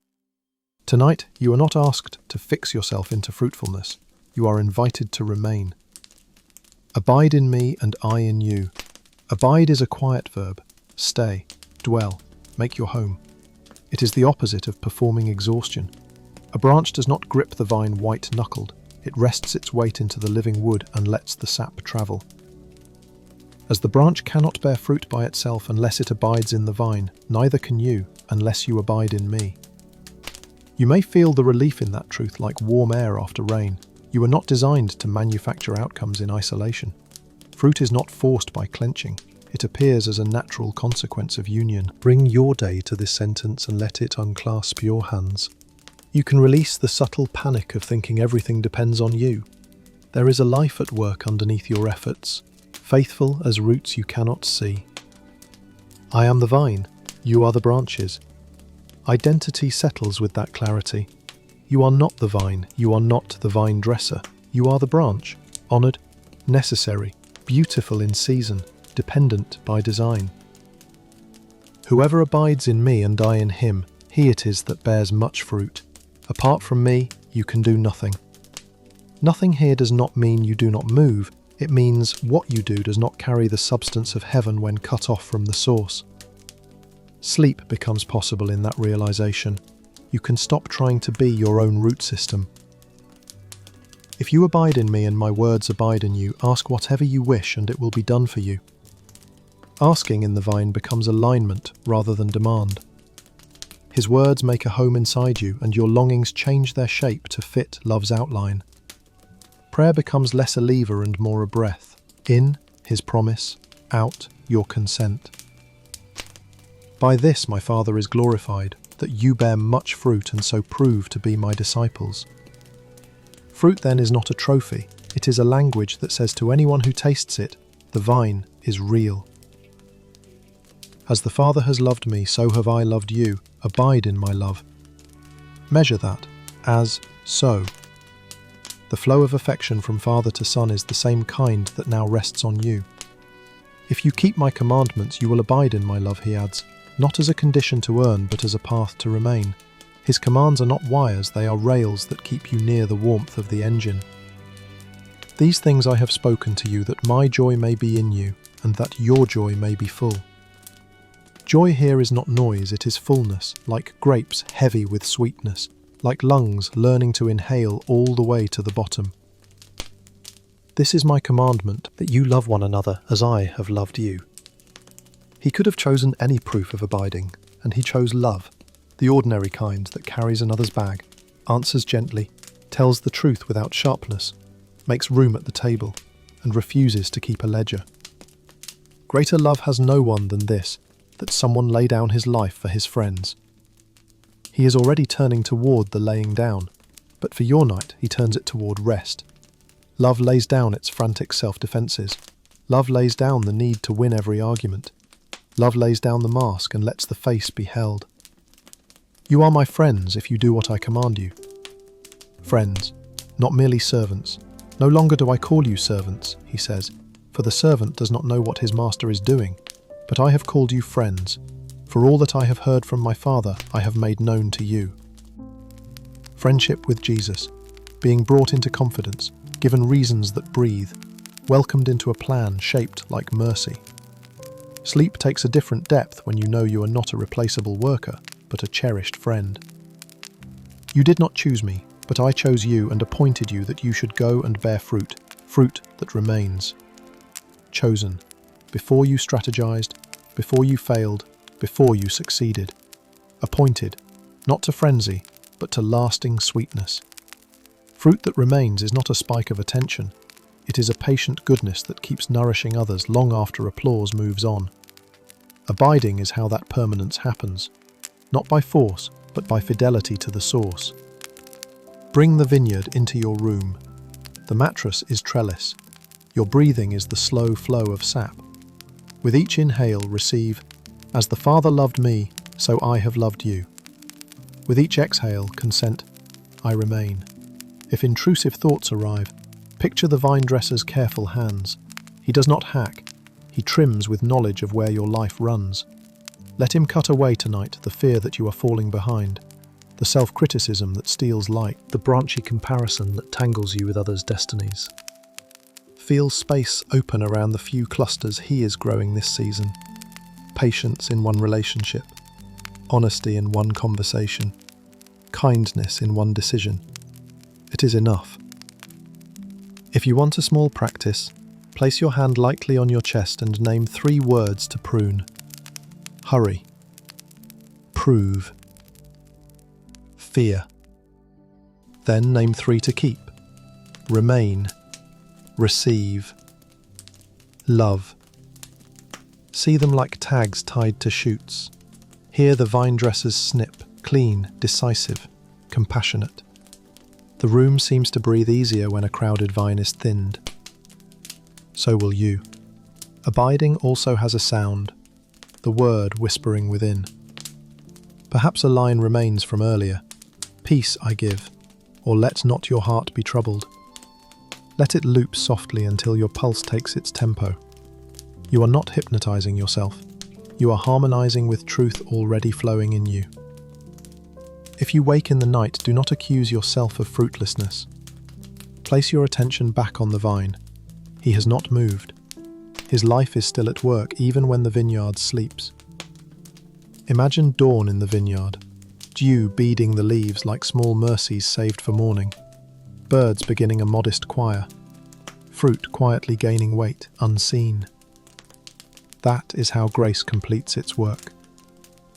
[SPEAKER 1] Tonight, you are not asked to fix yourself into fruitfulness. You are invited to remain. Abide in me and I in you. Abide is a quiet verb. Stay, dwell, make your home. It is the opposite of performing exhaustion. A branch does not grip the vine white-knuckled. It rests its weight into the living wood and lets the sap travel. As the branch cannot bear fruit by itself unless it abides in the vine, neither can you unless you abide in me. You may feel the relief in that truth like warm air after rain. You are not designed to manufacture outcomes in isolation. Fruit is not forced by clenching. It appears as a natural consequence of union. Bring your day to this sentence and let it unclasp your hands. You can release the subtle panic of thinking everything depends on you. There is a life at work underneath your efforts, faithful as roots you cannot see. I am the vine, you are the branches. Identity settles with that clarity. You are not the vine, you are not the vine dresser. You are the branch, honoured, necessary, beautiful in season, dependent by design. Whoever abides in me and I in him, he it is that bears much fruit. Apart from me, you can do nothing. Nothing here does not mean you do not move. It means what you do does not carry the substance of heaven when cut off from the source. Sleep becomes possible in that realization. You can stop trying to be your own root system. If you abide in me and my words abide in you, ask whatever you wish and it will be done for you. Asking in the vine becomes alignment rather than demand. His words make a home inside you and your longings change their shape to fit love's outline. Prayer becomes less a lever and more a breath. In, his promise, out, your consent. By this my Father is glorified, that you bear much fruit and so prove to be my disciples. Fruit then is not a trophy, it is a language that says to anyone who tastes it, the vine is real. As the Father has loved me, so have I loved you. Abide in my love. Measure that, as, so. The flow of affection from Father to Son is the same kind that now rests on you. If you keep my commandments, you will abide in my love, he adds, not as a condition to earn, but as a path to remain. His commands are not wires, they are rails that keep you near the warmth of the engine. These things I have spoken to you, that my joy may be in you, and that your joy may be full. Joy here is not noise, it is fullness, like grapes heavy with sweetness, like lungs learning to inhale all the way to the bottom. This is my commandment, that you love one another as I have loved you. He could have chosen any proof of abiding, and he chose love, the ordinary kind that carries another's bag, answers gently, tells the truth without sharpness, makes room at the table, and refuses to keep a ledger. Greater love has no one than this, that someone lay down his life for his friends. He is already turning toward the laying down, but for your night he turns it toward rest. Love lays down its frantic self-defences. Love lays down the need to win every argument. Love lays down the mask and lets the face be held. You are my friends if you do what I command you. Friends, not merely servants. No longer do I call you servants, he says, for the servant does not know what his master is doing. But I have called you friends, for all that I have heard from my Father I have made known to you. Friendship with Jesus, being brought into confidence, given reasons that breathe, welcomed into a plan shaped like mercy. Sleep takes a different depth when you know you are not a replaceable worker, but a cherished friend. You did not choose me, but I chose you and appointed you that you should go and bear fruit, fruit that remains. Chosen, before you strategized, before you failed, before you succeeded. Appointed, not to frenzy, but to lasting sweetness. Fruit that remains is not a spike of attention. It is a patient goodness that keeps nourishing others long after applause moves on. Abiding is how that permanence happens, not by force, but by fidelity to the source. Bring the vineyard into your room. The mattress is trellis. Your breathing is the slow flow of sap. With each inhale, receive, as the Father loved me, so I have loved you. With each exhale, consent, I remain. If intrusive thoughts arrive, picture the vine dresser's careful hands. He does not hack, he trims with knowledge of where your life runs. Let him cut away tonight the fear that you are falling behind, the self-criticism that steals light, the branchy comparison that tangles you with others' destinies. Feel space open around the few clusters he is growing this season. Patience in one relationship, honesty in one conversation, kindness in one decision. It is enough. If you want a small practice, place your hand lightly on your chest and name 3 words to prune. Hurry. Prove. Fear. Then name 3 to keep. Remain. Receive. Love. See them like tags tied to shoots. Hear the vine dressers snip, clean, decisive, compassionate. The room seems to breathe easier when a crowded vine is thinned. So will you. Abiding also has a sound, the word whispering within. Perhaps a line remains from earlier. Peace I give, or let not your heart be troubled. Let it loop softly until your pulse takes its tempo. You are not hypnotizing yourself. You are harmonizing with truth already flowing in you. If you wake in the night, do not accuse yourself of fruitlessness. Place your attention back on the vine. He has not moved. His life is still at work even when the vineyard sleeps. Imagine dawn in the vineyard, dew beading the leaves like small mercies saved for morning. birds beginning a modest choir, fruit quietly gaining weight, unseen. That is how grace completes its work.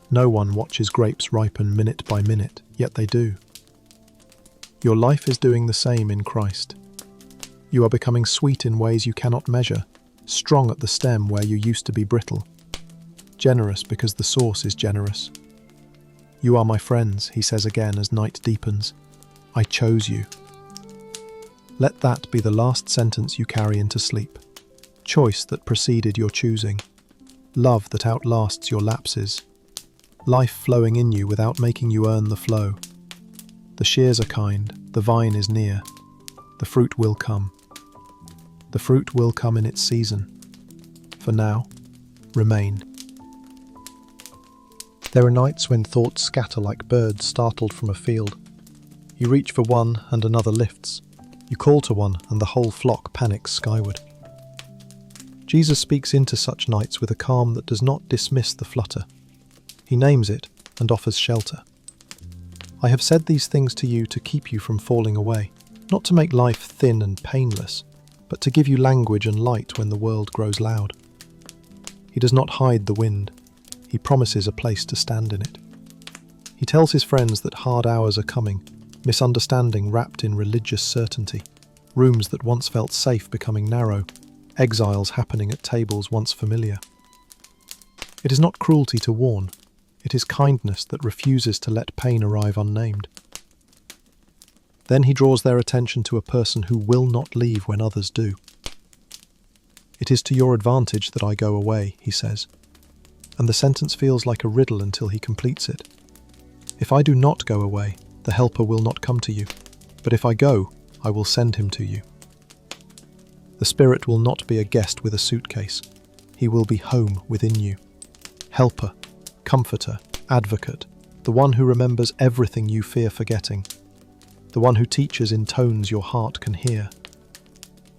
[SPEAKER 1] No one watches grapes ripen minute by minute, yet they do. Your life is doing the same in Christ. You are becoming sweet in ways you cannot measure, strong at the stem where you used to be brittle, generous because the source is generous. You are my friends, he says again as night deepens. I chose you. Let that be the last sentence you carry into sleep. Choice that preceded your choosing. Love that outlasts your lapses. Life flowing in you without making you earn the flow. The shears are kind, the vine is near. The fruit will come. The fruit will come in its season. For now, remain. There are nights when thoughts scatter like birds startled from a field. You reach for one and another lifts. You call to one and the whole flock panics skyward. Jesus speaks into such nights with a calm that does not dismiss the flutter. He names it and offers shelter. I have said these things to you to keep you from falling away, not to make life thin and painless, but to give you language and light when the world grows loud. He does not hide the wind. He promises a place to stand in it. He tells his friends that hard hours are coming, misunderstanding wrapped in religious certainty, rooms that once felt safe becoming narrow, exiles happening at tables once familiar. It is not cruelty to warn. It is kindness that refuses to let pain arrive unnamed. Then he draws their attention to a person who will not leave when others do. It is to your advantage that I go away, he says, and the sentence feels like a riddle until he completes it. If I do not go away, the helper will not come to you, but if I go, I will send him to you. The Spirit will not be a guest with a suitcase. He will be home within you. Helper, comforter, advocate, the one who remembers everything you fear forgetting, the one who teaches in tones your heart can hear,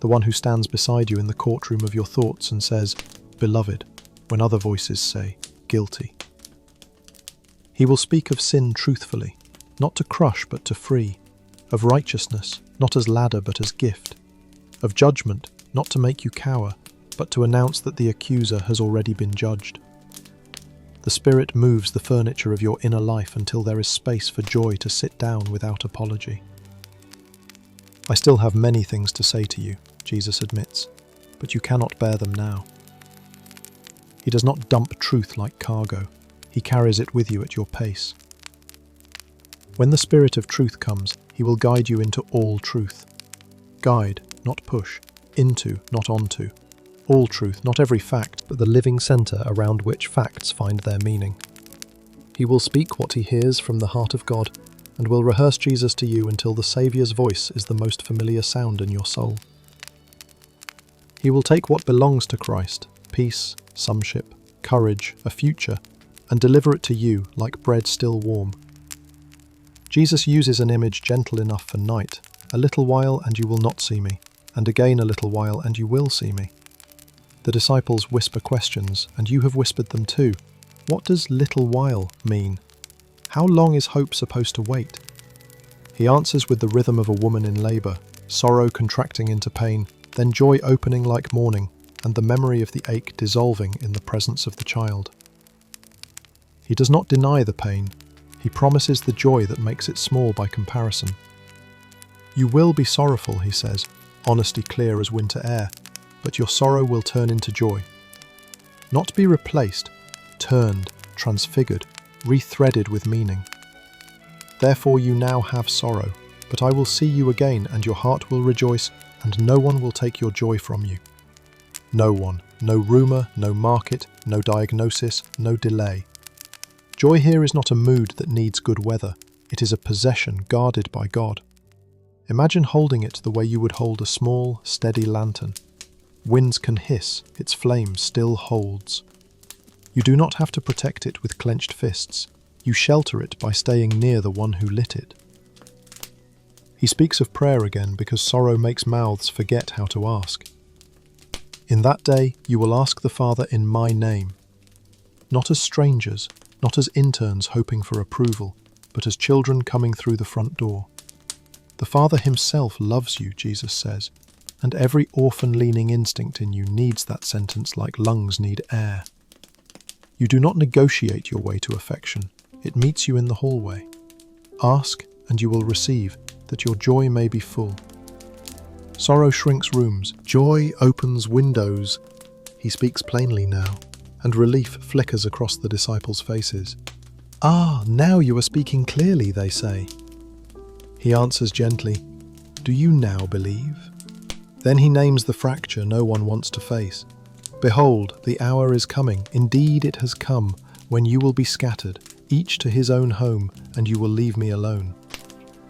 [SPEAKER 1] the one who stands beside you in the courtroom of your thoughts and says, "Beloved," when other voices say, "Guilty." He will speak of sin truthfully, not to crush but to free, of righteousness, not as ladder but as gift, of judgment, not to make you cower, but to announce that the accuser has already been judged. The Spirit moves the furniture of your inner life until there is space for joy to sit down without apology. I still have many things to say to you, Jesus admits, but you cannot bear them now. He does not dump truth like cargo. He carries it with you at your pace. When the Spirit of truth comes, he will guide you into all truth. Guide, not push. Into, not onto. All truth, not every fact, but the living centre around which facts find their meaning. He will speak what he hears from the heart of God, and will rehearse Jesus to you until the Saviour's voice is the most familiar sound in your soul. He will take what belongs to Christ, peace, sonship, courage, a future, and deliver it to you like bread still warm. Jesus uses an image gentle enough for night, a little while and you will not see me, and again a little while and you will see me. The disciples whisper questions, and you have whispered them too. What does little while mean? How long is hope supposed to wait? He answers with the rhythm of a woman in labour, sorrow contracting into pain, then joy opening like morning, and the memory of the ache dissolving in the presence of the child. He does not deny the pain. He promises the joy that makes it small by comparison. You will be sorrowful, he says, honesty clear as winter air, but your sorrow will turn into joy. Not be replaced, turned, transfigured, rethreaded with meaning. Therefore you now have sorrow, but I will see you again, and your heart will rejoice, and no one will take your joy from you. No one, no rumour, no market, no diagnosis, no delay. Joy here is not a mood that needs good weather. It is a possession guarded by God. Imagine holding it the way you would hold a small, steady lantern. Winds can hiss, its flame still holds. You do not have to protect it with clenched fists. You shelter it by staying near the one who lit it. He speaks of prayer again because sorrow makes mouths forget how to ask. In that day you will ask the Father in my name, not as strangers, not as interns hoping for approval, but as children coming through the front door. The Father himself loves you, Jesus says, and every orphan-leaning instinct in you needs that sentence like lungs need air. You do not negotiate your way to affection. It meets you in the hallway. Ask, and you will receive, that your joy may be full. Sorrow shrinks rooms, joy opens windows. He speaks plainly now, and relief flickers across the disciples' faces. "Ah, now you are speaking clearly," they say. He answers gently, "Do you now believe?" Then he names the fracture no one wants to face. "Behold, the hour is coming, indeed it has come, when you will be scattered, each to his own home, and you will leave me alone."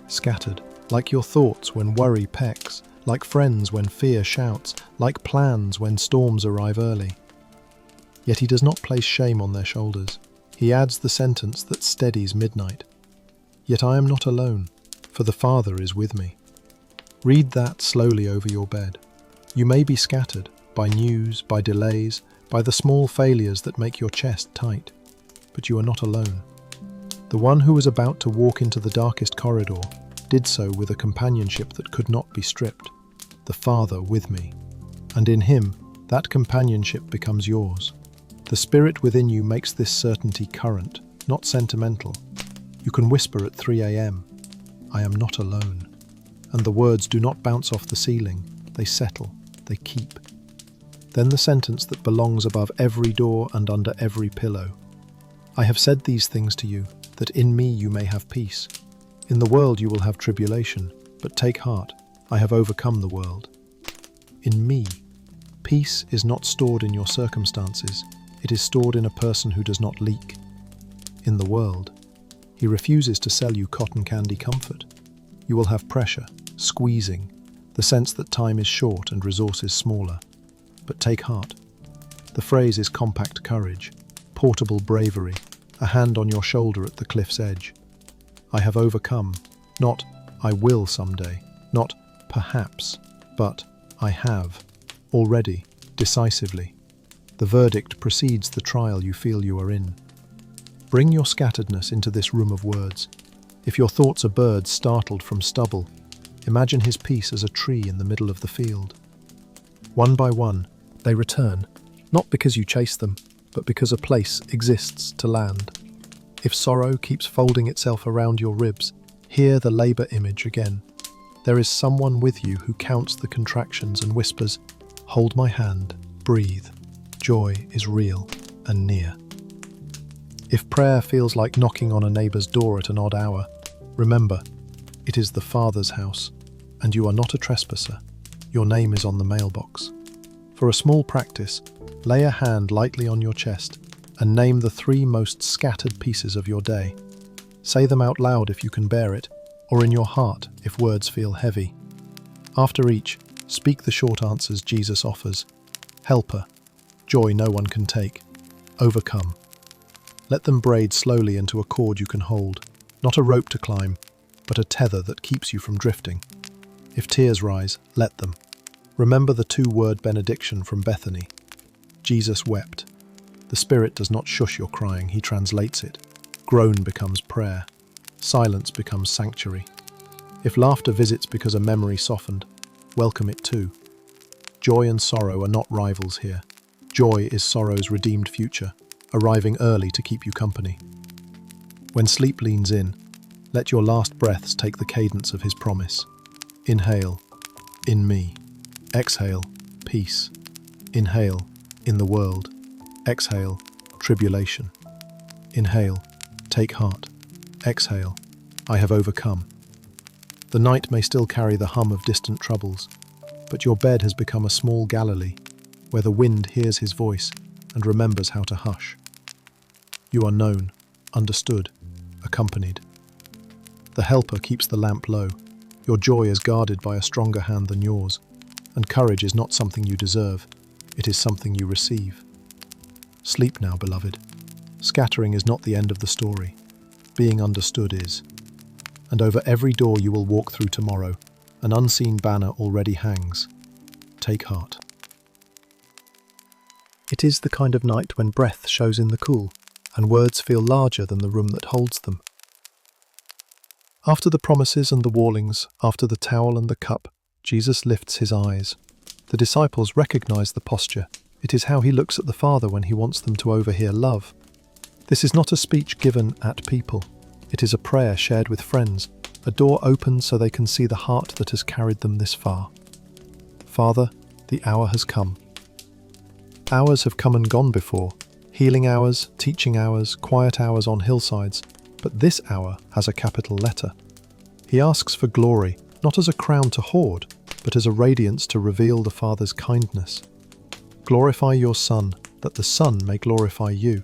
[SPEAKER 1] Scattered, like your thoughts when worry pecks, like friends when fear shouts, like plans when storms arrive early. Yet he does not place shame on their shoulders. He adds the sentence that steadies midnight. "Yet I am not alone, for the Father is with me." Read that slowly over your bed. You may be scattered by news, by delays, by the small failures that make your chest tight, but you are not alone. The one who was about to walk into the darkest corridor did so with a companionship that could not be stripped. The Father with me. And in him, that companionship becomes yours. The Spirit within you makes this certainty current, not sentimental. You can whisper at 3 a.m., "I am not alone." And the words do not bounce off the ceiling, they settle, they keep. Then the sentence that belongs above every door and under every pillow. "I have said these things to you, that in me you may have peace. In the world you will have tribulation, but take heart, I have overcome the world." In me. Peace is not stored in your circumstances, it is stored in a person who does not leak. In the world. He refuses to sell you cotton candy comfort. You will have pressure, squeezing, the sense that time is short and resources smaller. But take heart. The phrase is compact courage, portable bravery, a hand on your shoulder at the cliff's edge. I have overcome, not I will someday, not perhaps, but I have, already, decisively. The verdict precedes the trial you feel you are in. Bring your scatteredness into this room of words. If your thoughts are birds startled from stubble, imagine his peace as a tree in the middle of the field. One by one, they return, not because you chase them, but because a place exists to land. If sorrow keeps folding itself around your ribs, hear the labour image again. There is someone with you who counts the contractions and whispers, "Hold my hand, breathe. Joy is real and near." If prayer feels like knocking on a neighbour's door at an odd hour, remember, it is the Father's house, and you are not a trespasser. Your name is on the mailbox. For a small practice, lay a hand lightly on your chest and name the 3 most scattered pieces of your day. Say them out loud if you can bear it, or in your heart if words feel heavy. After each, speak the short answers Jesus offers. Helper, joy no one can take, overcome. Let them braid slowly into a cord you can hold, not a rope to climb, but a tether that keeps you from drifting. If tears rise, let them. Remember the 2-word benediction from Bethany. Jesus wept. The Spirit does not shush your crying, he translates it. Groan becomes prayer. Silence becomes sanctuary. If laughter visits because a memory softened, welcome it too. Joy and sorrow are not rivals here. Joy is sorrow's redeemed future, arriving early to keep you company. When sleep leans in, let your last breaths take the cadence of his promise. Inhale, in me. Exhale, peace. Inhale, in the world. Exhale, tribulation. Inhale, take heart. Exhale, I have overcome. The night may still carry the hum of distant troubles, but your bed has become a small Galilee, where the wind hears his voice and remembers how to hush. You are known, understood, accompanied. The helper keeps the lamp low. Your joy is guarded by a stronger hand than yours, and courage is not something you deserve, it is something you receive. Sleep now, beloved. Scattering is not the end of the story. Being understood is. And over every door you will walk through tomorrow, an unseen banner already hangs. Take heart. It is the kind of night when breath shows in the cool, and words feel larger than the room that holds them. After the promises and the warnings, after the towel and the cup, Jesus lifts his eyes. The disciples recognize the posture. It is how he looks at the Father when he wants them to overhear love. This is not a speech given at people. It is a prayer shared with friends, a door opened so they can see the heart that has carried them this far. Father, the hour has come. Hours have come and gone before, healing hours, teaching hours, quiet hours on hillsides, but this hour has a capital letter. He asks for glory, not as a crown to hoard, but as a radiance to reveal the Father's kindness. Glorify your Son, that the Son may glorify you.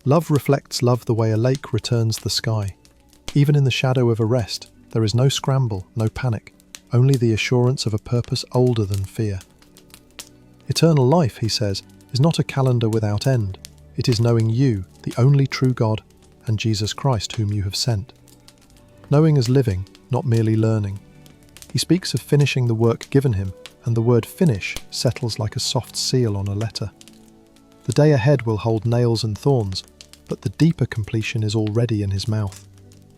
[SPEAKER 1] Love reflects love the way a lake returns the sky. Even in the shadow of arrest, there is no scramble, no panic, only the assurance of a purpose older than fear. Eternal life, he says, is not a calendar without end. It is knowing you, the only true God, and Jesus Christ whom you have sent. Knowing as living, not merely learning. He speaks of finishing the work given him, and the word finish settles like a soft seal on a letter. The day ahead will hold nails and thorns, but the deeper completion is already in his mouth.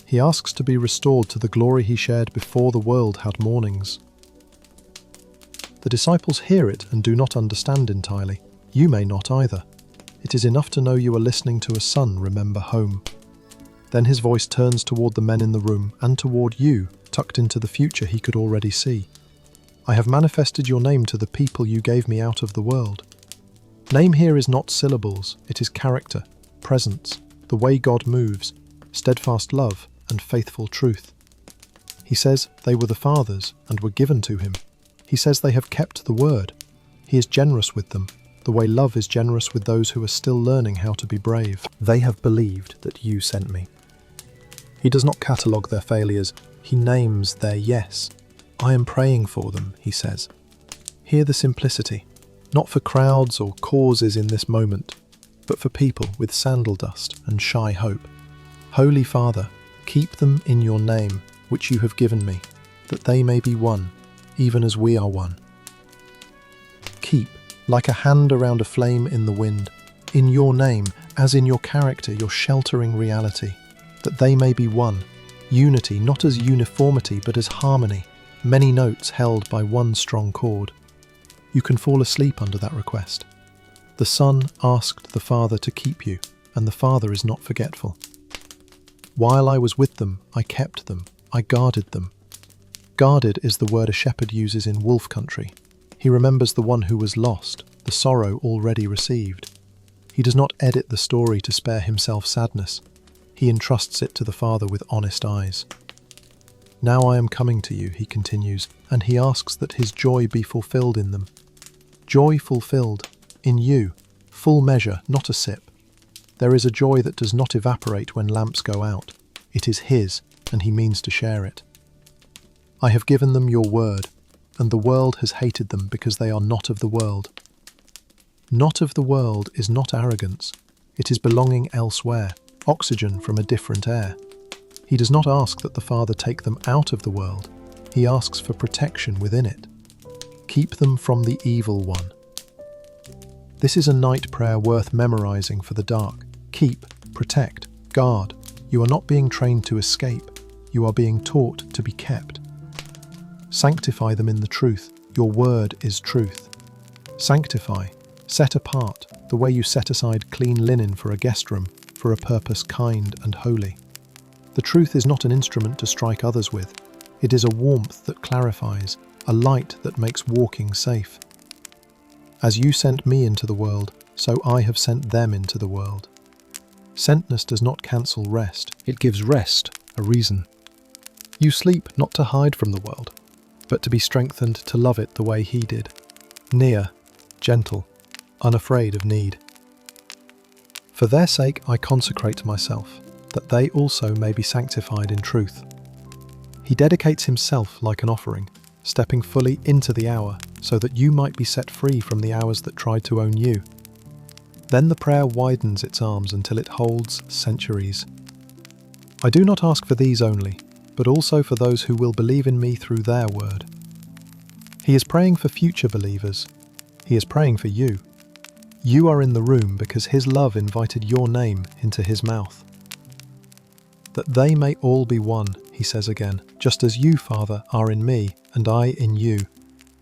[SPEAKER 1] He asks to be restored to the glory he shared before the world had mornings. The disciples hear it and do not understand entirely. You may not either. It is enough to know you are listening to a son remember home. Then his voice turns toward the men in the room and toward you, tucked into the future he could already see. I have manifested your name to the people you gave me out of the world. Name here is not syllables, it is character, presence, the way God moves, steadfast love and faithful truth. He says they were the Father's and were given to him. He says they have kept the word. He is generous with them, the way love is generous with those who are still learning how to be brave. They have believed that you sent me. He does not catalogue their failures, he names their yes. I am praying for them, he says. Hear the simplicity, not for crowds or causes in this moment, but for people with sandal dust and shy hope. Holy Father, keep them in your name, which you have given me, that they may be one, even as we are one. Keep, like a hand around a flame in the wind, in your name, as in your character, your sheltering reality, that they may be one, unity not as uniformity but as harmony, many notes held by one strong chord. You can fall asleep under that request. The Son asked the Father to keep you, and the Father is not forgetful. While I was with them, I kept them, I guarded them. Guarded is the word a shepherd uses in wolf country. He remembers the one who was lost, the sorrow already received. He does not edit the story to spare himself sadness. He entrusts it to the Father with honest eyes. Now I am coming to you, he continues, and he asks that his joy be fulfilled in them. Joy fulfilled, in you, full measure, not a sip. There is a joy that does not evaporate when lamps go out. It is his, and he means to share it. I have given them your word, and the world has hated them because they are not of the world. Not of the world is not arrogance. It is belonging elsewhere, oxygen from a different air. He does not ask that the Father take them out of the world. He asks for protection within it. Keep them from the evil one. This is a night prayer worth memorizing for the dark. Keep, protect, guard. You are not being trained to escape. You are being taught to be kept. Sanctify them in the truth. Your word is truth. Sanctify, set apart, the way you set aside clean linen for a guest room, for a purpose kind and holy. The truth is not an instrument to strike others with. It is a warmth that clarifies, a light that makes walking safe. As you sent me into the world, so I have sent them into the world. Sentness does not cancel rest. It gives rest a reason. You sleep not to hide from the world, but to be strengthened to love it the way he did. Near, gentle, unafraid of need. For their sake I consecrate myself, that they also may be sanctified in truth. He dedicates himself like an offering, stepping fully into the hour, so that you might be set free from the hours that tried to own you. Then the prayer widens its arms until it holds centuries. I do not ask for these only, but also for those who will believe in me through their word. He is praying for future believers. He is praying for you. You are in the room because his love invited your name into his mouth. That they may all be one, he says again, just as you, Father, are in me, and I in you,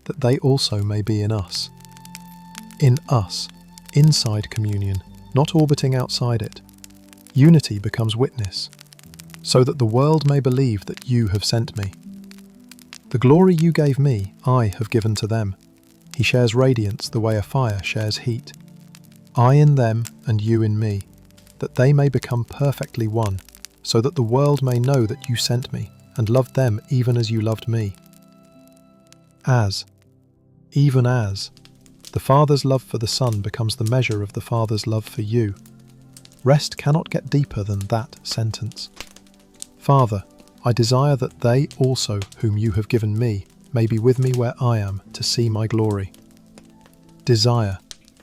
[SPEAKER 1] that they also may be in us. In us, inside communion, not orbiting outside it. Unity becomes witness, so that the world may believe that you have sent me. The glory you gave me, I have given to them. He shares radiance the way a fire shares heat. I in them and you in me, that they may become perfectly one, so that the world may know that you sent me and loved them even as you loved me. Even as, the Father's love for the Son becomes the measure of the Father's love for you. Rest cannot get deeper than that sentence. Father, I desire that they also, whom you have given me, may be with me where I am, to see my glory. Desire.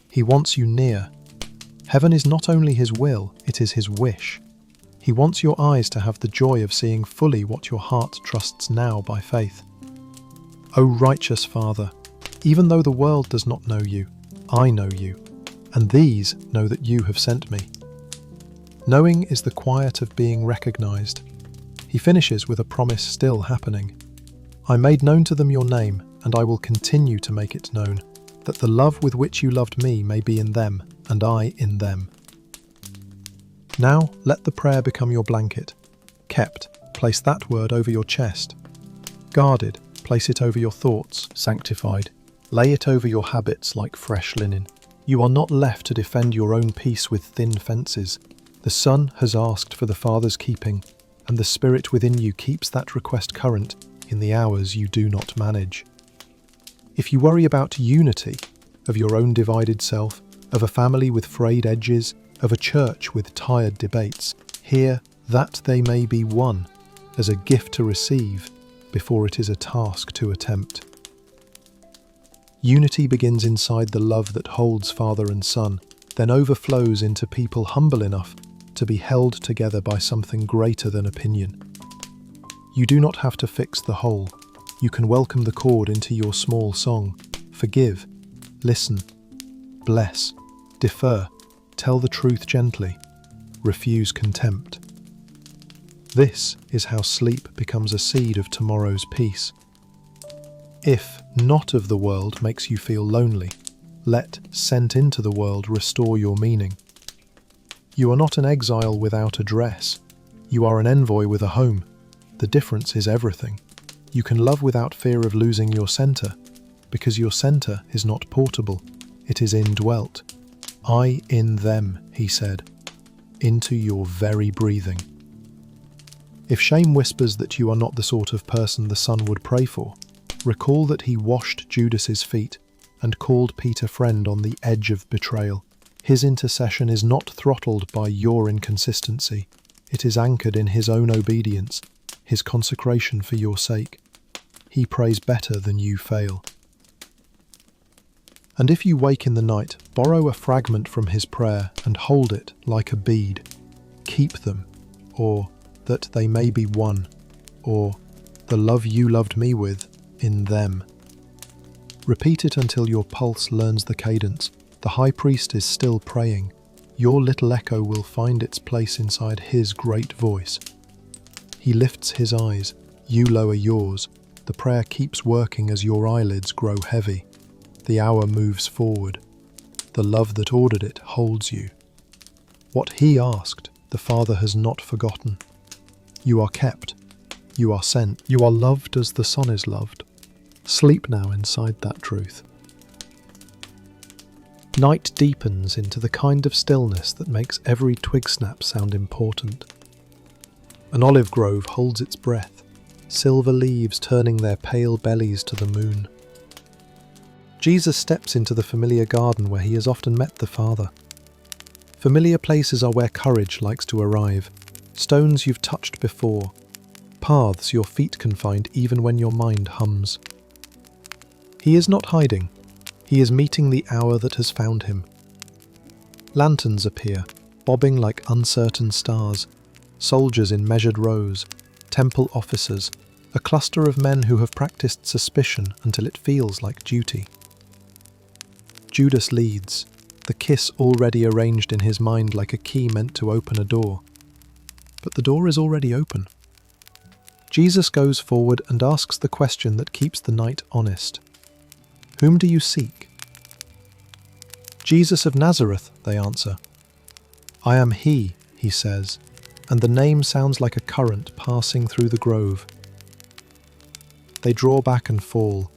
[SPEAKER 1] He wants you near. Heaven is not only his will, it is his wish. He wants your eyes to have the joy of seeing fully what your heart trusts now by faith. O righteous Father, even though the world does not know you, I know you, and these know that you have sent me. Knowing is the quiet of being recognized. He finishes with a promise still happening. I made known to them your name, and I will continue to make it known, that the love with which you loved me may be in them, and I in them. Now let the prayer become your blanket. Kept, place that word over your chest. Guarded, place it over your thoughts. Sanctified, lay it over your habits like fresh linen. You are not left to defend your own peace with thin fences. The Son has asked for the Father's keeping, and the Spirit within you keeps that request current in the hours you do not manage. If you worry about unity, of your own divided self, of a family with frayed edges, of a church with tired debates, hear that they may be one, as a gift to receive, before it is a task to attempt. Unity begins inside the love that holds Father and Son, then overflows into people humble enough to be held together by something greater than opinion. You do not have to fix the whole. You can welcome the chord into your small song. Forgive, listen, bless, defer, tell the truth gently, refuse contempt. This is how sleep becomes a seed of tomorrow's peace. If not of the world makes you feel lonely, let sent into the world restore your meaning. You are not an exile without address. You are an envoy with a home. The difference is everything. You can love without fear of losing your center, because your center is not portable, it is indwelt. I in them, he said, into your very breathing. If shame whispers that you are not the sort of person the Son would pray for, recall that he washed Judas's feet and called Peter friend on the edge of betrayal. His intercession is not throttled by your inconsistency. It is anchored in his own obedience, his consecration for your sake. He prays better than you fail. And if you wake in the night, borrow a fragment from his prayer and hold it like a bead. Keep them, or that they may be one, or the love you loved me with, in them. Repeat it until your pulse learns the cadence. The high priest is still praying. Your little echo will find its place inside his great voice. He lifts his eyes, you lower yours. The prayer keeps working as your eyelids grow heavy. The hour moves forward. The love that ordered it holds you. What he asked, the Father has not forgotten. You are kept. You are sent. You are loved as the Son is loved. Sleep now inside that truth. Night deepens into the kind of stillness that makes every twig snap sound important. An olive grove holds its breath, silver leaves turning their pale bellies to the moon. Jesus steps into the familiar garden where he has often met the Father. Familiar places are where courage likes to arrive, stones you've touched before, paths your feet can find even when your mind hums. He is not hiding. He is meeting the hour that has found him. Lanterns appear, bobbing like uncertain stars, soldiers in measured rows, temple officers, a cluster of men who have practiced suspicion until it feels like duty. Judas leads, the kiss already arranged in his mind like a key meant to open a door. But the door is already open. Jesus goes forward and asks the question that keeps the night honest. Whom do you seek? Jesus of Nazareth, they answer. I am he says, and the name sounds like a current passing through the grove. They draw back and fall,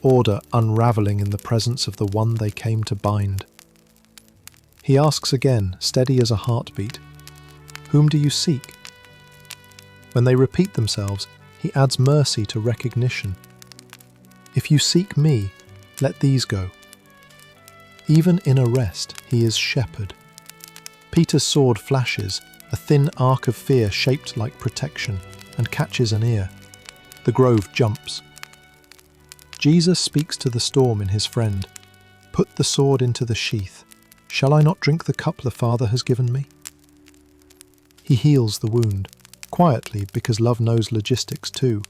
[SPEAKER 1] order unravelling in the presence of the one they came to bind. He asks again, steady as a heartbeat, whom do you seek? When they repeat themselves, he adds mercy to recognition. If you seek me, let these go. Even in arrest, he is shepherd. Peter's sword flashes, a thin arc of fear shaped like protection, and catches an ear. The grove jumps. Jesus speaks to the storm in his friend. Put the sword into the sheath. Shall I not drink the cup the Father has given me? He heals the wound, quietly because love knows logistics too,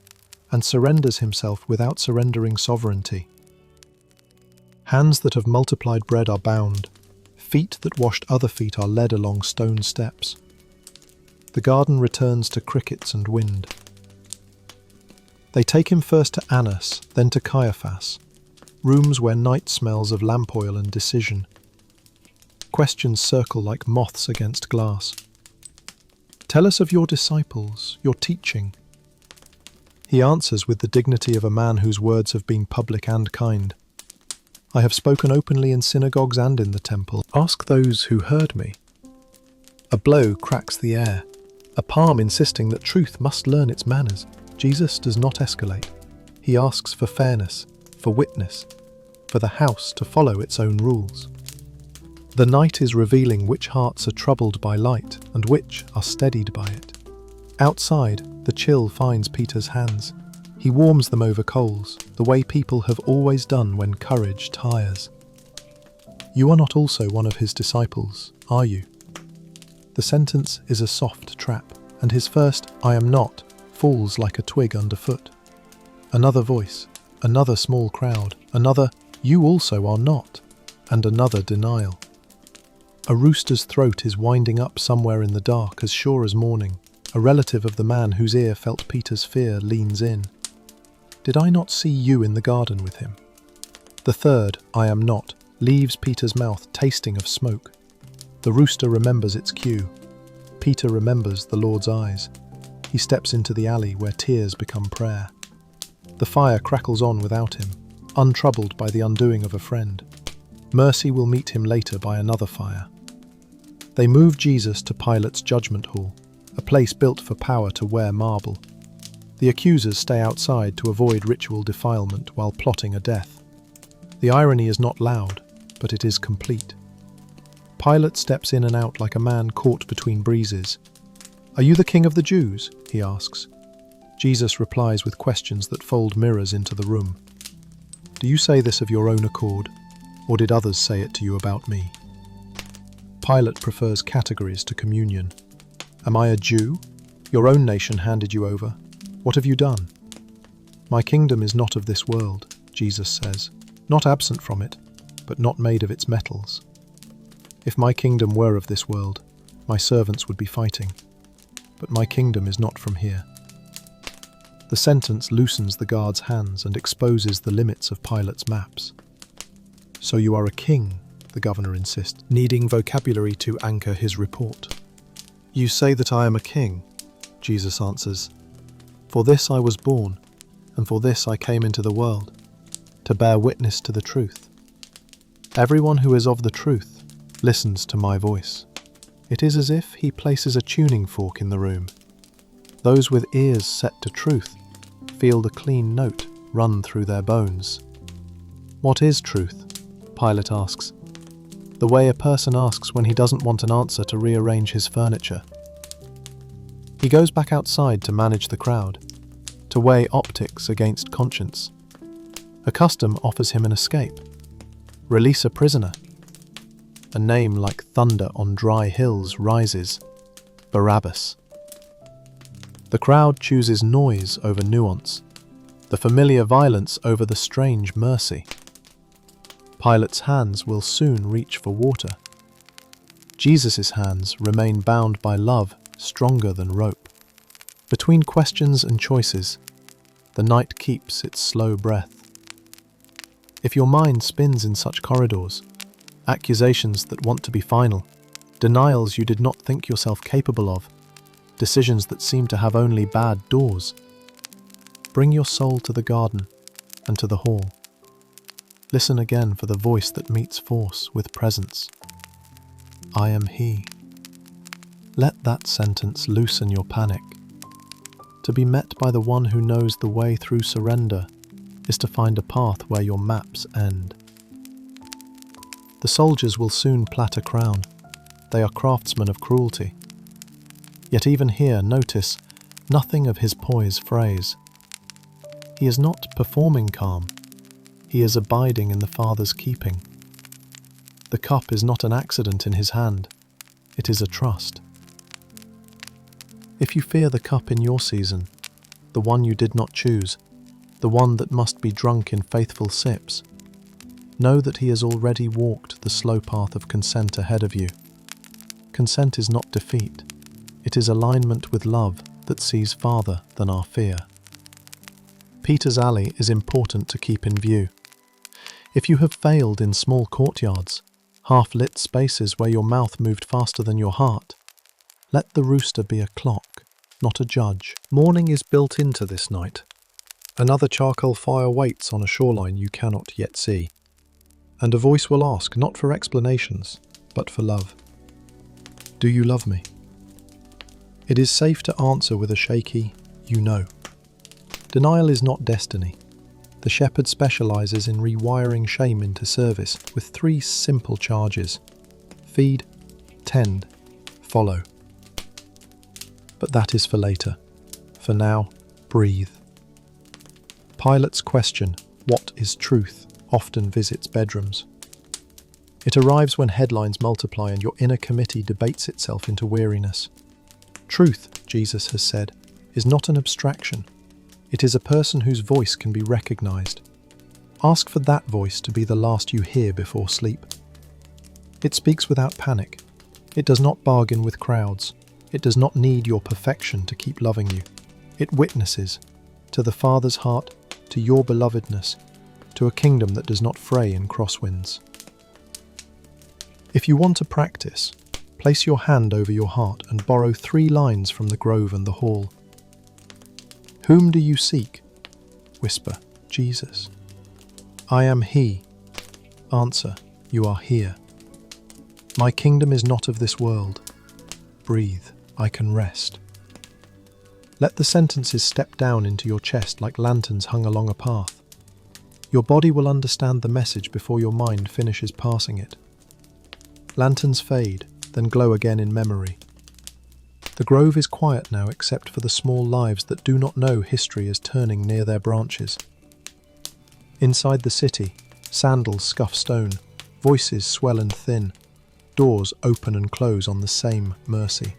[SPEAKER 1] and surrenders himself without surrendering sovereignty. Hands that have multiplied bread are bound. Feet that washed other feet are led along stone steps. The garden returns to crickets and wind. They take him first to Annas, then to Caiaphas, rooms where night smells of lamp oil and decision. Questions circle like moths against glass. Tell us of your disciples, your teaching. He answers with the dignity of a man whose words have been public and kind. I have spoken openly in synagogues and in the temple. Ask those who heard me. A blow cracks the air, a palm insisting that truth must learn its manners. Jesus does not escalate. He asks for fairness, for witness, for the house to follow its own rules. The night is revealing which hearts are troubled by light and which are steadied by it. Outside, the chill finds Peter's hands. He warms them over coals, the way people have always done when courage tires. You are not also one of his disciples, are you? The sentence is a soft trap, and his first, I am not, falls like a twig underfoot. Another voice, another small crowd, another, you also are not, and another denial. A rooster's throat is winding up somewhere in the dark as sure as morning. A relative of the man whose ear felt Peter's fear leans in. Did I not see you in the garden with him? The third, I am not, leaves Peter's mouth tasting of smoke. The rooster remembers its cue. Peter remembers the Lord's eyes. He steps into the alley where tears become prayer. The fire crackles on without him, untroubled by the undoing of a friend. Mercy will meet him later by another fire. They move Jesus to Pilate's judgment hall, a place built for power to wear marble. The accusers stay outside to avoid ritual defilement while plotting a death. The irony is not loud, but it is complete. Pilate steps in and out like a man caught between breezes. Are you the king of the Jews? He asks. Jesus replies with questions that fold mirrors into the room. Do you say this of your own accord, or did others say it to you about me? Pilate prefers categories to communion. Am I a Jew? Your own nation handed you over. What have you done? My kingdom is not of this world, Jesus says, not absent from it, but not made of its metals. If my kingdom were of this world, my servants would be fighting, but my kingdom is not from here. The sentence loosens the guard's hands and exposes the limits of Pilate's maps. So you are a king, the governor insists, needing vocabulary to anchor his report. You say that I am a king, Jesus answers. For this I was born, and for this I came into the world, to bear witness to the truth. Everyone who is of the truth listens to my voice. It is as if he places a tuning fork in the room. Those with ears set to truth feel the clean note run through their bones. What is truth? Pilate asks. The way a person asks when he doesn't want an answer to rearrange his furniture. He goes back outside to manage the crowd, to weigh optics against conscience. A custom offers him an escape. Release a prisoner. A name like thunder on dry hills rises. Barabbas. The crowd chooses noise over nuance, the familiar violence over the strange mercy. Pilate's hands will soon reach for water. Jesus' hands remain bound by love stronger than rope. Between questions and choices, the night keeps its slow breath. If your mind spins in such corridors, accusations that want to be final, denials you did not think yourself capable of, decisions that seem to have only bad doors, bring your soul to the garden and to the hall. Listen again for the voice that meets force with presence. I am He. Let that sentence loosen your panic. To be met by the one who knows the way through surrender is to find a path where your maps end. The soldiers will soon plait a crown. They are craftsmen of cruelty. Yet even here, notice nothing of his poise phrase. He is not performing calm. He is abiding in the Father's keeping. The cup is not an accident in his hand. It is a trust. If you fear the cup in your season, the one you did not choose, the one that must be drunk in faithful sips, know that he has already walked the slow path of consent ahead of you. Consent is not defeat. It is alignment with love that sees farther than our fear. Peter's alley is important to keep in view. If you have failed in small courtyards, half-lit spaces where your mouth moved faster than your heart, let the rooster be a clock, not a judge. Morning is built into this night. Another charcoal fire waits on a shoreline you cannot yet see. And a voice will ask, not for explanations, but for love. Do you love me? It is safe to answer with a shaky, you know. Denial is not destiny. The shepherd specializes in rewiring shame into service with 3 simple charges: feed, tend, follow. But that is for later. For now, breathe. Pilate's question, what is truth, often visits bedrooms. It arrives when headlines multiply and your inner committee debates itself into weariness. Truth, Jesus has said, is not an abstraction. It is a person whose voice can be recognized. Ask for that voice to be the last you hear before sleep. It speaks without panic. It does not bargain with crowds. It does not need your perfection to keep loving you. It witnesses to the Father's heart, to your belovedness, to a kingdom that does not fray in crosswinds. If you want to practice, place your hand over your heart and borrow 3 lines from the grove and the hall. Whom do you seek? Whisper, Jesus. I am He. Answer, you are here. My kingdom is not of this world. Breathe, I can rest. Let the sentences step down into your chest like lanterns hung along a path. Your body will understand the message before your mind finishes parsing it. Lanterns fade, then glow again in memory. The grove is quiet now except for the small lives that do not know history is turning near their branches. Inside the city, sandals scuff stone, voices swell and thin, doors open and close on the same mercy.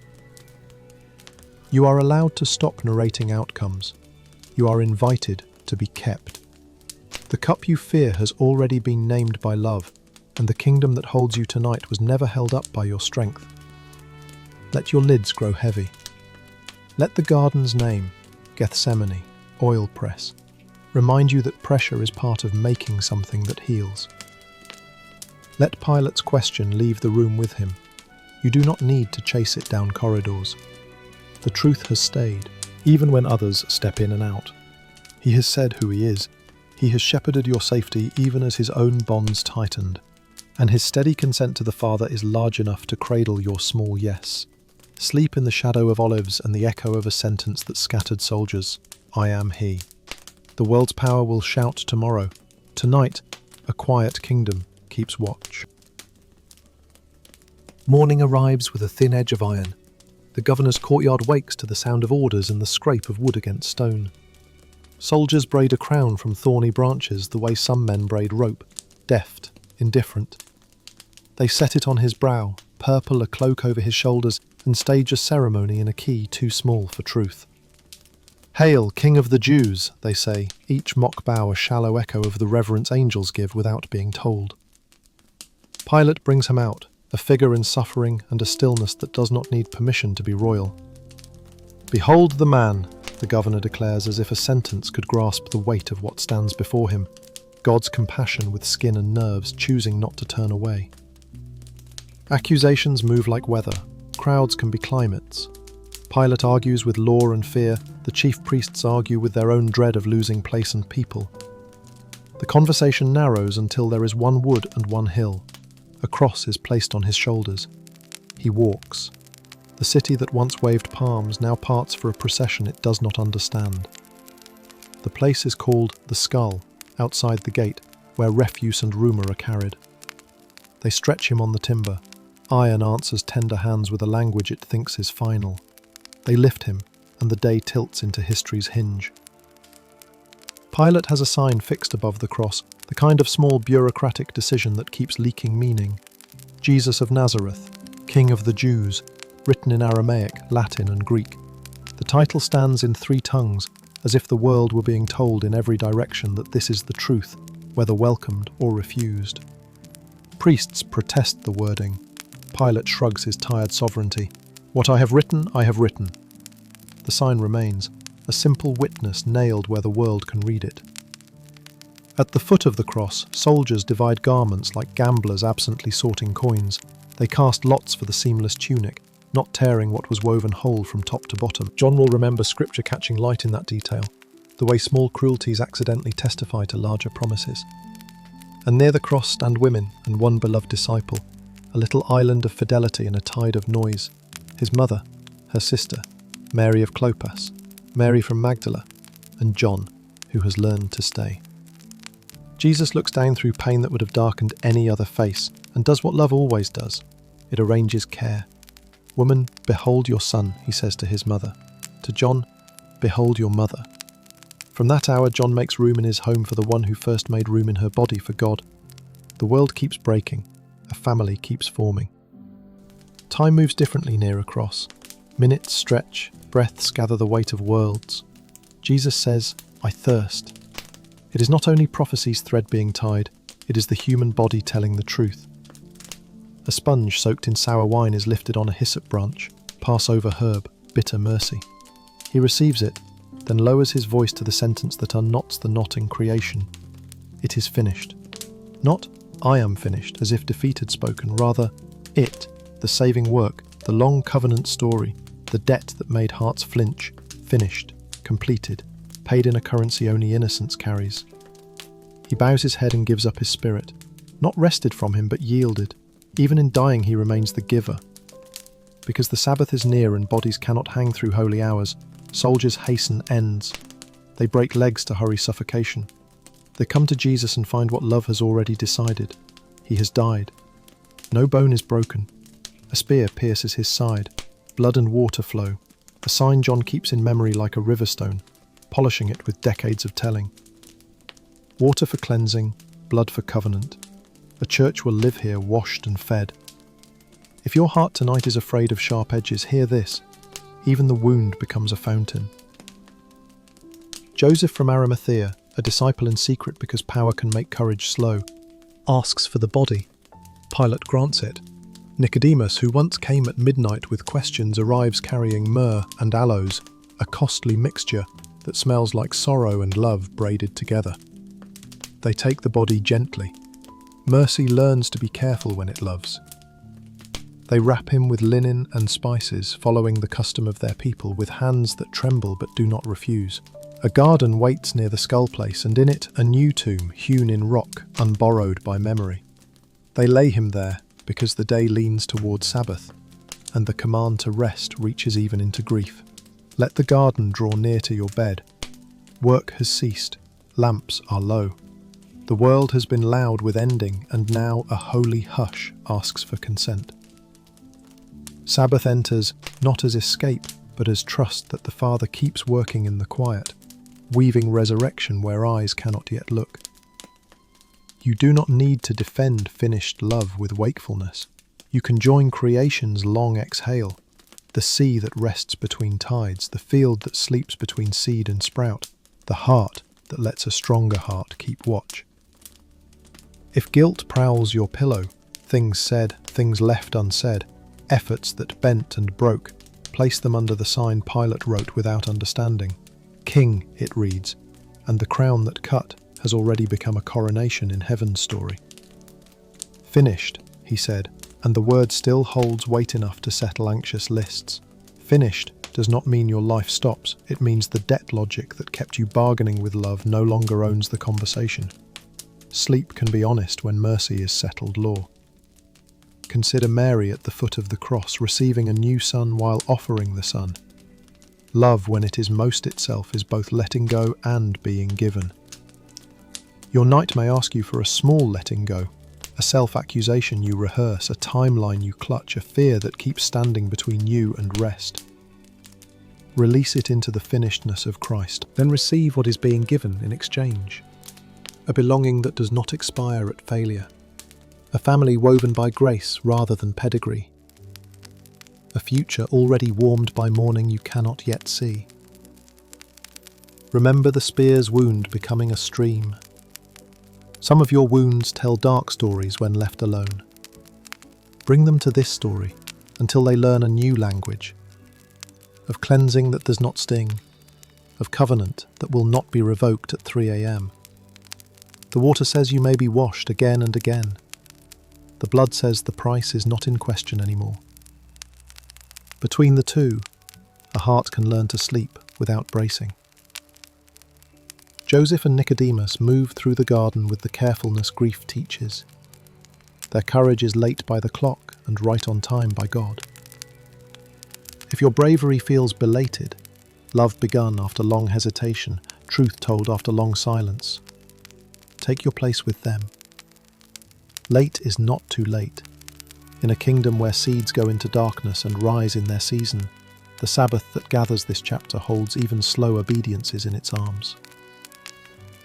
[SPEAKER 1] You are allowed to stop narrating outcomes. You are invited to be kept. The cup you fear has already been named by love, and the kingdom that holds you tonight was never held up by your strength. Let your lids grow heavy. Let the garden's name, Gethsemane, oil press, remind you that pressure is part of making something that heals. Let Pilate's question leave the room with him. You do not need to chase it down corridors. The truth has stayed, even when others step in and out. He has said who he is. He has shepherded your safety even as his own bonds tightened. And his steady consent to the Father is large enough to cradle your small yes. Sleep in the shadow of olives and the echo of a sentence that scattered soldiers. I am He. The world's power will shout tomorrow. Tonight, a quiet kingdom keeps watch. Morning arrives with a thin edge of iron. The governor's courtyard wakes to the sound of orders and the scrape of wood against stone. Soldiers braid a crown from thorny branches the way some men braid rope, deft, indifferent. They set it on his brow, purple a cloak over his shoulders, and stage a ceremony in a key too small for truth. Hail, King of the Jews, they say, each mock bow a shallow echo of the reverence angels give without being told. Pilate brings him out, a figure in suffering and a stillness that does not need permission to be royal. "Behold the man," the governor declares, as if a sentence could grasp the weight of what stands before him. God's compassion with skin and nerves, choosing not to turn away. Accusations move like weather. Crowds can be climates. Pilate argues with law and fear. The chief priests argue with their own dread of losing place and people. The conversation narrows until there is one wood and one hill. A cross is placed on his shoulders. He walks. The city that once waved palms now parts for a procession it does not understand. The place is called the Skull, outside the gate, where refuse and rumour are carried. They stretch him on the timber. Iron answers tender hands with a language it thinks is final. They lift him, and the day tilts into history's hinge. Pilate has a sign fixed above the cross, the kind of small bureaucratic decision that keeps leaking meaning. Jesus of Nazareth, King of the Jews, written in Aramaic, Latin and Greek. The title stands in 3 tongues, as if the world were being told in every direction that this is the truth, whether welcomed or refused. Priests protest the wording. Pilate shrugs his tired sovereignty. "What I have written, I have written." The sign remains, a simple witness nailed where the world can read it. At the foot of the cross, soldiers divide garments like gamblers absently sorting coins. They cast lots for the seamless tunic, not tearing what was woven whole from top to bottom. John will remember Scripture catching light in that detail, the way small cruelties accidentally testify to larger promises. And near the cross stand women and one beloved disciple, a little island of fidelity in a tide of noise. His mother, her sister, Mary of Clopas, Mary from Magdala, and John, who has learned to stay. Jesus looks down through pain that would have darkened any other face, and does what love always does. It arranges care. "Woman, behold your son," he says to his mother. To John, "Behold your mother." From that hour, John makes room in his home for the one who first made room in her body for God. The world keeps breaking. A family keeps forming. Time moves differently near a cross. Minutes stretch, breaths gather the weight of worlds. Jesus says, "I thirst." It is not only prophecy's thread being tied, it is the human body telling the truth. A sponge soaked in sour wine is lifted on a hyssop branch, Passover herb, bitter mercy. He receives it, then lowers his voice to the sentence that unknots the knot in creation. It is finished. Not, "I am finished," as if defeat had spoken, rather, it, the saving work, the long covenant story, the debt that made hearts flinch, finished, completed, paid in a currency only innocence carries. He bows his head and gives up his spirit, not wrested from him but yielded. Even in dying he remains the giver. Because the Sabbath is near and bodies cannot hang through holy hours, soldiers hasten ends. They break legs to hurry suffocation. They come to Jesus and find what love has already decided. He has died. No bone is broken. A spear pierces his side. Blood and water flow. A sign John keeps in memory like a river stone, polishing it with decades of telling. Water for cleansing, blood for covenant. A church will live here washed and fed. If your heart tonight is afraid of sharp edges, hear this. Even the wound becomes a fountain. Joseph from Arimathea, a disciple in secret because power can make courage slow, asks for the body. Pilate grants it. Nicodemus, who once came at midnight with questions, arrives carrying myrrh and aloes, a costly mixture that smells like sorrow and love braided together. They take the body gently. Mercy learns to be careful when it loves. They wrap him with linen and spices, following the custom of their people, with hands that tremble but do not refuse. A garden waits near the skull place, and in it a new tomb hewn in rock, unborrowed by memory. They lay him there because the day leans toward Sabbath, and the command to rest reaches even into grief. Let the garden draw near to your bed. Work has ceased. Lamps are low. The world has been loud with ending, and now a holy hush asks for consent. Sabbath enters, not as escape, but as trust that the Father keeps working in the quiet, weaving resurrection where eyes cannot yet look. You do not need to defend finished love with wakefulness. You can join creation's long exhale, the sea that rests between tides, the field that sleeps between seed and sprout, the heart that lets a stronger heart keep watch. If guilt prowls your pillow, things said, things left unsaid, efforts that bent and broke, Place them under the sign Pilate wrote without understanding. King, it reads, and the crown that cut has already become a coronation in heaven's story. Finished, he said, and the word still holds weight enough to settle anxious lists. Finished does not mean your life stops. It means the debt logic that kept you bargaining with love no longer owns the conversation. Sleep can be honest when mercy is settled law. Consider Mary at the foot of the cross, receiving a new son while offering the son. Love, when it is most itself, is both letting go and being given. Your night may ask you for a small letting go, a self-accusation you rehearse, a timeline you clutch, a fear that keeps standing between you and rest. Release it into the finishedness of Christ, then receive what is being given in exchange. A belonging that does not expire at failure. A family woven by grace rather than pedigree. A future already warmed by morning you cannot yet see. Remember the spear's wound becoming a stream. Some of your wounds tell dark stories when left alone. Bring them to this story until they learn a new language. Of cleansing that does not sting. Of covenant that will not be revoked at 3 a.m. The water says you may be washed again and again. The blood says the price is not in question anymore. Between the two, a heart can learn to sleep without bracing. Joseph and Nicodemus move through the garden with the carefulness grief teaches. Their courage is late by the clock and right on time by God. If your bravery feels belated, love begun after long hesitation, truth told after long silence, take your place with them. Late is not too late. In a kingdom where seeds go into darkness and rise in their season, the Sabbath that gathers this chapter holds even slow obediences in its arms.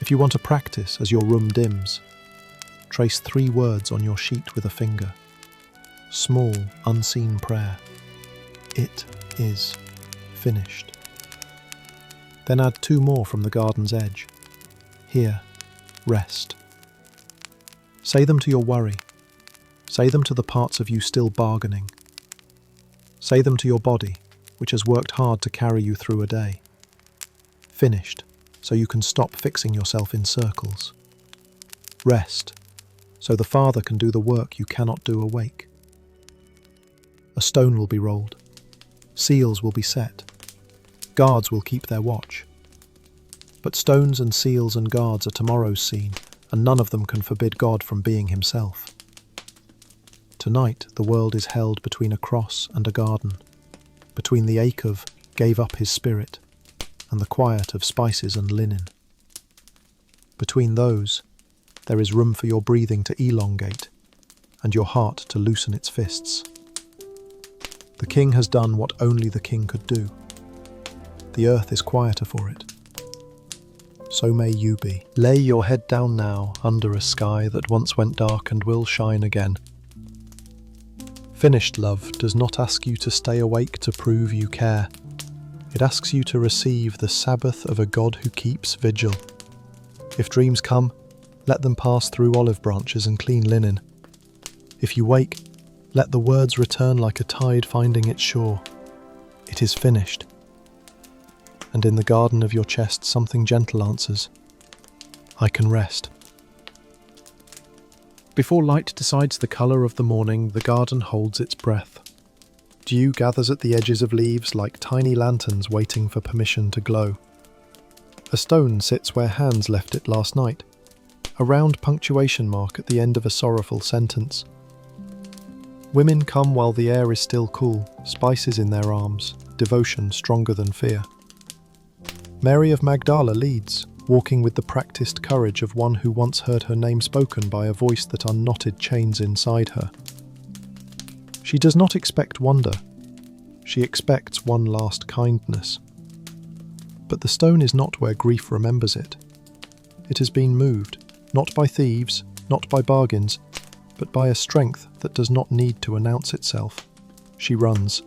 [SPEAKER 1] If you want to practice as your room dims, trace 3 words on your sheet with a finger. Small, unseen prayer. It is finished. Then add 2 more from the garden's edge. Here, rest. Say them to your worry. Say them to the parts of you still bargaining. Say them to your body, which has worked hard to carry you through a day. Finished, so you can stop fixing yourself in circles. Rest, so the Father can do the work you cannot do awake. A stone will be rolled. Seals will be set. Guards will keep their watch. But stones and seals and guards are tomorrow's scene, and none of them can forbid God from being himself. Tonight, the world is held between a cross and a garden, between the ache of gave up his spirit and the quiet of spices and linen. Between those, there is room for your breathing to elongate and your heart to loosen its fists. The king has done what only the king could do. The earth is quieter for it. So may you be. Lay your head down now under a sky that once went dark and will shine again. Finished love does not ask you to stay awake to prove you care. It asks you to receive the Sabbath of a God who keeps vigil. If dreams come, let them pass through olive branches and clean linen. If you wake, let the words return like a tide finding its shore. It is finished. And in the garden of your chest something gentle answers, I can rest. Before light decides the colour of the morning, the garden holds its breath. Dew gathers at the edges of leaves like tiny lanterns waiting for permission to glow. A stone sits where hands left it last night, a round punctuation mark at the end of a sorrowful sentence. Women come while the air is still cool, spices in their arms, devotion stronger than fear. Mary of Magdala leads, walking with the practiced courage of one who once heard her name spoken by a voice that unknotted chains inside her. She does not expect wonder. She expects one last kindness. But the stone is not where grief remembers it. It has been moved, not by thieves, not by bargains, but by a strength that does not need to announce itself. She runs.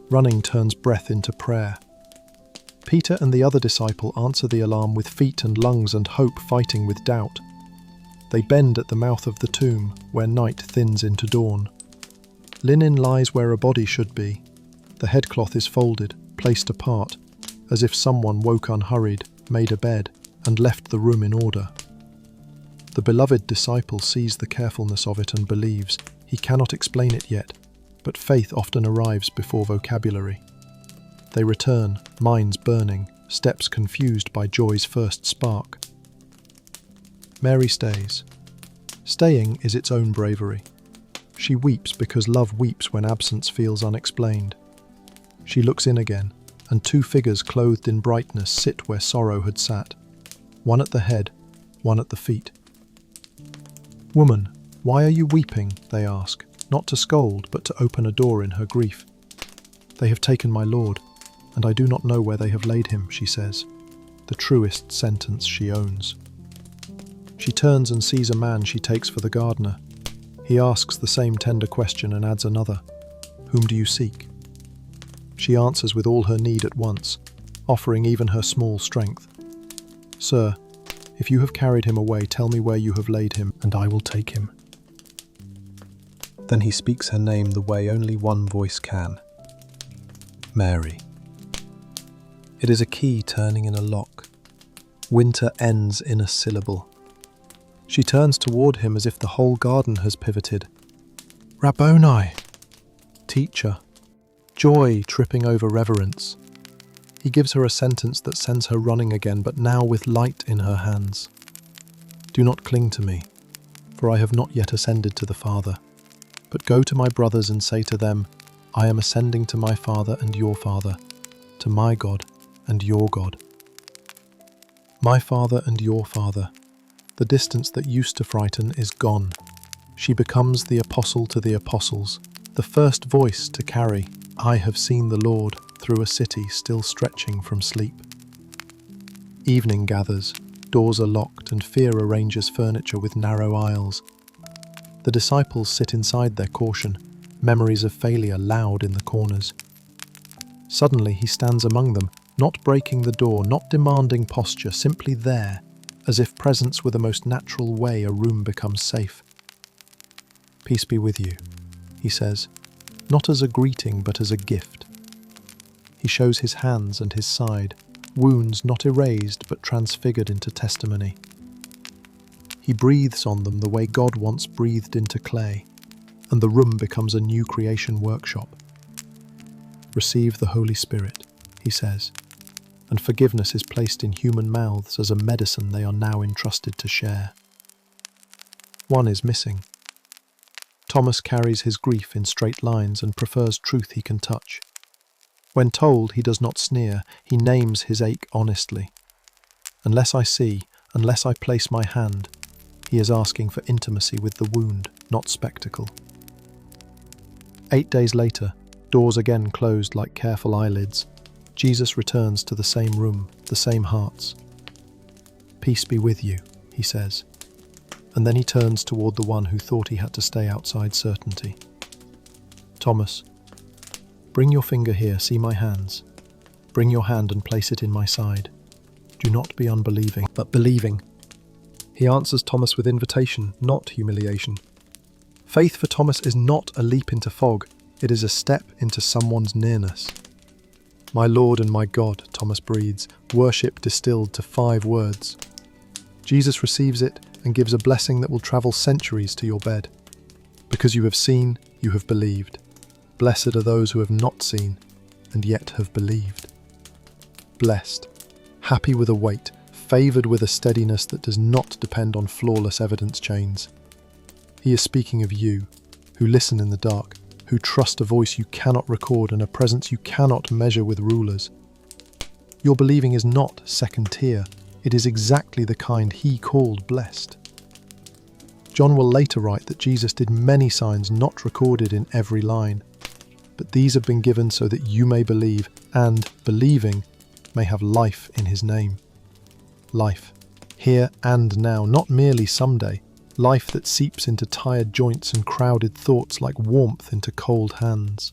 [SPEAKER 1] Running turns breath into prayer. Peter and the other disciple answer the alarm with feet and lungs and hope fighting with doubt. They bend at the mouth of the tomb, where night thins into dawn. Linen lies where a body should be. The headcloth is folded, placed apart, as if someone woke unhurried, made a bed, and left the room in order. The beloved disciple sees the carefulness of it and believes. He cannot explain it yet, but faith often arrives before vocabulary. They return, minds burning, steps confused by joy's first spark. Mary stays. Staying is its own bravery. She weeps because love weeps when absence feels unexplained. She looks in again, and two figures clothed in brightness sit where sorrow had sat, one at the head, one at the feet. "Woman, why are you weeping?" they ask, not to scold, but to open a door in her grief. "They have taken my Lord, and I do not know where they have laid him," she says, the truest sentence she owns. She turns and sees a man she takes for the gardener. He asks the same tender question and adds another, "Whom do you seek?" She answers with all her need at once, offering even her small strength. "Sir, if you have carried him away, tell me where you have laid him, and I will take him." Then he speaks her name the way only one voice can. Mary. It is a key turning in a lock. Winter ends in a syllable. She turns toward him as if the whole garden has pivoted. "Rabboni!" Teacher. Joy tripping over reverence. He gives her a sentence that sends her running again, but now with light in her hands. "Do not cling to me, for I have not yet ascended to the Father. But go to my brothers and say to them, I am ascending to my Father and your Father, to my God and your God." My Father and your Father. The distance that used to frighten is gone. She becomes the apostle to the apostles, the first voice to carry, "I have seen the Lord," through a city still stretching from sleep. Evening gathers, doors are locked, and fear arranges furniture with narrow aisles. The disciples sit inside their caution, memories of failure loud in the corners. Suddenly he stands among them, not breaking the door, not demanding posture, simply there, as if presence were the most natural way a room becomes safe. "Peace be with you," he says, not as a greeting but as a gift. He shows his hands and his side, wounds not erased but transfigured into testimony. He breathes on them the way God once breathed into clay, and the room becomes a new creation workshop. "Receive the Holy Spirit," he says, and forgiveness is placed in human mouths as a medicine they are now entrusted to share. One is missing. Thomas carries his grief in straight lines and prefers truth he can touch. When told, he does not sneer, he names his ache honestly. Unless I see, unless I place my hand, he is asking for intimacy with the wound, not spectacle. 8 days later, doors again closed like careful eyelids, Jesus returns to the same room, the same hearts. "Peace be with you," he says, and then he turns toward the one who thought he had to stay outside certainty. "Thomas, bring your finger here, see my hands. Bring your hand and place it in my side. Do not be unbelieving, but believing." He answers Thomas with invitation, not humiliation. Faith for Thomas is not a leap into fog, it is a step into someone's nearness. "My Lord and my God," Thomas breathes, worship distilled to 5 words. Jesus receives it and gives a blessing that will travel centuries to your bed. "Because you have seen, you have believed. Blessed are those who have not seen, and yet have believed." Blessed, happy with a weight, favoured with a steadiness that does not depend on flawless evidence chains. He is speaking of you, who listen in the dark, who trust a voice you cannot record and a presence you cannot measure with rulers. Your believing is not second tier, it is exactly the kind he called blessed. John will later write that Jesus did many signs not recorded in every line, but these have been given so that you may believe, and, believing, may have life in his name. Life, here and now, not merely someday. Life that seeps into tired joints and crowded thoughts like warmth into cold hands.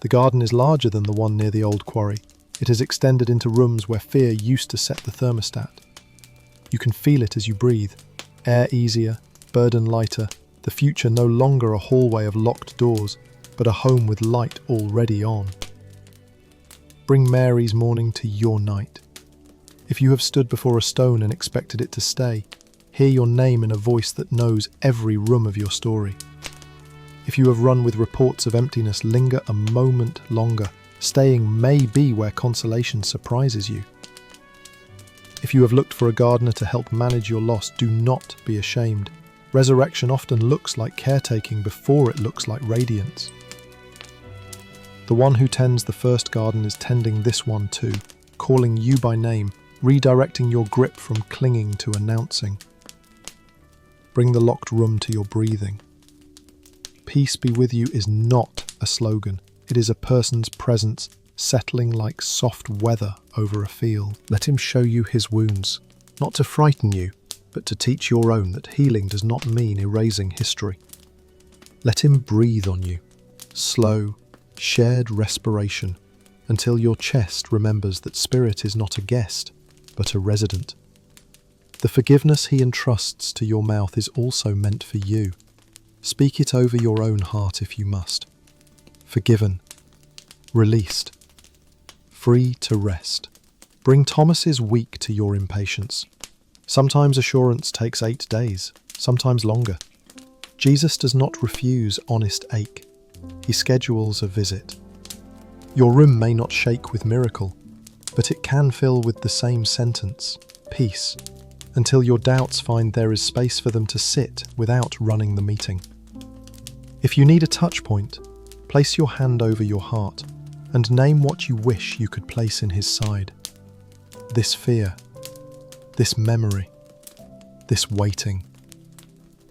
[SPEAKER 1] The garden is larger than the one near the old quarry. It has extended into rooms where fear used to set the thermostat. You can feel it as you breathe. Air easier, burden lighter, the future no longer a hallway of locked doors, but a home with light already on. Bring Mary's morning to your night. If you have stood before a stone and expected it to stay, hear your name in a voice that knows every room of your story. If you have run with reports of emptiness, linger a moment longer. Staying may be where consolation surprises you. If you have looked for a gardener to help manage your loss, do not be ashamed. Resurrection often looks like caretaking before it looks like radiance. The one who tends the first garden is tending this one too, calling you by name, redirecting your grip from clinging to announcing. Bring the locked room to your breathing. Peace be with you is not a slogan. It is a person's presence settling like soft weather over a field. Let him show you his wounds, not to frighten you, but to teach your own that healing does not mean erasing history. Let him breathe on you, slow, shared respiration, until your chest remembers that spirit is not a guest, but a resident. The forgiveness he entrusts to your mouth is also meant for you. Speak it over your own heart if you must. Forgiven, released, free to rest. Bring Thomas's week to your impatience. Sometimes assurance takes 8 days, sometimes longer. Jesus does not refuse honest ache. He schedules a visit. Your room may not shake with miracle, but it can fill with the same sentence, peace, until your doubts find there is space for them to sit without running the meeting. If you need a touch point, place your hand over your heart and name what you wish you could place in his side. This fear, this memory, this waiting.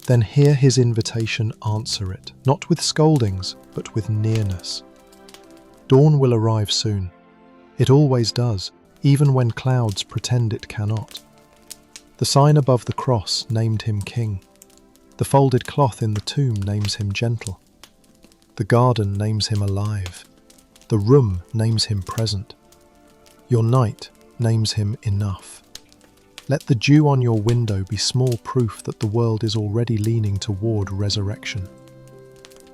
[SPEAKER 1] Then hear his invitation, answer it, not with scoldings, but with nearness. Dawn will arrive soon. It always does, even when clouds pretend it cannot. The sign above the cross named him king. The folded cloth in the tomb names him gentle. The garden names him alive. The room names him present. Your night names him enough. Let the dew on your window be small proof that the world is already leaning toward resurrection.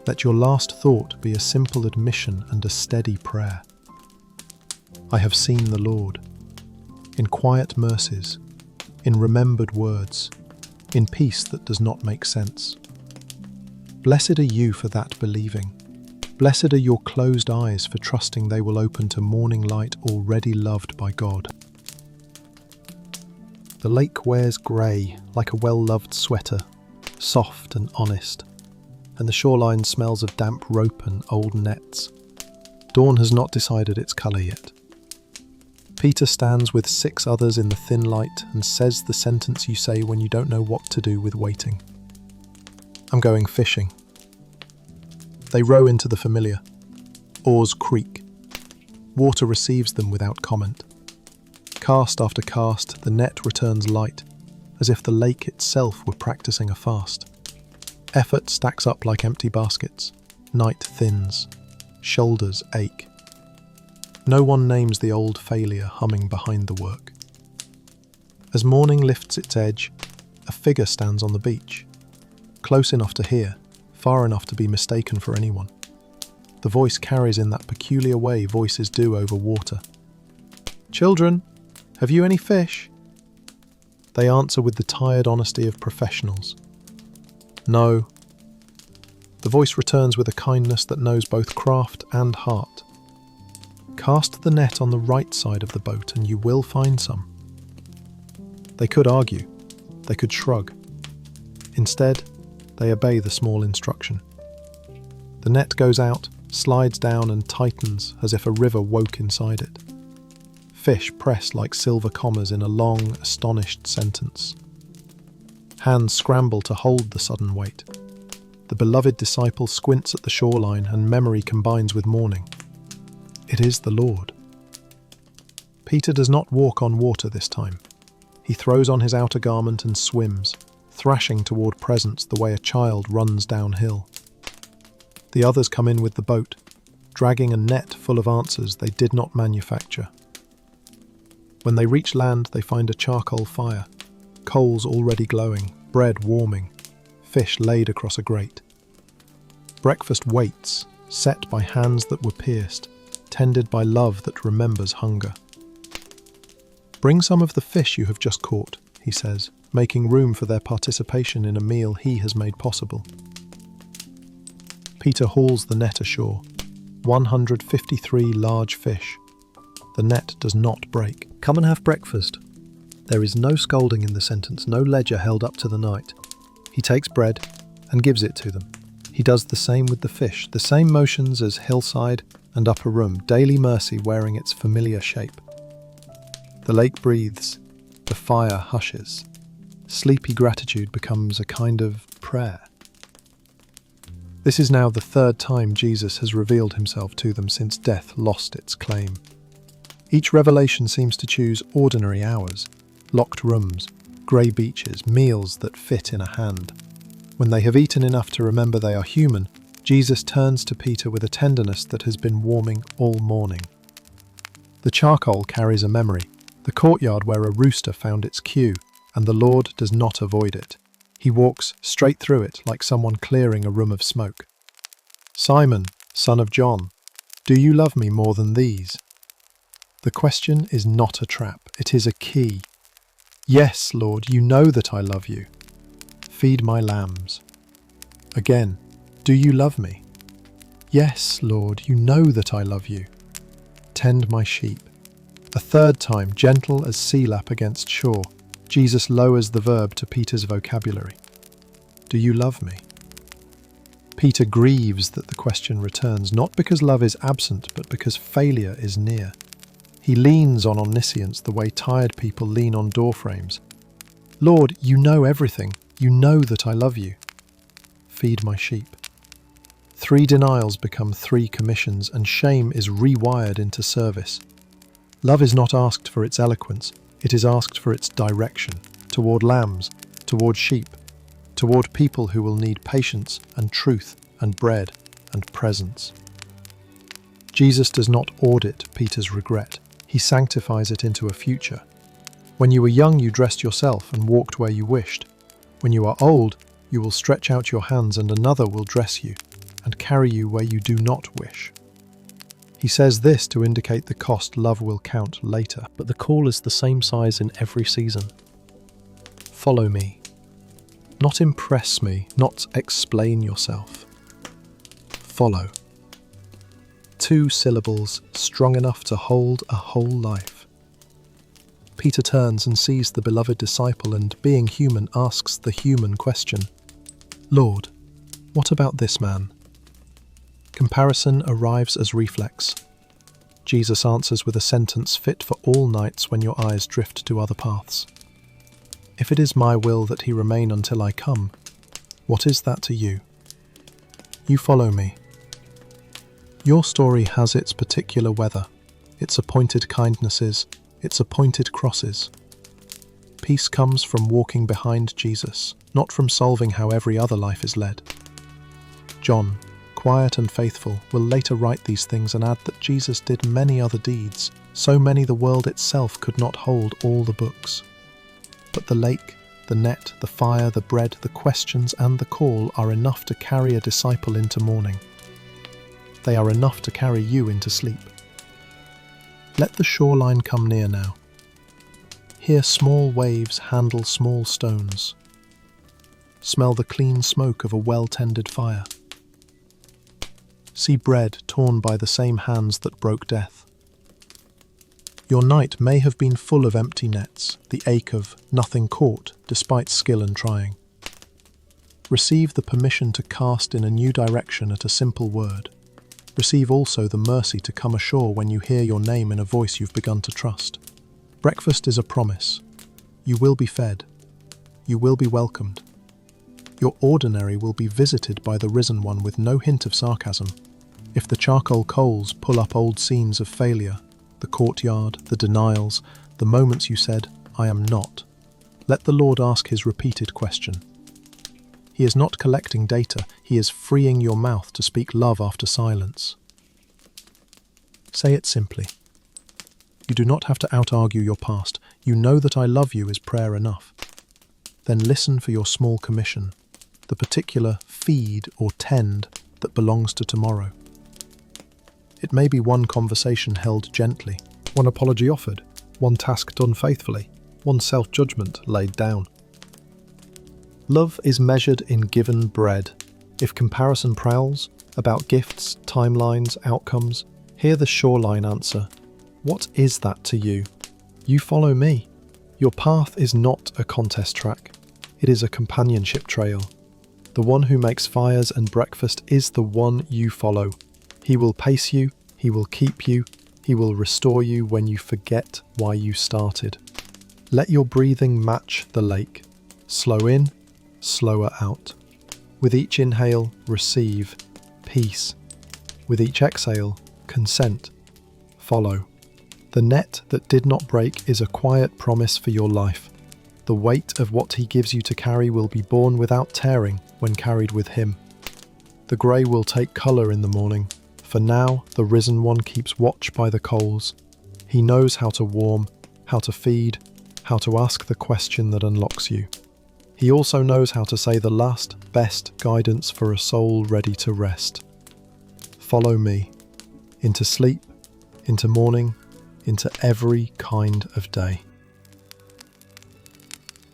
[SPEAKER 1] Let your last thought be a simple admission and a steady prayer. I have seen the Lord, in quiet mercies, in remembered words, in peace that does not make sense. Blessed are you for that believing. Blessed are your closed eyes for trusting they will open to morning light already loved by God. The lake wears grey like a well-loved sweater, soft and honest, and the shoreline smells of damp rope and old nets. Dawn has not decided its colour yet. Peter stands with 6 others in the thin light and says the sentence you say when you don't know what to do with waiting. I'm going fishing. They row into the familiar. Oars creak. Water receives them without comment. Cast after cast, the net returns light, as if the lake itself were practicing a fast. Effort stacks up like empty baskets. Night thins. Shoulders ache. No one names the old failure humming behind the work. As morning lifts its edge, a figure stands on the beach. Close enough to hear, far enough to be mistaken for anyone. The voice carries in that peculiar way voices do over water. Children, have you any fish? They answer with the tired honesty of professionals. No. The voice returns with a kindness that knows both craft and heart. Cast the net on the right side of the boat and you will find some. They could argue. They could shrug. Instead, they obey the small instruction. The net goes out, slides down and tightens as if a river woke inside it. Fish press like silver commas in a long, astonished sentence. Hands scramble to hold the sudden weight. The beloved disciple squints at the shoreline and memory combines with mourning. It is the Lord. Peter does not walk on water this time. He throws on his outer garment and swims, thrashing toward presence the way a child runs downhill. The others come in with the boat, dragging a net full of answers they did not manufacture. When they reach land, they find a charcoal fire, coals already glowing, bread warming, fish laid across a grate. Breakfast waits, set by hands that were pierced, tended by love that remembers hunger. "Bring some of the fish you have just caught," he says, making room for their participation in a meal he has made possible. Peter hauls the net ashore. 153 large fish. The net does not break. "Come and have breakfast." There is no scolding in the sentence, no ledger held up to the night. He takes bread and gives it to them. He does the same with the fish, the same motions as hillside and upper room, daily mercy wearing its familiar shape. The lake breathes, the fire hushes. Sleepy gratitude becomes a kind of prayer. This is now the third time Jesus has revealed himself to them since death lost its claim. Each revelation seems to choose ordinary hours, locked rooms, grey beaches, meals that fit in a hand. When they have eaten enough to remember they are human, Jesus turns to Peter with a tenderness that has been warming all morning. The charcoal carries a memory, the courtyard where a rooster found its cue, and the Lord does not avoid it. He walks straight through it like someone clearing a room of smoke. "Simon, son of John, do you love me more than these?" The question is not a trap, it is a key. "Yes, Lord, you know that I love you." "Feed my lambs." Again, "Do you love me?" "Yes, Lord, you know that I love you." "Tend my sheep." A third time, gentle as sea lap against shore, Jesus lowers the verb to Peter's vocabulary. "Do you love me?" Peter grieves that the question returns, not because love is absent, but because failure is near. He leans on omniscience the way tired people lean on door frames. "Lord, you know everything. You know that I love you." "Feed my sheep." 3 denials become 3 commissions, and shame is rewired into service. Love is not asked for its eloquence, it is asked for its direction, toward lambs, toward sheep, toward people who will need patience and truth and bread and presence. Jesus does not audit Peter's regret, he sanctifies it into a future. When you were young, you dressed yourself and walked where you wished. When you are old, you will stretch out your hands and another will dress you and carry you where you do not wish. He says this to indicate the cost love will count later, but the call is the same size in every season. Follow me. Not impress me, not explain yourself. Follow. 2 syllables strong enough to hold a whole life. Peter turns and sees the beloved disciple and, being human, asks the human question, "Lord, what about this man?" Comparison arrives as reflex. Jesus answers with a sentence fit for all nights when your eyes drift to other paths. "If it is my will that he remain until I come, what is that to you? You follow me." Your story has its particular weather, its appointed kindnesses, its appointed crosses. Peace comes from walking behind Jesus, not from solving how every other life is led. John, quiet and faithful, will later write these things and add that Jesus did many other deeds, so many the world itself could not hold all the books. But the lake, the net, the fire, the bread, the questions and the call are enough to carry a disciple into morning. They are enough to carry you into sleep. Let the shoreline come near now. Hear small waves handle small stones. Smell the clean smoke of a well-tended fire. See bread torn by the same hands that broke death. Your night may have been full of empty nets, the ache of nothing caught despite skill and trying. Receive the permission to cast in a new direction at a simple word. Receive also the mercy to come ashore when you hear your name in a voice you've begun to trust. Breakfast is a promise. You will be fed. You will be welcomed. Your ordinary will be visited by the risen one with no hint of sarcasm. If the charcoal coals pull up old scenes of failure, the courtyard, the denials, the moments you said, "I am not," let the Lord ask his repeated question. He is not collecting data, he is freeing your mouth to speak love after silence. Say it simply. You do not have to out-argue your past. You know that I love you is prayer enough. Then listen for your small commission, the particular feed or tend that belongs to tomorrow. It may be one conversation held gently, one apology offered, one task done faithfully, one self-judgment laid down. Love is measured in given bread. If comparison prowls about gifts, timelines, outcomes, hear the shoreline answer. What is that to you? You follow me. Your path is not a contest track. It is a companionship trail. The one who makes fires and breakfast is the one you follow. He will pace you, he will keep you, he will restore you when you forget why you started. Let your breathing match the lake. Slow in, slower out. With each inhale, receive peace. With each exhale, consent. Follow. The net that did not break is a quiet promise for your life. The weight of what he gives you to carry will be borne without tearing when carried with him. The grey will take colour in the morning. For now, the risen one keeps watch by the coals. He knows how to warm, how to feed, how to ask the question that unlocks you. He also knows how to say the last, best guidance for a soul ready to rest. Follow me. Into sleep, into morning, into every kind of day.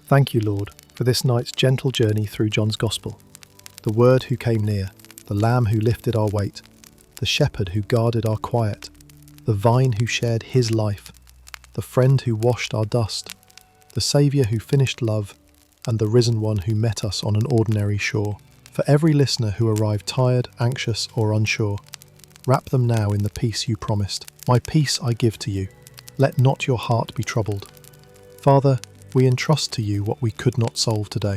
[SPEAKER 1] Thank you, Lord, for this night's gentle journey through John's Gospel. The Word who came near, the Lamb who lifted our weight, the Shepherd who guarded our quiet, the Vine who shared his life, the Friend who washed our dust, the Saviour who finished love, and the Risen One who met us on an ordinary shore. For every listener who arrived tired, anxious, or unsure, wrap them now in the peace you promised. My peace I give to you. Let not your heart be troubled. Father, we entrust to you what we could not solve today.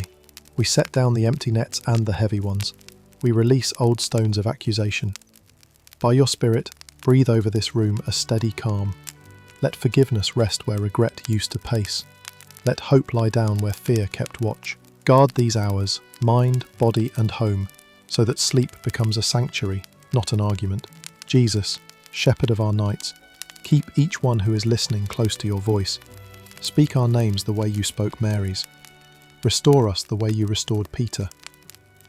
[SPEAKER 1] We set down the empty nets and the heavy ones. We release old stones of accusation. By your Spirit, breathe over this room a steady calm. Let forgiveness rest where regret used to pace. Let hope lie down where fear kept watch. Guard these hours, mind, body, and home, so that sleep becomes a sanctuary, not an argument. Jesus, Shepherd of our nights, keep each one who is listening close to your voice. Speak our names the way you spoke Mary's. Restore us the way you restored Peter.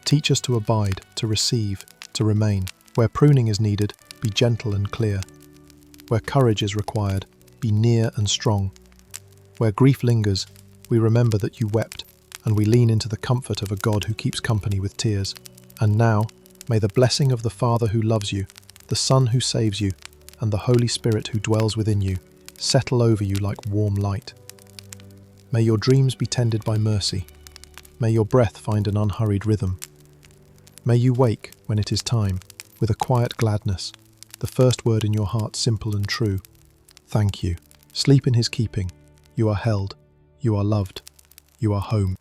[SPEAKER 1] Teach us to abide, to receive, to remain. Where pruning is needed, be gentle and clear. Where courage is required, be near and strong. Where grief lingers, we remember that you wept, and we lean into the comfort of a God who keeps company with tears. And now, may the blessing of the Father who loves you, the Son who saves you, and the Holy Spirit who dwells within you, settle over you like warm light. May your dreams be tended by mercy. May your breath find an unhurried rhythm. May you wake, when it is time, with a quiet gladness, the first word in your heart simple and true. Thank you. Sleep in his keeping. You are held. You are loved. You are home.